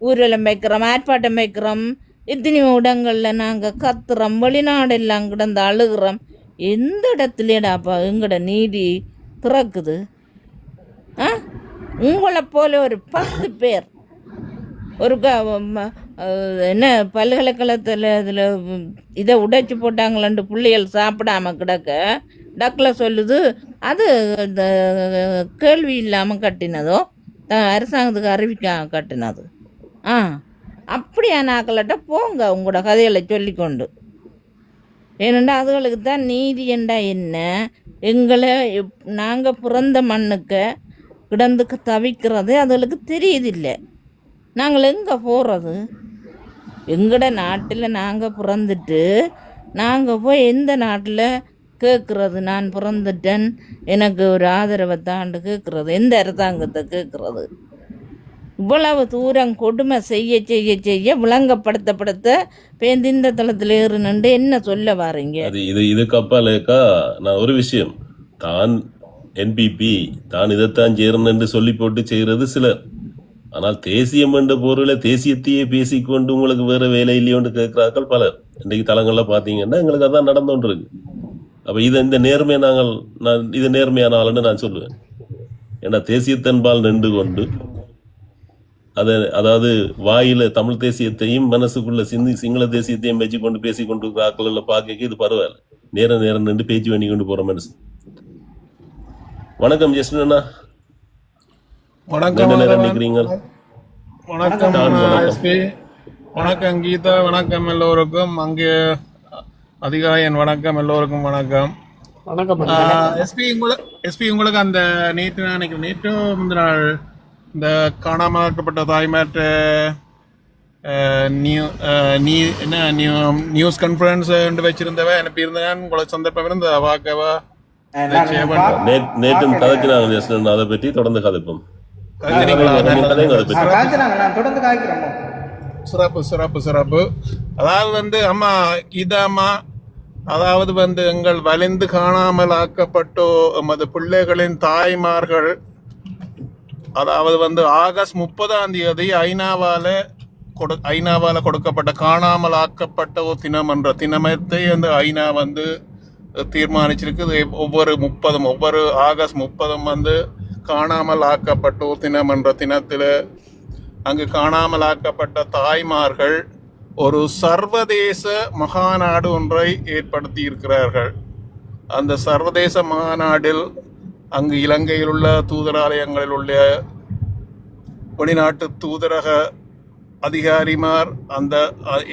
ஊர்வலம் வைக்கிறோம், ஆர்ப்பாட்டம் வைக்கிறோம், எத்தனை இடங்களில் நாங்கள் கத்துறோம், வெளிநாடெல்லாம் கிடந்து அழுகிறோம். எந்த இடத்துலடாப்பா எங்களோட நீதி திறக்குது? ஆ உங்களை போல ஒரு 10 பேர் ஒரு என்ன பல்கலைக்கழகத்தில் இதில் இதை உடைச்சி போட்டாங்களான்ட்டு பிள்ளைகள் சாப்பிடாம கிடக்க டக்கில் சொல்லுது அது இந்த கேள்வி இல்லாமல் கட்டினதோ அரசாங்கத்துக்கு அறிவிக்காம கட்டினது. அப்படியான ஆக்கள்கிட்ட போங்க உங்களோட கதைகளை சொல்லிக்கொண்டு. ஏனெண்டா அதுகளுக்கு தான் நீதி என்றா என்ன? எங்களை நாங்கள் பிறந்த மண்ணுக்கு கிடந்து தவிக்கிறது அதுகளுக்கு தெரியுதில்லை. நாங்கள் எங்கே போகிறது? எங்களோட நாட்டில் நாங்கள் பிறந்துட்டு நாங்கள் போய் எந்த நாட்டில் கேட்குறது? நான் பிறந்துட்டேன் எனக்கு ஒரு ஆதரவை தாண்டு கேட்குறது எந்த அரசாங்கத்தை கேட்குறது? இவ்வளவு தூரம் கொடுமை செய்ய செய்ய செய்ய விளங்கப்படுத்தப்படுத்த பேந்திந்த தளத்தில் ஏறுனண்டு என்ன சொல்ல வாரீங்க? அது இதுக்கு அப்பாலேக்கா நான் ஒரு விஷயம் தான் என்பிபி தான் இதைத்தான் செய்யறன்னு சொல்லி போட்டு செய்யறது சிலர். ஆனால் தேசியம் என்ற பொருளை தேசியத்தையே பேசிக்கொண்டு உங்களுக்கு வேற வேலை இல்லையோன்னு கேட்கிறார்கள் பலர். இன்றைக்கு தளங்கள்ல பாத்தீங்கன்னா எங்களுக்கு அதான் நடந்துட்டு இருக்கு. அப்ப இந்த நேர்மையை நான் இது நேர்மையான ஆளுன்னு நான் சொல்லுவேன். ஏன்னா தேசியத்தன்பால் நின்று கொண்டு அதாவது வாயில தமிழ் தேசியத்தையும் மனசுக்குள்ள சிங்கள தேசியத்தையும் வச்சு கொண்டு பேசி கொண்டு ஆக்கள் பார்க்க இது பரவாயில்ல. நேரம் நின்று பேச்சு பண்ணி கொண்டு போற மனசு. வணக்கம் ஜெஸ்டினா. வணக்கம் நினைக்கிறீங்க? வணக்கம் எஸ்பி, வணக்கம் கீதா, வணக்கம் எல்லோருக்கும். அங்கே அதிகாயன் வணக்கம், எல்லோருக்கும் வணக்கம். எஸ்பி உங்களுக்கு அந்த நேற்று நான் நினைக்கிறேன் நேற்று முந்தின நாள் இந்த காணாமல் ஆக்கப்பட்ட தாய்மாற்ற நியூஸ் கான்ஃபரன்ஸ் வச்சிருந்தவ அனுப்பியிருந்தேன். உங்களுக்கு சந்தர்ப்பம் இருந்த வாக்கவா நேற்று கதைக்கிறாங்க. அதை பற்றி தொடர்ந்து கதைப்போம். சிறப்பு. அதாவது அம்மா கீதாம்மா, அதாவது எங்கள் வலிந்து காணாமல் ஆக்கப்பட்டோ எமது பிள்ளைகளின் தாய்மார்கள், அதாவது ஆகஸ்ட் 30 ஐநாவால கொடுக்கப்பட்ட காணாமல் ஆக்கப்பட்ட தினம் என்ற தினத்தை ஐநா தீர்மானிச்சிருக்கு. ஒவ்வொரு ஆகஸ்ட் 30 வந்து காணாமல் ஆக்கப்பட்டோர் தினம் என்ற தினத்தில் அங்கு காணாமல் ஆக்கப்பட்ட தாய்மார்கள் ஒரு சர்வதேச மகாநாடு ஒன்றை ஏற்படுத்தி இருக்கிறார்கள். அந்த சர்வதேச மாநாட்டில் அங்கு இலங்கையில் உள்ள தூதராலயங்களில் உள்ள வெளிநாட்டு தூதரக அதிகாரிமார் அந்த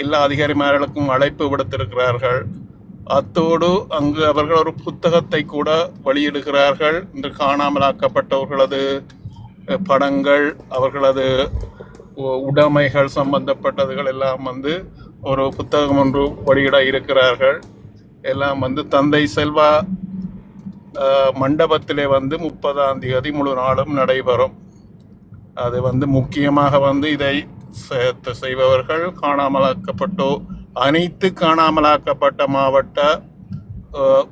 எல்லா அதிகாரிமார்களுக்கும் அழைப்பு விடுத்திருக்கிறார்கள். அத்தோடு அங்கு அவர்கள் ஒரு புத்தகத்தை கூட வெளியிடுகிறார்கள். இன்று காணாமலாக்கப்பட்டவர்களது படங்கள், அவர்களது உடைமைகள் சம்பந்தப்பட்டதுகள் எல்லாம் வந்து ஒரு புத்தகம் ஒன்று வெளியிட இருக்கிறார்கள். எல்லாம் வந்து தந்தை செல்வா மண்டபத்திலே வந்து 30ஆம் தேதி முழு நாளும் நடைபெறும். அது வந்து முக்கியமாக வந்து இதை செய்பவர்கள் காணாமலாக்கப்பட்டோ அனைத்து காணாமலாக்கப்பட்ட மாவட்ட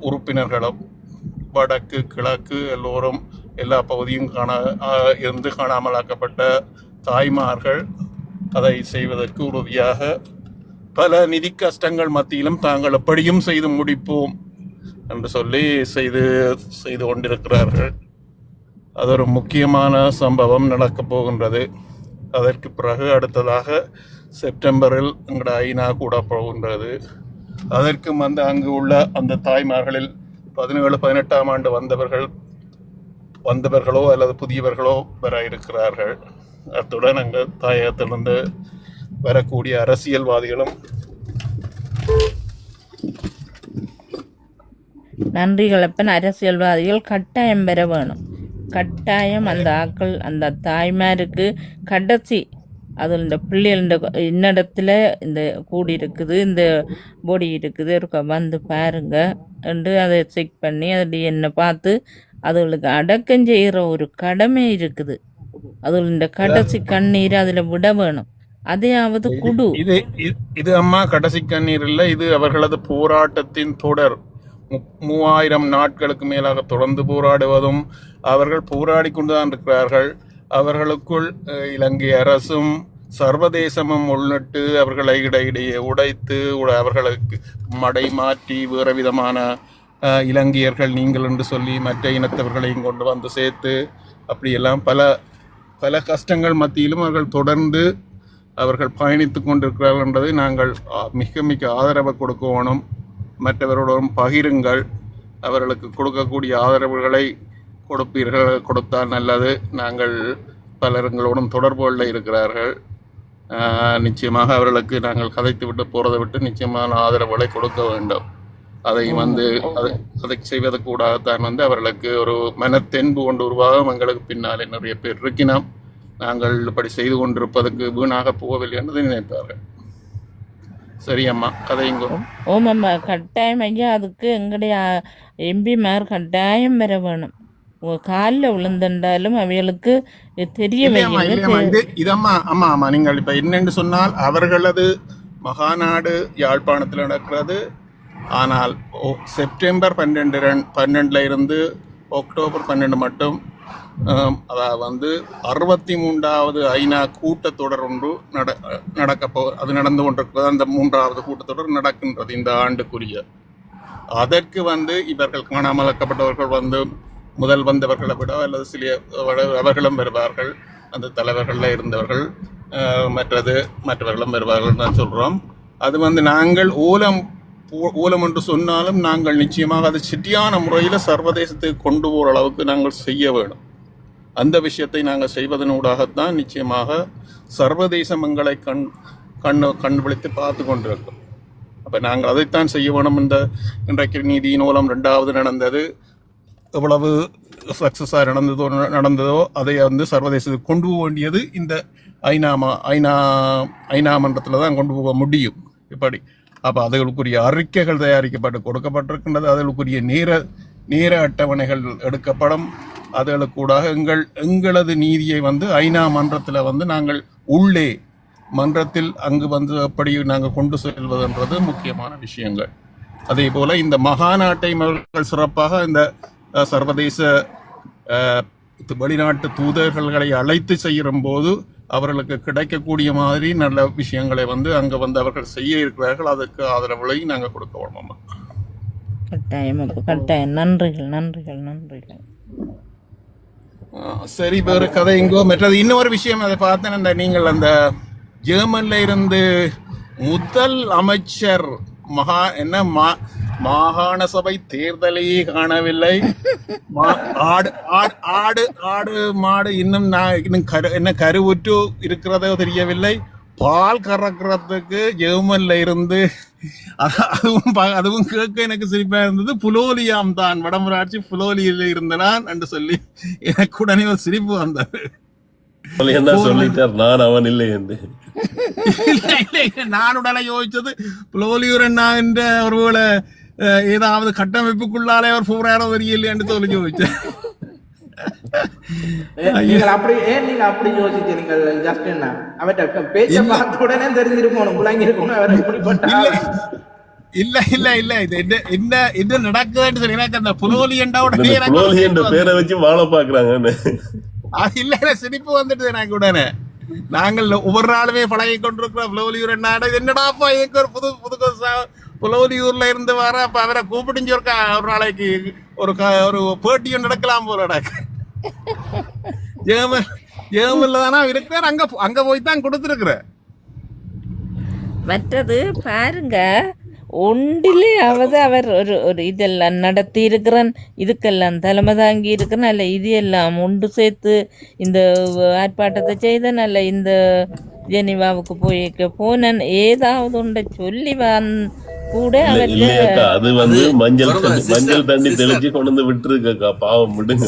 உறுப்பினர்களும் வடக்கு கிழக்கு எல்லோரும் எல்லா பகுதியும் இருந்து காணாமலாக்கப்பட்ட தாய்மார்கள் அதை செய்வதற்கு உறுதியாக பல நிதி கஷ்டங்கள் மத்தியிலும் தாங்கள் எப்படியும் செய்து முடிப்போம் என்று சொல்லி செய்து கொண்டிருக்கிறார்கள். அது ஒரு முக்கியமான சம்பவம் நடக்கப் போகின்றது. அதற்கு பிறகு அடுத்ததாக செப்டம்பரில் எங்களோட ஐநா கூட போகின்றது. அதற்கும் வந்து அங்கு உள்ள அந்த தாய்மார்களில் 17-18ஆம் ஆண்டு வந்தவர்களோ அல்லது புதியவர்களோ வர இருக்கிறார்கள். அத்துடன் அங்கு தாயகத்திலிருந்து வரக்கூடிய அரசியல்வாதிகளும். நன்றி கலப்பன். அரசியல்வாதிகள் கட்டாயம் பெற வேணும். கட்டாயம் அந்த ஆக்கள் அந்த தாய்மாருக்கு கடைசி அதில் இந்த பிள்ளைகள் இன்னிடத்துல இந்த கூடி இருக்குது, இந்த பொடி இருக்குது, இருக்க வந்து பாருங்க என்று அதை செக் பண்ணி அதை டிஎன்ஏ பார்த்து அதுகளுக்கு அடக்கம் செய்கிற ஒரு கடமை இருக்குது. அதில் இந்த கடைசி கண்ணீர் அதில் விட வேணும். அதையாவது குடு. இது அம்மா கடைசி கண்ணீர் இல்லை, இது அவர்களது போராட்டத்தின் தொடர். 3000 நாட்களுக்கு மேலாக தொடர்ந்து போராடுவதும் அவர்கள் போராடி கொண்டுதான் இருக்கிறார்கள். அவர்களுக்குள் இலங்கை அரசும் சர்வதேசமும் உள்நட்டு அவர்களை இடையிடையே உடைத்து அவர்களுக்கு மடை மாற்றி வேறு விதமான இலங்கையர்கள் நீங்கள் என்று சொல்லி மற்ற இனத்தவர்களையும் கொண்டு வந்து சேர்த்து அப்படியெல்லாம் பல கஷ்டங்கள் மத்தியிலும் அவர்கள் தொடர்ந்து அவர்கள் பயணித்து கொண்டிருக்கிறார்கள் என்பதை நாங்கள் மிக ஆதரவை கொடுக்கணும். மற்றவர்களுடன் பகிருங்கள். அவர்களுக்கு கொடுக்கக்கூடிய ஆதரவுகளை கொடுத்தால் நல்லது. நாங்கள் பலருங்களோடும் தொடர்புகளில் இருக்கிறார்கள். நிச்சயமாக அவர்களுக்கு நாங்கள் கதைத்து விட்டு போறதை விட்டு நிச்சயமான ஆதரவுகளை கொடுக்க வேண்டும். அதை வந்து அதை செய்வதற்கூடாகத்தான் வந்து அவர்களுக்கு ஒரு மனத்தென்பு கொண்டு உருவாகும். எங்களுக்கு பின்னாலே நிறைய பேர் இருக்கினோம், நாங்கள் இப்படி செய்து கொண்டிருப்பதற்கு வீணாக போகவில்லை என்பதை நினைப்பார்கள். சரி அம்மா, கதைங்க. ஓமம்மா, கட்டாயம் ஐயா. அதுக்கு எங்களுடைய எம்பிமார் கட்டாயம் வர வேணும். காலில் விழுந்தாலும் அவைகளுக்கு தெரிய வைக்கிறது. இதம்மா அம்மா ஆமா நீங்கள் இப்ப என்னென்று சொன்னால் அவர்களது மகாநாடு யாழ்ப்பாணத்தில் நடக்கிறது. ஆனால் செப்டம்பர் 12 இருந்து அக்டோபர் 12 மட்டும் அதாவது வந்து 63வது ஐநா கூட்டத்தொடர் ஒன்று அது நடந்து கொண்டிருக்கிறது. அந்த 3வது கூட்டத்தொடர் நடக்கின்றது இந்த ஆண்டுக்குரிய. அதற்கு வந்து இவர்கள் காணாமலாக்கப்பட்டவர்கள் வந்து முதல் வந்தவர்களை விட அல்லது சில அவர்களும் வருவார்கள். அந்த தலைவர்களில் இருந்தவர்கள் மற்றவர்களும் வருவார்கள் தான் சொல்கிறோம். அது வந்து நாங்கள் ஊலம் என்று சொன்னாலும் நாங்கள் நிச்சயமாக அது சிட்டியான முறையில் சர்வதேசத்துக்கு கொண்டு போகிற அளவுக்கு நாங்கள் செய்ய வேண்டும். அந்த விஷயத்தை நாங்கள் செய்வதனூடாகத்தான் நிச்சயமாக சர்வதேச மங்களை கண்டுபிடித்து பார்த்து கொண்டிருக்கோம். அப்போ நாங்கள் அதைத்தான் செய்ய வேணும். இன்றைக்கு நீதியின் மூலம் 2வது நடந்தது எவ்வளவு சக்ஸஸாக நடந்ததோ அதை வந்து சர்வதேசத்துக்கு கொண்டு போக வேண்டியது இந்த ஐநா மன்றத்தில் தான் கொண்டு போக முடியும். இப்படி அப்போ அதுகளுக்குரிய அறிக்கைகள் தயாரிக்கப்பட்டு கொடுக்கப்பட்டிருக்கின்றது. அதுகளுக்குரிய நேர அட்டவணைகள் எடுக்கப்படும். அதுகளுக்கூடாக எங்களது நீதியை வந்து ஐநா மன்றத்தில் வந்து நாங்கள் உள்ளே மன்றத்தில் அங்கு வந்து எப்படி நாங்கள் கொண்டு செல்வதுன்றது முக்கியமான விஷயங்கள். அதே போல் இந்த மகாநாட்டை அவர்கள் சிறப்பாக இந்த சர்வதேச வெளிநாட்டு தூதர்களை அழைத்து செய்யும் போது அவர்களுக்கு கிடைக்கக்கூடிய மாதிரி நல்ல விஷயங்களை வந்து அங்கே வந்து அவர்கள் செய்ய இருக்கிறார்கள். அதுக்கு ஆதரவுகளை நாங்கள் கொடுக்க வேணுமா. கட்டாயம் அப்போ கட்டாயம். நன்றிகள் நன்றிகள் நன்றிகள். சரி, வேறு கதை எங்கோ மற்றது இன்னொரு விஷயம் அதை பார்த்தேன். அந்த நீங்கள் அந்த ஜெர்மன்ல இருந்து முதல் அமைச்சர் மாகாண சபை தேர்தலையே காணவில்லை. ஆடு ஆடு ஆடு ஆடு மாடு இன்னும் என்ன கருவுற்று இருக்கிறதோ தெரியவில்லை. பால் கறக்கிறதுக்கு ஜெர்மன்ல இருந்து அதுவும் கேட்க எனக்கு சிரிப்பா இருந்தது. புலோலியாம் தான் வடமராட்சி புலோலியில இருந்தனான் என்று சொல்லி எனக்கு உடனே ஒரு சிரிப்பு வந்தது. சொல்லிட்டார் நான் அவன் இல்லை என்று. நான் உடனே யோசிச்சது புலோலியூர் என்ன என்ற ஒருவேளை ஏதாவது கட்டமைப்புக்குள்ளாலே அவர் போராட வரியலை என்று சொல்லி யோசிச்சேன். நீங்கள் அப்படி யோசிச்சு நீங்கள் ஜஸ்ட் என்ன அவர்கிட்ட பேச்ச பார்த்த உடனே தெரிஞ்சிருக்கணும், புலங்கி இருக்கணும் அவர் எப்படிப்பட்ட. இல்ல இல்ல இல்ல இது என்ன நடக்குதுன்னு சொல்லி எனக்கு அந்த புலோலி என்ற பேரை வச்சு வாழ பாக்குறாங்க. இல்ல சிரிப்பு வந்துட்டு எனக்கு உடனே. நாங்கள் ஒவ்வொரு நாளுமே பழகி கொண்டிருக்கிற புலோலியூர் என்னடாப்பா எனக்கு ஒரு புது புது புலோலியூர்ல இருந்து வர அப்ப அவரை கூப்பிட்டு ஒரு நாளைக்கு ஒரு பேட்டியும் நடக்கலாம் போல. ஜெர்மன்ல தானா இருக்கிறார், அங்க போய் தான் கொடுத்துருக்குற. மற்றது பாருங்க, ஒன்றிலேயாவது அவர் ஒரு இதெல்லாம் நடத்தி இருக்கிறான், இதுக்கெல்லாம் தலைமை தாங்கி இருக்கிறான். அல்ல இது எல்லாம் ஒன்று சேர்த்து இந்த ஆர்ப்பாட்டத்தை செய்தான். அல்ல இந்த ஜெனிவாவுக்கு போனேன் ஏதாவது ஒன்றை சொல்லி கூட அது வந்து மஞ்சள் தண்ணி தெளிச்சு கொண்டு வந்து விட்டுருக்கா. பாவம் விடுங்க.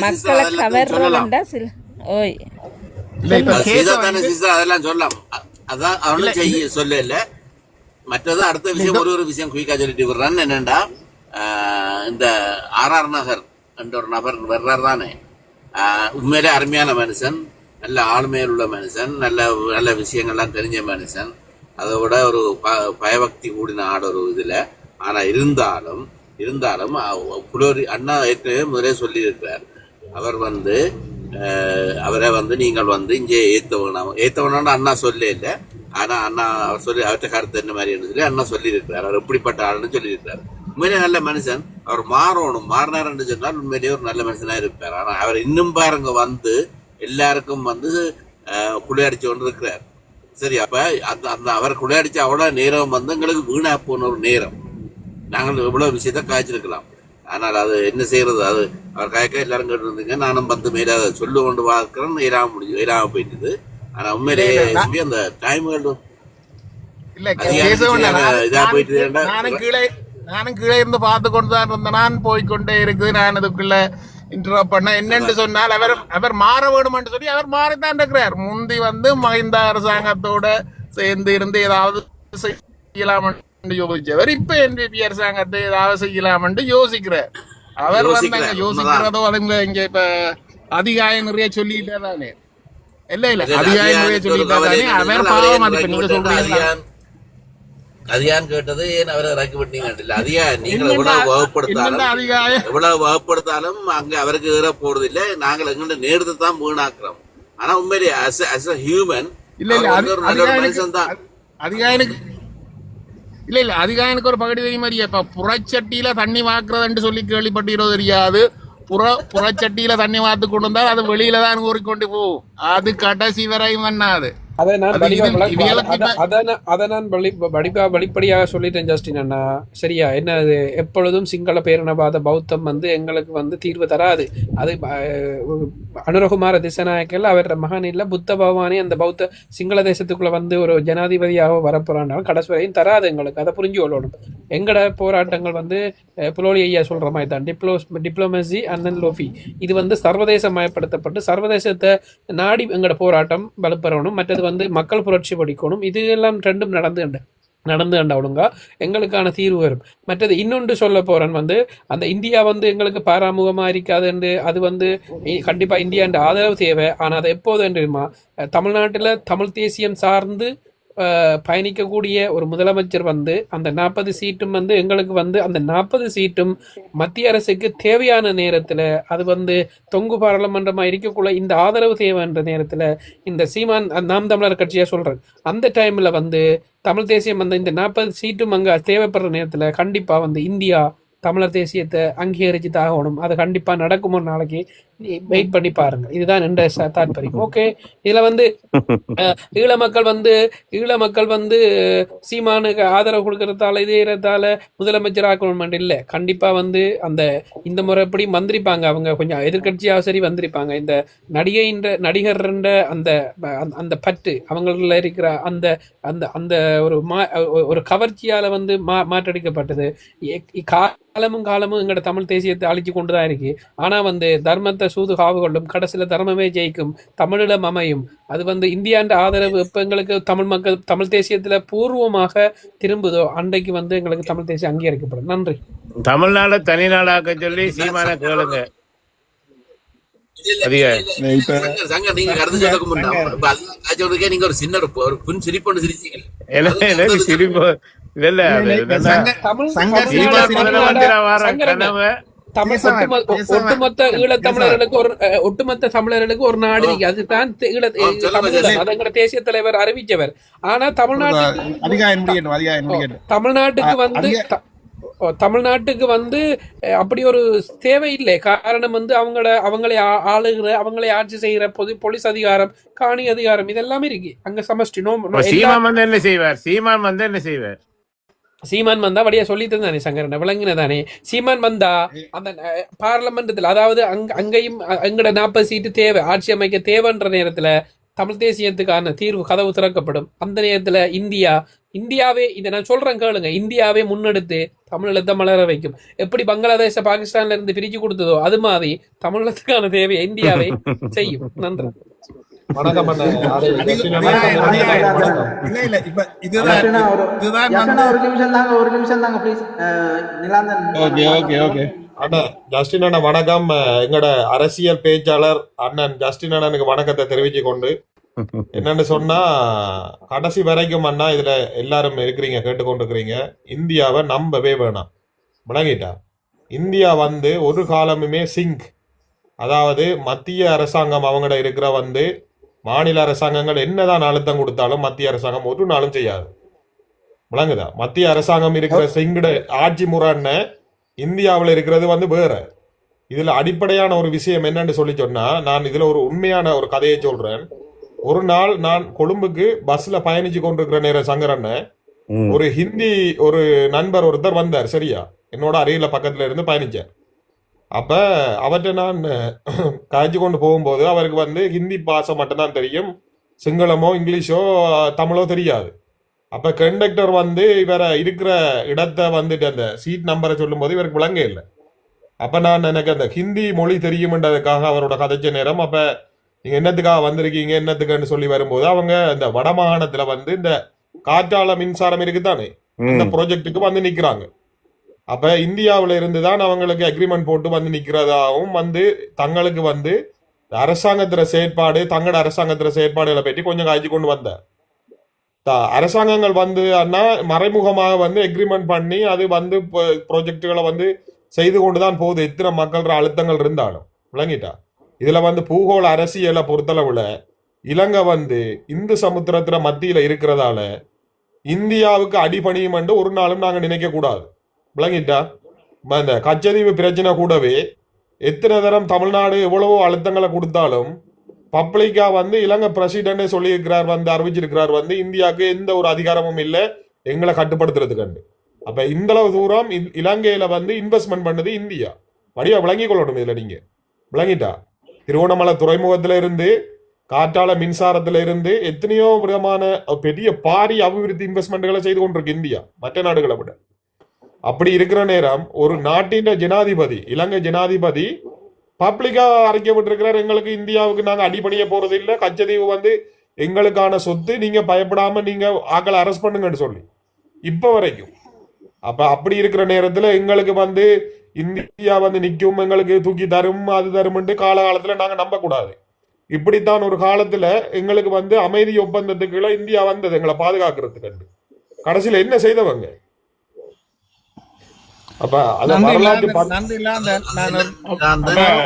மக்களை கவர்றா சில ஓய் அதெல்லாம் சொல்லலாம். அதான் அவனும் செய்ய சொல்ல. மற்றது அடுத்த விஷயம் ஒரு விஷயம் குயிக்கா சொல்லிட்டு விடுறான்னு என்னண்டா, இந்த RR நகர் என்ற ஒரு நபர் வர்றார் தானே, உண்மையிலே அருமையான மனுஷன், நல்ல ஆளுமையில் உள்ள மனுஷன், நல்ல நல்ல விஷயங்கள்லாம் தெரிஞ்ச மனுஷன், அதை விட ஒரு பயபக்தி கூடின ஆட ஒரு இதுல. ஆனா இருந்தாலும் புலோரி அண்ணா ஏற்கனவே முதலே சொல்லியிருக்கிறார். அவர் வந்து அவரை வந்து நீங்கள் வந்து இங்கே ஏத்தவனான்னு அண்ணா சொல்ல இல்லை. ஆனா அண்ணா அவர் சொல்லி அவர்கிட்ட கருத்து என்ன மாதிரி சொல்லி அண்ணா சொல்லியிருக்கிறார். அவர் எப்படிப்பட்ட ஆளுன்னு சொல்லியிருக்கிறார். உண்மையிலே நல்ல மனுஷன். அவர் மாறினார்ன்னு சொன்னால் உண்மையிலேயே ஒரு நல்ல மனுஷனா இருப்பார். ஆனா அவர் இன்னும் பாருங்க வந்து எல்லாருக்கும் வந்து குளியடிச்சு கொண்டு இருக்கிறார். சரி, அப்ப அந்த அவர் குளியடிச்ச அவ்வளவு நேரம் வந்து எங்களுக்கு வீணா போன ஒரு நேரம். நாங்கள் இவ்வளவு விஷயத்த காய்ச்சிருக்கலாம். ஆனால் அது என்ன செய்யறது, அது அவர் காய்க்க எல்லாரும் கேட்டு இருந்தீங்க. நானும் வந்து மேல அதை சொல்லு கொண்டு பார்க்கிறேன். ஏறாம போயிட்டுது. ஆனா உண்மையிலேயே அந்த டைம்கள் இதா போயிட்டு நானும் கீழே இருந்து பார்த்து கொண்டுதான் இருந்தேன். நான் போய்கொண்டே இருக்குது. நான் அதுக்குள்ள இன்டர்வ் பண்ண என்னன்னு சொன்னால் அவர் மாற வேணும்னு சொல்லி அவர் மாறித்தான் இருக்கிறார். முந்தி வந்து மஹிந்த அரசாங்கத்தோட சேர்ந்து இருந்து ஏதாவது செய்யலாம் யோசிச்சவர். இப்ப NPP அரசாங்கத்தை ஏதாவது செய்யலாம் யோசிக்கிறார். அவர் வந்து யோசிக்கிறதோ அதுங்க இங்க இப்ப அதிகாயம் நிறைய சொல்லிட்டே தானே. இல்ல அதிகாயம் நிறைய சொல்லிட்டே தானே. அவர் பாவம். அது நீங்க சொல்றீங்க அதிகாரம் கேட்டது ஏன் அவரை இறக்கி விட்டீங்க. அதிகாரம் நீங்கள் எவ்வளவு வகுப்படுத்தாலும் அங்க அவருக்கு ஏற போறது இல்லை. நாங்கள் எங்கள்ட நேரத்தை தான் வீணாக்குறோம். ஆனா உண்மையிலேயே as a human மனுஷன் தான். அதிகாரனுக்கு ஒரு பகுதி தெரியுமா? இப்ப புறச்சட்டியில தண்ணி வாக்குறதுன்னு சொல்லி கேள்விப்பட்டீரோ தெரியாது. புறச்சட்டியில தண்ணி வாத்து கொண்டு வந்தால் அது வெளியில தான் ஊறிக்கொண்டு போகும். அது கடைசி வரையும் பண்ணாது. அதை நான் வெளிப்படையாக சொல்லிட்டேன் ஜஸ்டின் அண்ணா. சரியா? என்ன அது எப்பொழுதும் சிங்கள பேரினவாத பௌத்தம் வந்து எங்களுக்கு வந்து தீர்வு தராது. அது அனுரகுமார திசநாயக்கல் அவர் மகன் இல்ல புத்த பகவானே அந்த பௌத்த சிங்கள தேசத்துக்குள்ள வந்து ஒரு ஜனாதிபதியாக வரப்போறாண்டாலும் கடைசி வரையும் தராது எங்களுக்கு. அதை புரிஞ்சு கொள்ளணும். எங்கட போராட்டங்கள் வந்து புலோலி ஐயா சொல்ற மாதிரி தான் டிப்ளோமசி அண்ட் தென் லோஃபி. இது வந்து சர்வதேசமயப்படுத்தப்பட்டு சர்வதேசத்தை நாடி எங்கட போராட்டம் வலுப்பெறணும். மற்றது வந்து மக்கள் புரட்சி படிக்கணும். இது எல்லாம் ரெண்டும் நடந்து ஒழுங்கா எங்களுக்கான தீர்வு வரும். மற்றது இன்னொன்று சொல்ல போறேன் வந்து அந்த இந்தியா வந்து எங்களுக்கு பாராமுகமா இருக்காது என்று அது வந்து கண்டிப்பா இந்தியா என்ற ஆதரவு தேவை. ஆனா அது எப்போது தெரியுமா? தமிழ்நாட்டில் தமிழ் தேசியம் சார்ந்து பயணிக்கக்கூடிய ஒரு முதலமைச்சர் வந்து அந்த 40 சீட்டும் வந்து எங்களுக்கு வந்து அந்த 40 சீட்டும் மத்திய அரசுக்கு தேவையான நேரத்தில் அது வந்து தொங்கு பாராளுமன்றமாக இருக்கக்குள்ள இந்த ஆதரவு தேவைன்ற நேரத்தில் இந்த சீமான் நாம் தமிழர் கட்சியாக சொல்கிறேன் அந்த டைமில் வந்து தமிழ் தேசியம் வந்து இந்த 40 சீட்டும் அங்கே தேவைப்படுற நேரத்தில் கண்டிப்பாக வந்து இந்தியா தமிழர் தேசியத்தை அங்கீகரிச்சு தாகணும். அது கண்டிப்பாக நடக்குமோ நாளைக்கு வெயிட் பண்ணி பாருங்க. இதுதான் என்ற தாற்பயம். ஓகே, இதுல வந்து ஈழ மக்கள் வந்து சீமானுக்கு ஆதரவு கொடுக்கறதால இதேதால முதலமைச்சர் ஆக்கணும் இல்லை. கண்டிப்பா வந்து இந்த முறை எப்படி வந்திருப்பாங்க, அவங்க கொஞ்சம் எதிர்கட்சியாக சரி வந்திருப்பாங்க. இந்த நடிகர் அந்த அந்த பற்று அவங்கள இருக்கிற அந்த அந்த அந்த ஒரு கவர்ச்சியால வந்து மாற்றடிக்கப்பட்டது. காலமும் எங்களோட தமிழ் தேசியத்தை அழிச்சு கொண்டுதான் இருக்கு. ஆனா வந்து தர்மத்தை சூது காவு கொள்ளும், கடைசியில தர்மமே ஜெயிக்கும், தமிழிடம் அமையும். அது வந்து இந்தியாண்ட ஆதரவு எப்ப எங்களுக்கு தமிழ் தேசியத்துல பூர்வமாக திரும்புதோ அன்றைக்கு வந்து எங்களுக்கு தமிழ் தேசியம் அங்கீகரிக்கப்படும். நன்றி. தமிழ்நாடு தனிநாடாக்க சொல்லி சீமான கேளுங்க. நீங்க கருத்து சொல்ல முன்னாடி நீங்க ஒரு சின்ன ஒரு புன் சிரிப்பு சிரிச்சீங்க. சிரிப்பு ஒட்டுமொத்த தமிழர்களுக்கு ஒரு நாடு, அதுதான் தேசிய தலைவர் அறிவிச்சவர். ஆனா தமிழ்நாட்டுக்கு வந்து அப்படி ஒரு தேவையில்லை. காரணம் வந்து அவங்களை ஆளுகிற, அவங்களை ஆட்சி செய்கிற போலீஸ் அதிகாரம், காணி அதிகாரம், இதெல்லாமே இருக்கு அங்க சமஷ்டி. சீமான் வந்தா வழியா சொல்லிட்டு தானே சங்கரன் விளங்கின தானே. சீமான் வந்தா அந்த பார்லமெண்டத்துல, அதாவது அங்கேயும் எங்கட 40 சீட்டு தேவை, ஆட்சி அமைக்க தேவைன்ற நேரத்துல தமிழ் தேசியத்துக்கான தீர்வு கதவு திறக்கப்படும். அந்த நேரத்துல இந்தியாவே இதை நான் சொல்றேன் கேளுங்க, இந்தியாவே முன்னெடுத்து தமிழீழத்தை மலர வைக்கும். எப்படி பங்களாதேஷ பாகிஸ்தான்ல இருந்து பிரிச்சு கொடுத்ததோ அது மாதிரி தமிழத்துக்கான தேவையை இந்தியாவை செய்யும். நன்றி. வணக்கம். ஒரு நிமிஷம் தாங்க ப்ளீஸ். ஜஸ்டின் அண்ணா வணக்கம். எங்கட அரசியல் பேச்சாளர் அண்ணன் ஜஸ்டின் அண்ணனுக்கு வணக்கத்தை தெரிவிச்சு கொண்டு, என்னன்னு சொன்னா கடைசி வரைக்கும் அண்ணா இதுல எல்லாரும் இருக்கிறீங்க, கேட்டுக்கொண்டிருக்கிறீங்க, இந்தியாவை நம்பவே வேணாம். விளங்கிட்டா? இந்தியா வந்து ஒரு காலமுமே சிங்க், அதாவது மத்திய அரசாங்கம் அவங்கட இருக்கிற வந்து மாநில அரசாங்கங்கள் என்னதான் அழுத்தம் கொடுத்தாலும் மத்திய அரசாங்கம் ஒரு நாளும் செய்யாது. விளங்குதா? மத்திய அரசாங்கம் இருக்கிற சிங்கட ஆட்சி முறைன்னு இந்தியாவில் இருக்கிறது வந்து வேற. இதுல அடிப்படையான ஒரு விஷயம் என்னன்னு சொல்லி சொன்னா, நான் இதுல ஒரு உண்மையான ஒரு கதையை சொல்றேன். ஒரு நாள் நான் கொழும்புக்கு பஸ்ல பயணிச்சு கொண்டிருக்கிற நேரம் சங்கரண்ண ஒரு ஹிந்தி ஒரு நண்பர் ஒருத்தர் வந்தார். சரியா? என்னோட அருகில பக்கத்துல இருந்து பயணிச்சார். அப்ப அவர்கிட்ட நான் காய்ச்சி கொண்டு போகும்போது அவருக்கு வந்து ஹிந்தி பாஷை மட்டும்தான் தெரியும், சிங்களமோ இங்கிலீஷோ தமிழோ தெரியாது. அப்ப கண்டக்டர் வந்து இவரை இருக்கிற இடத்தை வந்துட்டு அந்த சீட் நம்பரை சொல்லும் போது இவருக்கு விளங்க இல்லை. அப்ப நான் எனக்கு அந்த ஹிந்தி மொழி தெரியும்ன்றதுக்காக அவரோட கதைச்ச நேரம், அப்ப நீங்க என்னத்துக்காக வந்திருக்கீங்க என்னத்துக்குன்னு சொல்லி வரும்போது அவங்க இந்த வடமாகாணத்துல வந்து இந்த காற்றால மின்சாரம் இருக்குதானே, இந்த ப்ராஜெக்டுக்கு வந்து நிக்கிறாங்க. அப்ப இந்தியாவில இருந்துதான் அவங்களுக்கு அக்ரிமெண்ட் போட்டு வந்து நிக்கிறதாகவும் வந்து தங்களுக்கு வந்து அரசாங்கத்திற செயற்பாடு, தங்களோட அரசாங்கத்திற செயற்பாடுகளை பற்றி கொஞ்சம் காய்ச்சி கொண்டு வந்தார். அரசாங்கங்கள் வந்து அண்ணா மறைமுகமாக வந்து எக்ரிமெண்ட் பண்ணி அது வந்து ப்ராஜெக்டுகளை வந்து செய்து கொண்டுதான் போகுது, எத்தனை மக்கள் அழுத்தங்கள் இருந்தாலும். விளங்கிட்டா? இதுல வந்து பூகோள அரசியலை பொறுத்தளவுல இலங்கை வந்து இந்து சமுத்திரத்துல மத்தியில இருக்கிறதால இந்தியாவுக்கு அடிபணியும் என்று ஒரு நாளும் நாங்க நினைக்க கூடாது. விளங்கிட்டா? இந்த கச்சதீவு பிரச்சனை கூடவே எத்தனை தரம் தமிழ்நாடு எவ்வளவோ அழுத்தங்களை கொடுத்தாலும் பப்ளிக்கா வந்து இலங்கை பிரசிடென்டே சொல்லியிருக்கிறார், வந்து அறிவிச்சிருக்கிறார், வந்து இந்தியாவுக்கு எந்த ஒரு அதிகாரமும் இல்லை எங்களை கட்டுப்படுத்துறதுக்கு. அப்ப இந்த அளவு தூரம் இலங்கையில வந்து இன்வெஸ்ட்மெண்ட் பண்ணது இந்தியா. வடிவா விளங்கி கொள்ளணும். இதுல நீங்க விளங்கிட்டா? திருவண்ணாமலை துறைமுகத்தில இருந்து, காற்றால மின்சாரத்தில இருந்து எத்தனையோ விதமான பெரிய பாரி அபிவிருத்தி இன்வெஸ்ட்மெண்ட்களை செய்து கொண்டிருக்கு இந்தியா மற்ற நாடுகளை விட. அப்படி இருக்கிற நேரம் ஒரு நாட்டின் ஜனாதிபதி, இலங்கை ஜனாதிபதி பப்ளிக்கா அறிக்கப்பட்டிருக்கிறார், எங்களுக்கு இந்தியாவுக்கு நாங்க அடிபணிய போறது இல்லை, கச்சதீவு வந்து எங்களுக்கான சொத்து, நீங்க பயப்படாம நீங்க ஆக்களை அரெஸ்ட் பண்ணுங்கன்னு சொல்லி இப்ப வரைக்கும். அப்ப அப்படி இருக்கிற நேரத்துல எங்களுக்கு வந்து இந்தியா வந்து நிற்கும், எங்களுக்கு தூக்கி தரும், அது தரும்னு காலகாலத்துல நாங்க நம்ப கூடாது. இப்படித்தான் ஒரு காலத்துல எங்களுக்கு வந்து அமைதி ஒப்பந்தத்துக்குள்ள இந்தியா வந்தது எங்களை பாதுகாக்கிறதுக்கு. கடைசியில என்ன செய்தவங்க? அப்ப அத வரலாற்று நன்றி இல்ல அந்த நான்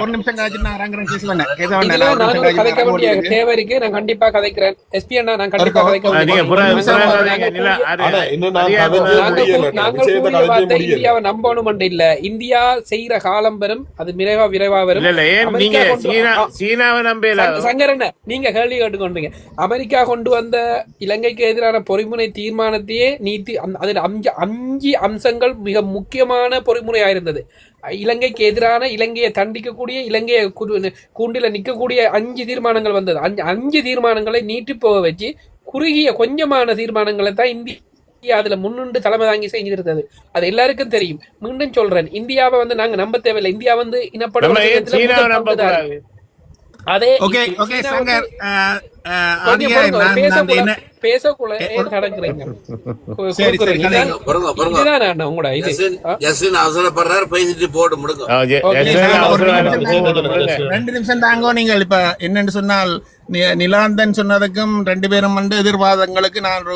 ஒரு நிமிஷம் கழிச்சு நான் இறங்குறேன் கேஸ் பண்ணேன் இதுல நான் ஒரு கதைக்க வேண்டிய தேவை இருக்கு. நான் கண்டிப்பா கதைக்கிறேன். எஸ்பி அண்ணா நான் கண்டிப்பா கதைக்க இந்தியாவை நம்பணும் இல்ல. இந்தியா செய்யற காலம் வரும், அது விரைவா வரும். சங்கரண்ண நீங்க கேள்வி கேட்டுக்கொண்டீங்க. அமெரிக்கா கொண்டு வந்த இலங்கைக்கு எதிரான பொறிமுறை தீர்மானத்தையே நீத்தி அதுல 5 அம்சங்கள் மிக முக்கியமான பொறிமுறையா இருந்தது. இலங்கைக்கு எதிரான, இலங்கையை தண்டிக்கக்கூடிய, இலங்கையை கூண்டில நிற்கக்கூடிய 5 தீர்மானங்கள் வந்தது. 5 தீர்மானங்களை நீட்டி போக வச்சு குறுகிய கொஞ்சமான தீர்மானங்களை தான் இந்தியா அதுல முன்னின்று தலைமை தாங்கி செஞ்சிருந்தது. அது எல்லாருக்கும் தெரியும். மீண்டும் சொல்றேன், இந்தியாவை வந்து நாங்க நம்ப தேவையில்லை. இந்தியா வந்து இனப்படுகொலை அதே பேசக்குள்ள நடக்கிறீங்க. அவசரப்படுறாரு, பேசிட்டு போட்டு முடுங்க. 2 நிமிஷம் தாங்க. நீங்கள் இப்ப என்னன்னு சொன்னால், நிலாந்தன் சொன்னதுக்கும் 2 பேரும் வந்து எதிர்வாதங்களுக்கு நான்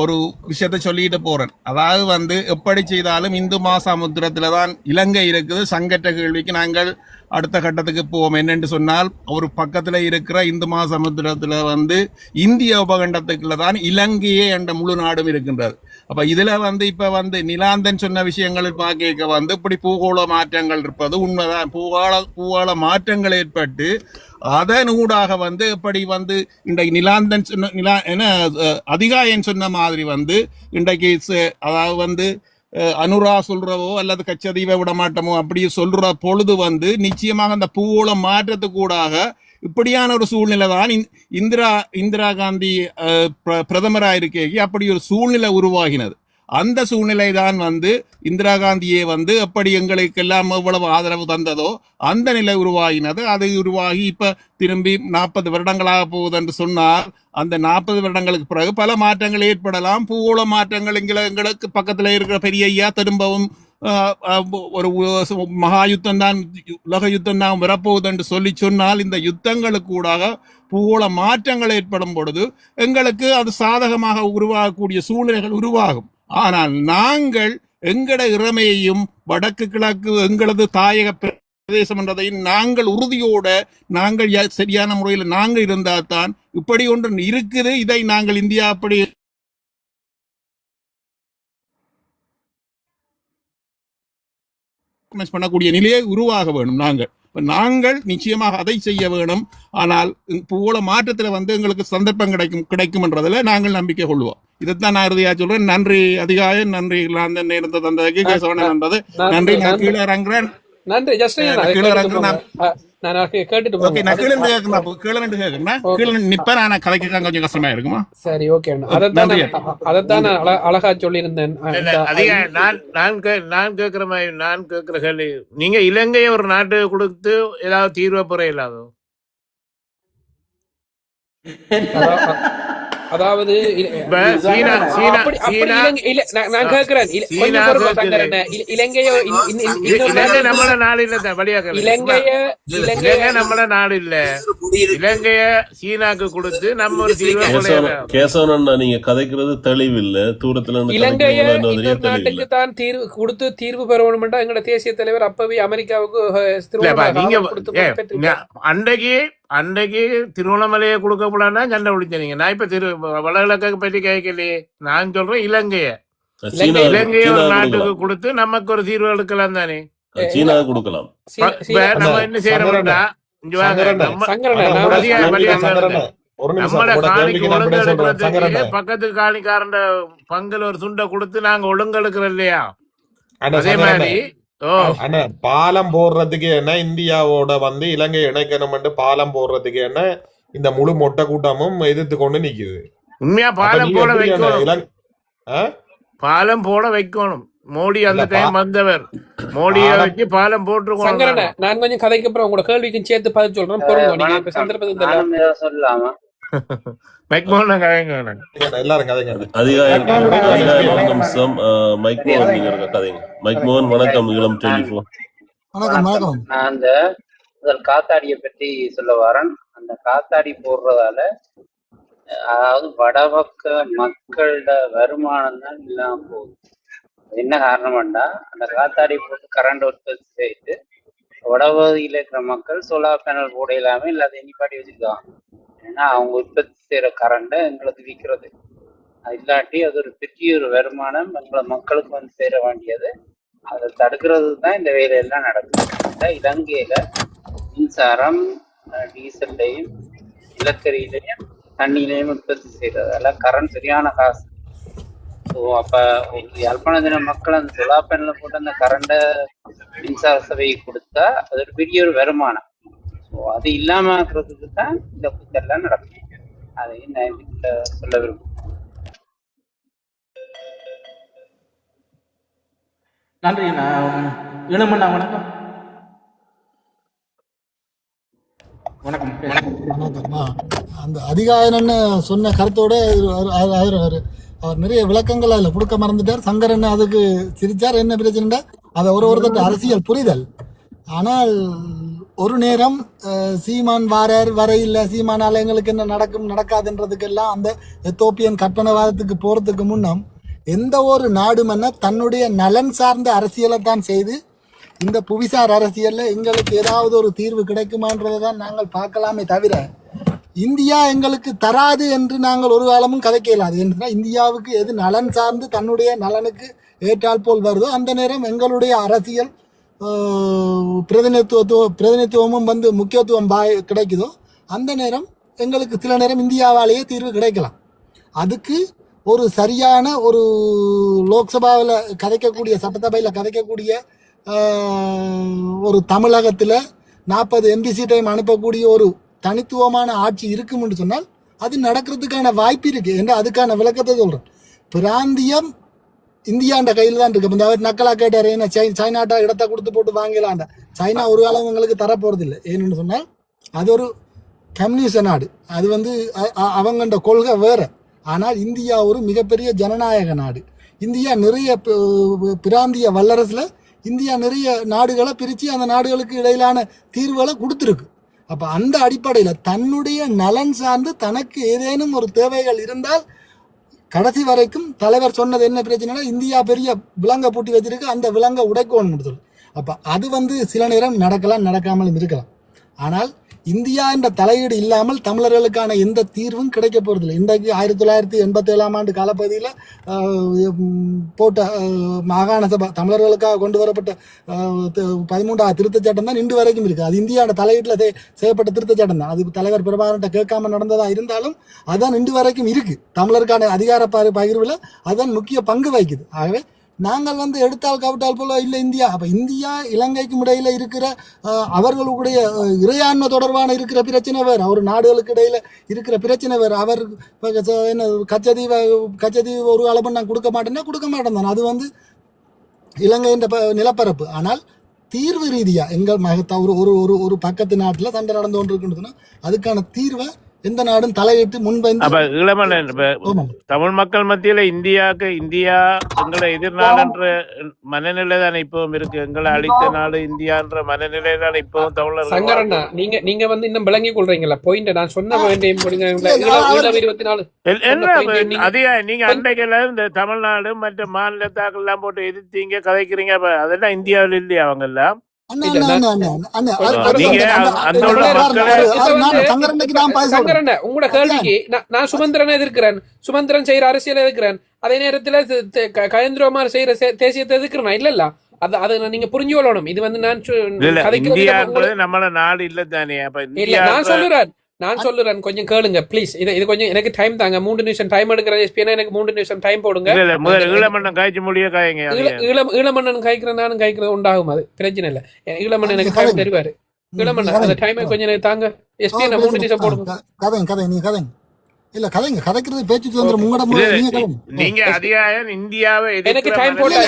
ஒரு விஷயத்த சொல்லிட்டு போறேன். அதாவது வந்து எப்படி செய்தாலும் இந்து மகாசமுத்திரத்துல தான் இலங்கை இருக்குது. சங்கற்ற கேள்விக்கு நாங்கள் அடுத்த கட்டத்துக்கு போவோம். என்னென்று சொன்னால், ஒரு பக்கத்துல இருக்கிற இந்து மகாசமுத்திரத்துல வந்து இந்திய உபகண்டத்துக்குள்ள தான் இலங்கையே என்ற முழு நாடும் இருக்கின்றது. அப்ப இதுல வந்து இப்ப வந்து நிலாந்தன் சொன்ன விஷயங்கள் பார்க்க வந்து இப்படி பூகோள மாற்றங்கள் இருப்பது உண்மைதான். பூகோள மாற்றங்கள் ஏற்பட்டு அதனூடாக வந்து இப்படி வந்து இன்றைக்கு நிலாந்தன் அதிகாயன் சொன்ன மாதிரி வந்து இன்றைக்கு அதாவது வந்து அனுரா சொல்றவோ அல்லது கச்சதீவை விடமாட்டமோ அப்படி சொல்ற பொழுது வந்து நிச்சயமாக அந்த பூவோள மாற்றத்துக்கூடாக இப்படியான ஒரு சூழ்நிலை தான் இந்திரா காந்தி பிரதமராக இருக்கே அப்படி ஒரு சூழ்நிலை உருவாகினது. அந்த சூழ்நிலை தான் வந்து இந்திரா காந்தியே வந்து எப்படி எங்களுக்கு எல்லாம் எவ்வளவு ஆதரவு தந்ததோ அந்த நிலை உருவாகினது. அது உருவாகி இப்ப திரும்பி 40 வருடங்களாக போகுது என்று சொன்னால், அந்த 40 வருடங்களுக்கு பிறகு பல மாற்றங்கள் ஏற்படலாம். பூகோள மாற்றங்கள் எங்களுக்கு பக்கத்துல இருக்கிற பெரிய ஐயா திரும்பவும் ஒரு மகா யுத்தம் தான், உலக யுத்தம் தான் வரப்போகுது என்று சொன்னால், இந்த யுத்தங்களுக்கு கூடாக பூகோள மாற்றங்கள் ஏற்படும் பொழுது எங்களுக்கு அது சாதகமாக உருவாகக்கூடிய சூழ்நிலைகள் உருவாகும். ஆனால் நாங்கள் எங்கட இறமையையும் வடக்கு கிழக்கு எங்களது தாயக பிரதேசம் என்றதையும் நாங்கள் உறுதியோட நாங்கள் சரியான முறையில் நாங்கள் இருந்தால் தான் இப்படி ஒன்று இருக்குது. இதை நாங்கள் இந்தியா அப்படி பண்ணக்கூடிய நிலையை உருவாக வேணும். நாங்கள் நிச்சயமாக அதை செய்ய வேணும். ஆனால் பூகோள மாற்றத்தில் வந்து எங்களுக்கு சந்தர்ப்பம் கிடைக்கும் என்றதுல நாங்கள் நம்பிக்கை கொள்வோம். இதைத்தான் நான் இறுதியா சொல்றேன். நன்றி அதிகாயம், நன்றி இல்லாந்த நேரத்தை தந்ததுக்கு கேசவன் என்பது நன்றி. நான் கீழே இறங்குறேன். நன்றி. கொஞ்சம் கஷ்டமா இருக்குமா? சரி, ஓகே. அதைத்தான் அழகா சொல்லியிருந்தேன். நான் கேட்கிற கேள்வி, நீங்க இலங்கையை ஒரு நாட்டு கொடுத்து ஏதாவது தீர்வு பெற இல்லாதோ? அதாவது நான் கேட்கிறேன், நம்மள நாடு இல்ல, இலங்கைய சீனாக்கு கொடுத்து நம்ம ஒரு கேசவன் நீங்க கதைக்கிறது தெளிவு இல்ல. தூரத்துல இலங்கைய நாட்டுக்கு தான் தீர்வு கொடுத்து தீர்வு பெற வேண்டும். எங்களோட தேசிய தலைவர் அப்பவே அமெரிக்காவுக்கு அன்றைக்கு திருவண்ணாமலையை கொடுக்க கூடாதுன்னா சண்டை பிடிச்சீங்க. நான் இப்ப வடகிழக்கு பற்றி கேட்கலையே. நான் சொல்றேன் இலங்கைய ஒரு நாட்டுக்கு கொடுத்து நமக்கு ஒரு தீர்வு எடுக்கலாம் தானே. சீனா கொடுக்கலாம். நம்ம என்ன செய்யறோம்னா, நம்மளோட காணிக்கு ஒழுங்கு எடுக்கிறதுக்கு பக்கத்து காணிக்காரண்ட பங்குல ஒரு துண்டை கொடுத்து நாங்க ஒழுங்கு எடுக்கிறோம் இல்லையா? அதே மாதிரி பாலம் போடுறதுக்கு என்ன இந்தியாவோட வந்து இலங்கை இணைக்கணும், பாலம் போடுறதுக்கு என்ன இந்த முழு மொட்டை கூட்டமும் எதிர்த்து கொண்டு நிக்குது. உண்மையா பாலம் போட வைக்கணும், பாலம் போட வைக்கணும். மோடி அந்த டைம் வந்தவர், மோடியை வச்சு பாலம் போட்டுருக்கோம். நான் கொஞ்சம் கதைக்கு அப்புறம் உங்களோட கேள்விக்கும் சேர்த்து பதில் சொல்றேன். சொல்லலாமா? காத்தாடியை பற்றி சொல்ல வரேன். அந்த காத்தாடி போடுறதால அதாவது வடபக்க மக்களோட வருமானம் தான் இல்லாம போகுது. என்ன காரணம்டா, அந்த காத்தாடி போட்டு கரண்ட் உற்பத்தி செய்து வடபகுதியில் இருக்கிற மக்கள் சோலார் பேனல் போட இல்லாம எல்லாத்தையும் நிப்பாட்டி வச்சுருக்காங்க. ஏன்னா அவங்க உற்பத்தி செய்யற கரண்ட்டை எங்களுக்கு விற்கிறது. அது இல்லாட்டி அது ஒரு பெரிய ஒரு வருமானம் எங்களை மக்களுக்கு வந்து சேர வேண்டியது. அதை தடுக்கிறது தான் இந்த வேலையெல்லாம் நடக்குது. இலங்கையில மின்சாரம் டீசல்லையும் நிலக்கரியிலையும் தண்ணியிலையும் உற்பத்தி செய்யறதால கரண்ட் சரியான காசு. ஸோ அப்போ யாழ்ப்பாண தின மக்கள் அந்த சோலார் பேனலில் போட்டு அந்த கரண்ட்டை மின்சார சபையை கொடுத்தா அது ஒரு பெரிய ஒரு வருமானம். ஸோ அது இல்லாமல் இருக்கிறதுக்கு தான் இந்த புத்தெல்லாம் நடக்கும். அதையும் நான் இதுல சொல்ல விரும்புகிறேன். நன்றி. இளமண்ணா வணக்கம். வணக்கம். அந்த அதிகாரன் சொன்ன கருத்தோட அவர் நிறைய விளக்கங்கள் அதில் கொடுக்க மறந்துட்டார். சங்கரன் அதுக்கு சிரிச்சார். என்ன பிரச்சனைடா அதை ஒருத்தர் அரசியல் புரிதல். ஆனால் ஒரு நேரம் சீமான் வரையில் சீமானால் எங்களுக்கு என்ன நடக்கும் நடக்காதுன்றதுக்கெல்லாம் அந்த எத்தோப்பியன் கற்பனைவாதத்துக்கு போகிறதுக்கு முன்னம் எந்த ஒரு நாடுமன்னா தன்னுடைய நலன் சார்ந்த அரசியலை தான் செய்து இந்த புவிசார் அரசியலில் எங்களுக்கு ஏதாவது ஒரு தீர்வு கிடைக்குமான்றதை தான் நாங்கள் பார்க்கலாமே தவிர இந்தியா எங்களுக்கு தராது என்று நாங்கள் ஒரு காலமும் கதைக்க இயலாது. ஏன்னா இந்தியாவுக்கு எது நலன் சார்ந்து தன்னுடைய நலனுக்கு ஏற்றால் போல் வருதோ அந்த நேரம் எங்களுடைய அரசியல் பிரதிநிதித்துவமும் வந்து முக்கியத்துவம் கிடைக்குதோ அந்த நேரம் எங்களுக்கு சில நேரம் இந்தியாவாலேயே தீர்வு கிடைக்கலாம். அதுக்கு ஒரு சரியான ஒரு லோக்சபாவில் கதைக்கக்கூடிய சட்டசபையில் கதைக்கக்கூடிய ஒரு தமிழகத்தில் 40 MP சீட்டையும் அனுப்பக்கூடிய ஒரு தனித்துவமான ஆட்சி இருக்கும்னு சொன்னால் அது நடக்கிறதுக்கான வாய்ப்பு இருக்குது என்று அதுக்கான விளக்கத்தை சொல்கிறேன். பிராந்தியம் இந்தியாண்ட கையில் தான் இருக்கு. இந்த அவர் நக்கலா கேட்டார், ஏன்னா சைனாட்டா இடத்த கொடுத்து போட்டு வாங்கலாண்ட. சைனா ஒரு காலம் எங்களுக்கு தரப்போறதில்லை. ஏன்னு சொன்னால் அது ஒரு கம்யூனிஸ்ட் நாடு. அது வந்து அவங்கண்ட கொள்கை வேற. ஆனால் இந்தியா ஒரு மிகப்பெரிய ஜனநாயக நாடு. இந்தியா நிறைய பிராந்திய வல்லரசில் இந்தியா நிறைய நாடுகளை பிரித்து அந்த நாடுகளுக்கு இடையிலான தீர்வுகளை கொடுத்துருக்கு. அப்போ அந்த அடிப்படையில் தன்னுடைய நலன் சார்ந்து தனக்கு ஏதேனும் ஒரு தேவைகள் இருந்தால் கடைசி வரைக்கும் தலைவர் சொன்னது என்ன பிரச்சனைனா இந்தியா பெரிய விலங்கை பூட்டி வச்சிருக்கு, அந்த விலங்கை உடைக்கணும்னு சொல்லி. அப்போ அது வந்து சில நேரம் நடக்கலாம், நடக்காமலும் இருக்கலாம். ஆனால் இந்தியா என்ற தலையீடு இல்லாமல் தமிழர்களுக்கான எந்த தீர்வும் கிடைக்க போகிறதில்லை. இன்றைக்கு 1987 ஆண்டு காலப்பகுதியில் போட்ட மாகாண சபை தமிழர்களுக்காக கொண்டு வரப்பட்ட 13வது திருத்தச் சட்டம் தான் இன்று வரைக்கும் இருக்குது. அது இந்தியாவோட தலையீட்டில் செய்யப்பட்ட திருத்தச் சட்டம் தான். அது தலைவர் பிரபாகரன்ட்ட கேட்காம நடந்ததாக இருந்தாலும் அதுதான் இன்று வரைக்கும் இருக்குது. தமிழருக்கான அதிகார பகிர்வில் அதுதான் முக்கிய பங்கு வகிக்குது. ஆகவே நாங்கள் வந்து எடுத்தால் கவிட்டால் போல இல்லை இந்தியா. அப்போ இந்தியா இலங்கைக்கும் இடையில இருக்கிற அவர்களுடைய இறையாண்மை தொடர்பான இருக்கிற பிரச்சனை வேறு, அவர் நாடுகளுக்கு இடையில இருக்கிற பிரச்சனை வேறு. அவர் என்ன கச்சதீவு ஒரு அளவு நான் கொடுக்க மாட்டேன் தான். அது வந்து இலங்கையின் நிலப்பரப்பு. ஆனால் தீர்வு ரீதியாக எங்கள் ஒரு பக்கத்து நாட்டில் சண்டை நடந்து கொண்டு இருக்குன்னு அதுக்கான தீர்வை எந்த நாடும் தலையிட்டு முன்வந்து தமிழ் மக்கள் மத்தியில இந்தியா எங்களை எதிர்நாடுன்ற மனநிலை தான் இப்பவும் இருக்கு. எங்களை அழித்த நாடு இந்தியான்ற மனநிலை தான் இப்பவும் தமிழர். சங்கரண்ணா, நீங்க வந்து இன்னும் விளங்கி கொள்றீங்களா பாயிண்ட்? நான் சொன்ன அதிகா நீங்க அன்றைக்குல இந்த தமிழ்நாடு மற்ற மாநிலத்தாக்கள் எல்லாம் போட்டு எதிர்த்தீங்க கதைக்கிறீங்க. அதெல்லாம் இந்தியாவில் இல்லையா அவங்க எல்லாம்? உங்களோட கேள்விக்கு நான் சுமந்திரனை எதிர்க்கிறேன், சுமந்திரன் செய்யற அரசியல் எதிர்க்கிறேன், அதே நேரத்துல கயந்திரமார் செய்யற தேசியத்தை எதிர்க்கிறேன். இல்ல அது நீங்க புரிஞ்சு கொள்ளணும். இது வந்து நம்மள நாடு இல்ல தானே. நான் சொல்லுறேன் கொஞ்சம் கேளுங்க ப்ளீஸ். இது கொஞ்சம் எனக்கு டைம் தாங்க. 3 நிமிஷம் டைம் எடுக்கிற எஸ்பினா எனக்கு 3 நிமிஷம் டைம் போடுங்க. ஈழமண்ணன் காய்ச்சி முடிய காய்ங்க. ஈழமண்ணன் காய்க்கிறேன், நானும் காய்க்கிறது உண்டாகும். அது பிரச்சனை இல்லை. ஈழமண்ணன் எனக்கு டைம் தருவாரு. ஈழமண்ணன் அந்த டைமை கொஞ்சம் எனக்கு தாங்க. எஸ்பினா 3 நிமிஷம் போடுங்க. இல்ல கதைங்க, கதைக்கிறது பேச்சு சுதந்திரம் உங்களோட முறை. நீங்க அதிகாரம் இந்தியாவை எனக்கு டைம் போட்டா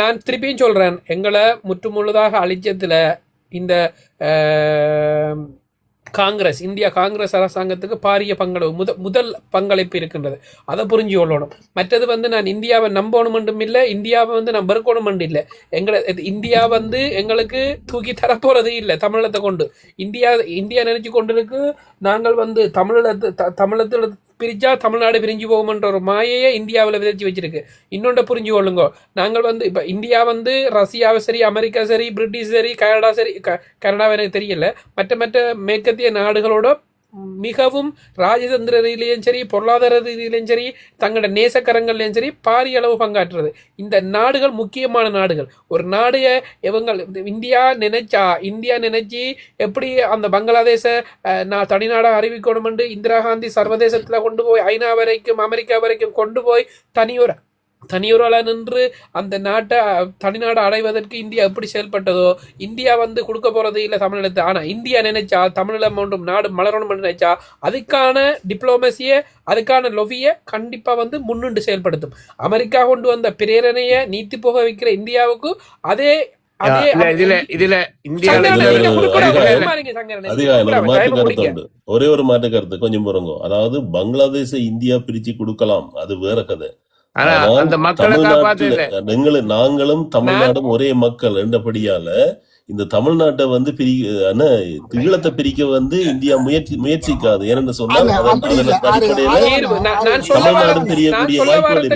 நான் திருப்பியும் சொல்றேன், எங்களை முற்றுமுழுதாக அழிச்சதுல இந்த இந்தியா காங்கிரஸ் அரசாங்கத்துக்கு பாரிய பங்களிப்பு முதல் பங்களிப்பு இருக்கின்றது. அதை புரிஞ்சு கொள்ளணும். மற்றது வந்து நான் இந்தியாவை நம்பணும் மட்டும் இல்லை, இந்தியாவை வந்து நான் வெறுக்கணும் மட்டும் இல்லை. இந்தியா வந்து எங்களுக்கு தூக்கி தரப்போறது இல்லை. தமிழத்தை கொண்டு இந்தியா நினைச்சு கொண்டிருக்கு நாங்கள் வந்து தமிழத்தில் பிரிச்சா தமிழ்நாடு பிரிஞ்சு போகும்ன்ற ஒரு மாயையே இந்தியாவில் விதைச்சு வச்சிருக்கு. இன்னொன்று புரிஞ்சு கொள்ளுங்க, நாங்கள் வந்து இப்போ இந்தியா வந்து ரஷ்யாவை சரி, அமெரிக்கா சரி, பிரிட்டிஷ் சரி, கனடா சரி, கனடாவை எனக்கு தெரியல, மற்ற மேற்கத்திய நாடுகளோட மிகவும் ராஜதந்திர ரீதியிலையும் சரி, பொருளாதார ரீதியிலையும் சரி, தங்களோட நேசக்கரங்கள்லையும் சரி பாரிய அளவு பங்காற்றுறது. இந்த நாடுகள் முக்கியமான நாடுகள். ஒரு நாடு இந்தியா நினைச்சு எப்படி அந்த பங்களாதேச நான் தனிநாடாக அறிவிக்கணும்னு இந்திரா காந்தி சர்வதேசத்தில் கொண்டு போய் ஐநா வரைக்கும் அமெரிக்கா வரைக்கும் கொண்டு போய் தனியொருள நின்று அந்த நாட்டை தனிநாடு அடைவதற்கு இந்தியா எப்படி செயல்பட்டதோ, இந்தியா வந்து கொடுக்க போறது இல்லை தமிழகத்தை. ஆனால் இந்தியா நினைச்சா தமிழகம் ஒன்றும் நாடு மலரணும் நினைச்சா அதுக்கான டிப்ளோமசியை, அதுக்கான லொவியை கண்டிப்பா வந்து முன்னின்று செயல்படுத்தும். அமெரிக்கா கொண்டு வந்த பிரேரணையை நீத்தி போக வைக்கிற இந்தியாவுக்கு அதே ஒரே ஒரு மாற்று கருத்து கொஞ்சம் பொறுங்க. அதாவது பங்களாதேஷ இந்தியா பிரிச்சு கொடுக்கலாம், அது வேற கதை. நாங்களும் தமிழ்நாடும் ஒரே மக்கள் என்றபடியால இந்த தமிழ்நாட்டை வந்து ஈழத்தை பிரிக்க வந்து இந்தியா முயற்சிக்காது. ஏன்னு சொன்னால் தமிழ்நாடும் தெரியக்கூடிய வாய்ப்புகள்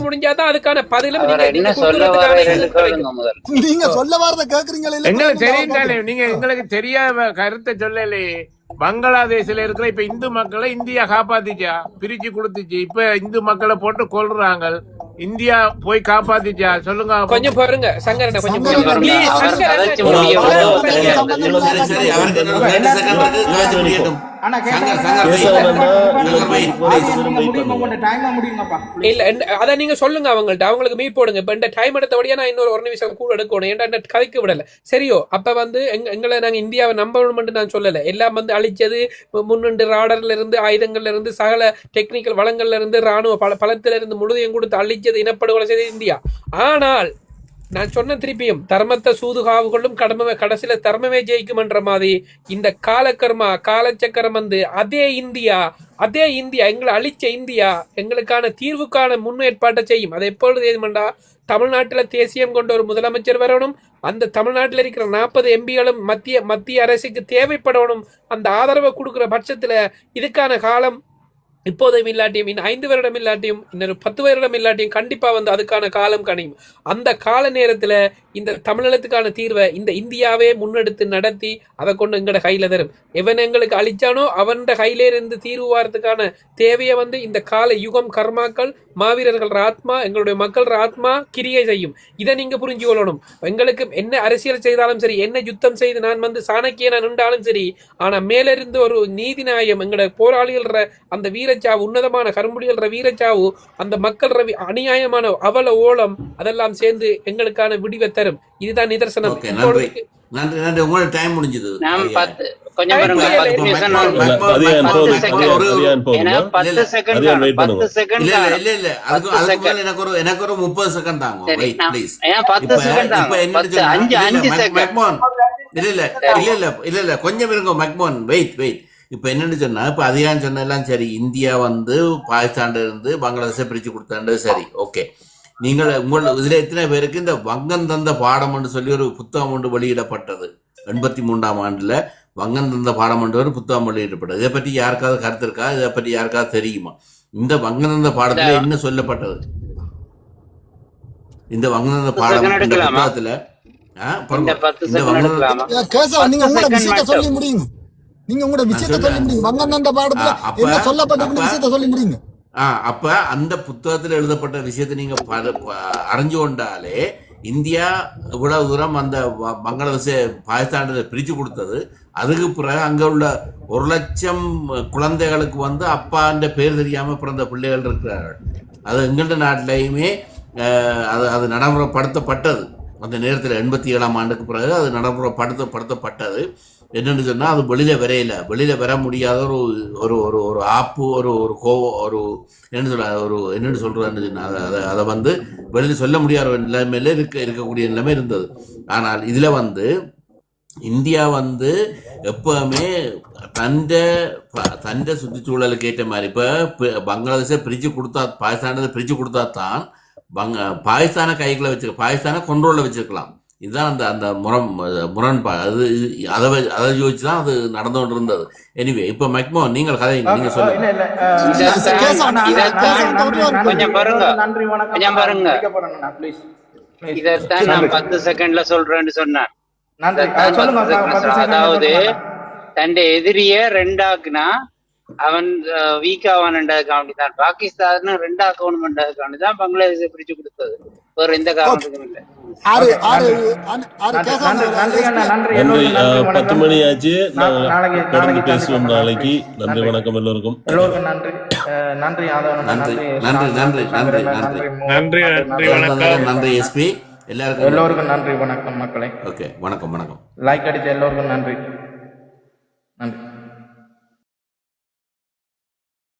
முடிஞ்சாதான் அதுக்கான பதிலும் நீங்க சொல்ல வார்த்தை கேக்குறீங்களே. எங்களுக்கு தெரியும், நீங்க எங்களுக்கு தெரியாத கருத்தை சொல்லலே. பங்களாதேஷ்ல இருக்கிற இப்ப இந்து மக்களை இந்தியா காப்பாத்திச்சா? பிரிச்சு கொடுத்துச்சு. இப்ப இந்து மக்களை போட்டு கொல்றாங்க. இந்தியா போய் காப்பாத்திச்சா? சொல்லுங்க கொஞ்சம் பாருங்க. சங்கரன் கொஞ்சம் இல்ல அத நீங்க சொல்லுங்க அவங்கள்ட்ட, அவங்களுக்கு மீட் போடுங்க. இப்ப இந்த டைம் எடுத்தபடியா நான் இன்னொரு ஒரு நிமிஷம் கூட எடுக்கணும். ஏன்டா கதைக்க விடல. சரியோ, அப்ப வந்து எங்களை நாங்க இந்தியாவை நம்பணும் நான் சொல்லல. எல்லாம் வந்து அழிச்சது முன்னின்று ராடர்ல இருந்து, ஆயுதங்கள்ல இருந்து, சகல டெக்னிக்கல் வளங்கள்ல இருந்து, ராணுவ பலத்தில இருந்து முழுதையும் கொடுத்து அழிச்சது, இனப்படுகொலை செய்தது இந்தியா. ஆனால் நான் சொன்ன திருப்பியும் தர்மத்தை சூதுகாவு கொள்ளும் கடைசியில தர்மமே ஜெயிக்கும் என்ற மாதிரி இந்த காலச்சக்கரம் வந்து அதே இந்தியா எங்களை அழிச்ச இந்தியா எங்களுக்கான தீர்வுக்கான முன்னேற்பாட்டை செய்யும். அதை எப்பொழுது செய்யும்டா, தமிழ்நாட்டில் தேசியம் கொண்ட ஒரு முதலமைச்சர் வரணும். அந்த தமிழ்நாட்டில் இருக்கிற 40 எம்பிகளும் மத்திய அரசுக்கு தேவைப்படணும். அந்த ஆதரவை கொடுக்குற பட்சத்துல இதுக்கான காலம் இப்போதையும் இல்லாட்டியும், இன்னும் 5 வருடம் இல்லாட்டியும், இன்னொரு 10 வருடம் இல்லாட்டியும் கண்டிப்பா வந்து அதுக்கான காலம் கணியும். அந்த கால நேரத்துல இந்த தமிழகத்துக்கான தீர்வை இந்த இந்தியாவே முன்னெடுத்து நடத்தி அதை கொண்டு எங்கட கையில தரும். எவன் எங்களுக்கு அழிச்சானோ அவன் கையில இருந்து தீர்வு வாரத்துக்கான தேவையை வந்து இந்த கால யுகம் கர்மாக்கள், மாவீரர்கள் ஆத்மா, எங்களுடைய மக்கள் ஆத்மா கிரியை செய்யும். இதை நீங்க புரிஞ்சு கொள்ளணும். எங்களுக்கு என்ன அரசியல் செய்தாலும் சரி, என்ன யுத்தம் செய்து நான் வந்து சாணக்கியனா நின்றாலும் சரி, ஆனா மேலிருந்து ஒரு நீதி நியாயம், எங்களோட போராளிகள் அந்த வீரச்சாவு, உன்னதமான கரும்புலிகள் வீரச்சாவு, அந்த மக்கள் அநியாயமான அவல ஓலம், அதெல்லாம் சேர்ந்து எங்களுக்கான விடிவை தரும். இதுதான் நிதர்சனம். நன்றி. உங்களோட டைம் முடிஞ்சது. எனக்கு ஒரு 30 செகண்ட் தாங்க. இல்ல கொஞ்சம் இருங்க மேக்மோன், வெயிட். இப்ப என்னன்னு சொன்னா, இப்ப அதிகாரம் சொன்னெல்லாம் சரி, இந்தியா வந்து பாகிஸ்தான் இருந்து பங்களாதேஷை பிரிச்சு கொடுத்தாண்டு சரி, ஓகே. நீங்கள் இதுல எத்தனை பேருக்கு இந்த வங்கம் தந்த பாடம் என்று சொல்லி ஒரு புத்தகம் ஒன்று வெளியிடப்பட்டது 83ஆம் ஆண்டுல? வங்கம் தந்த பாடம் என்று ஒரு புத்தகம் வெளியிடப்பட்டது. இதை பற்றி யாருக்காவது கருத்து இருக்கா? இதை பற்றி யாருக்காவது தெரியுமா? இந்த வங்கம் தந்த பாடத்துல என்ன சொல்லப்பட்டது? இந்த வங்கம் தந்த பாடம் புத்தகத்துல நீங்க உங்களோட விஷயத்தை சொல்லி முடியுங்க. வங்கந்த பாடத்துல என்ன சொல்லப்பட்ட விஷயத்தை சொல்லி முடியுங்க. அப்ப அந்த புத்தகத்தில் எழுதப்பட்ட விஷயத்தை நீங்க அறிஞ்சு கொண்டாலே, இந்தியா இவ்வளவு தூரம் அந்த பங்களாதேஷை பாகிஸ்தான் பிரிச்சு கொடுத்தது, அதுக்கு பிறகு அங்க உள்ள 1 லட்சம் குழந்தைகளுக்கு வந்து அப்பான்ற பேர் தெரியாம பிறந்த பிள்ளைகள் இருக்கிறார்கள். அது எங்கள்ட நாட்டிலையுமே அது நடைமுறைப்படுத்தப்பட்டது. அந்த நேரத்தில் 87ஆம் ஆண்டுக்கு பிறகு அது நடைமுறைப்படுத்தப்பட்டது. என்னென்னு சொன்னால் அது வெளியில் வர முடியாத ஒரு ஒரு ஒரு ஆப்பு ஒரு கோவம் என்னென்னு சொல்கிறதுன்னு சொன்னால் அதை வெளியில் சொல்ல முடியாத நிலைமையில இருக்கக்கூடிய நிலைமை இருந்தது. ஆனால் இதில் இந்தியா எப்பவுமே தண்ட சுற்றுச்சூழலுக்கு ஏற்ற மாதிரி இப்போ பங்களாதேஷை பாகிஸ்தானத்தை பிரித்து கொடுத்தா தான் பாகிஸ்தானை கைகளை வச்சிருக்க பாகிஸ்தானை கொண்ட்ரோலில் வச்சிருக்கலாம். இதுதான் அந்த முரண்பாடு. அதை யோசிச்சு தான் அது நடந்து கொண்டு இருந்தது. எனிவே இப்போ மெக்மோ நீங்கள் கதை நீங்கள் சொல்லுங்க. இதைத்தான் நான் 10 செகண்ட்ல சொல்றேன்னு சொன்னேன். அதாவது தன்னை எதிரிய ரெண்டாக்குனா அவன் வீக் ஆவான்ன்றதுக்காண்டி தான் பாகிஸ்தான் ரெண்டாக்கணும்ன்றதுக்காண்டி தான் பங்களாதேஷை பிரிச்சு கொடுத்தது. வேற எந்த காரணத்துக்கும் இல்லை. நன்றி. 10 மணி ஆச்சு. நாளைக்கு பேசுவோம். நாளைக்கு நன்றி. வணக்கம் எல்லோருக்கும். நன்றி. நன்றி நன்றி நன்றி நன்றி நன்றி நன்றி வணக்கம். நன்றி எஸ்பி. எல்லோருக்கும் நன்றி. வணக்கம் மக்களே. ஓகே, வணக்கம். லைக் அடித்த எல்லோருக்கும் நன்றி. நன்றி.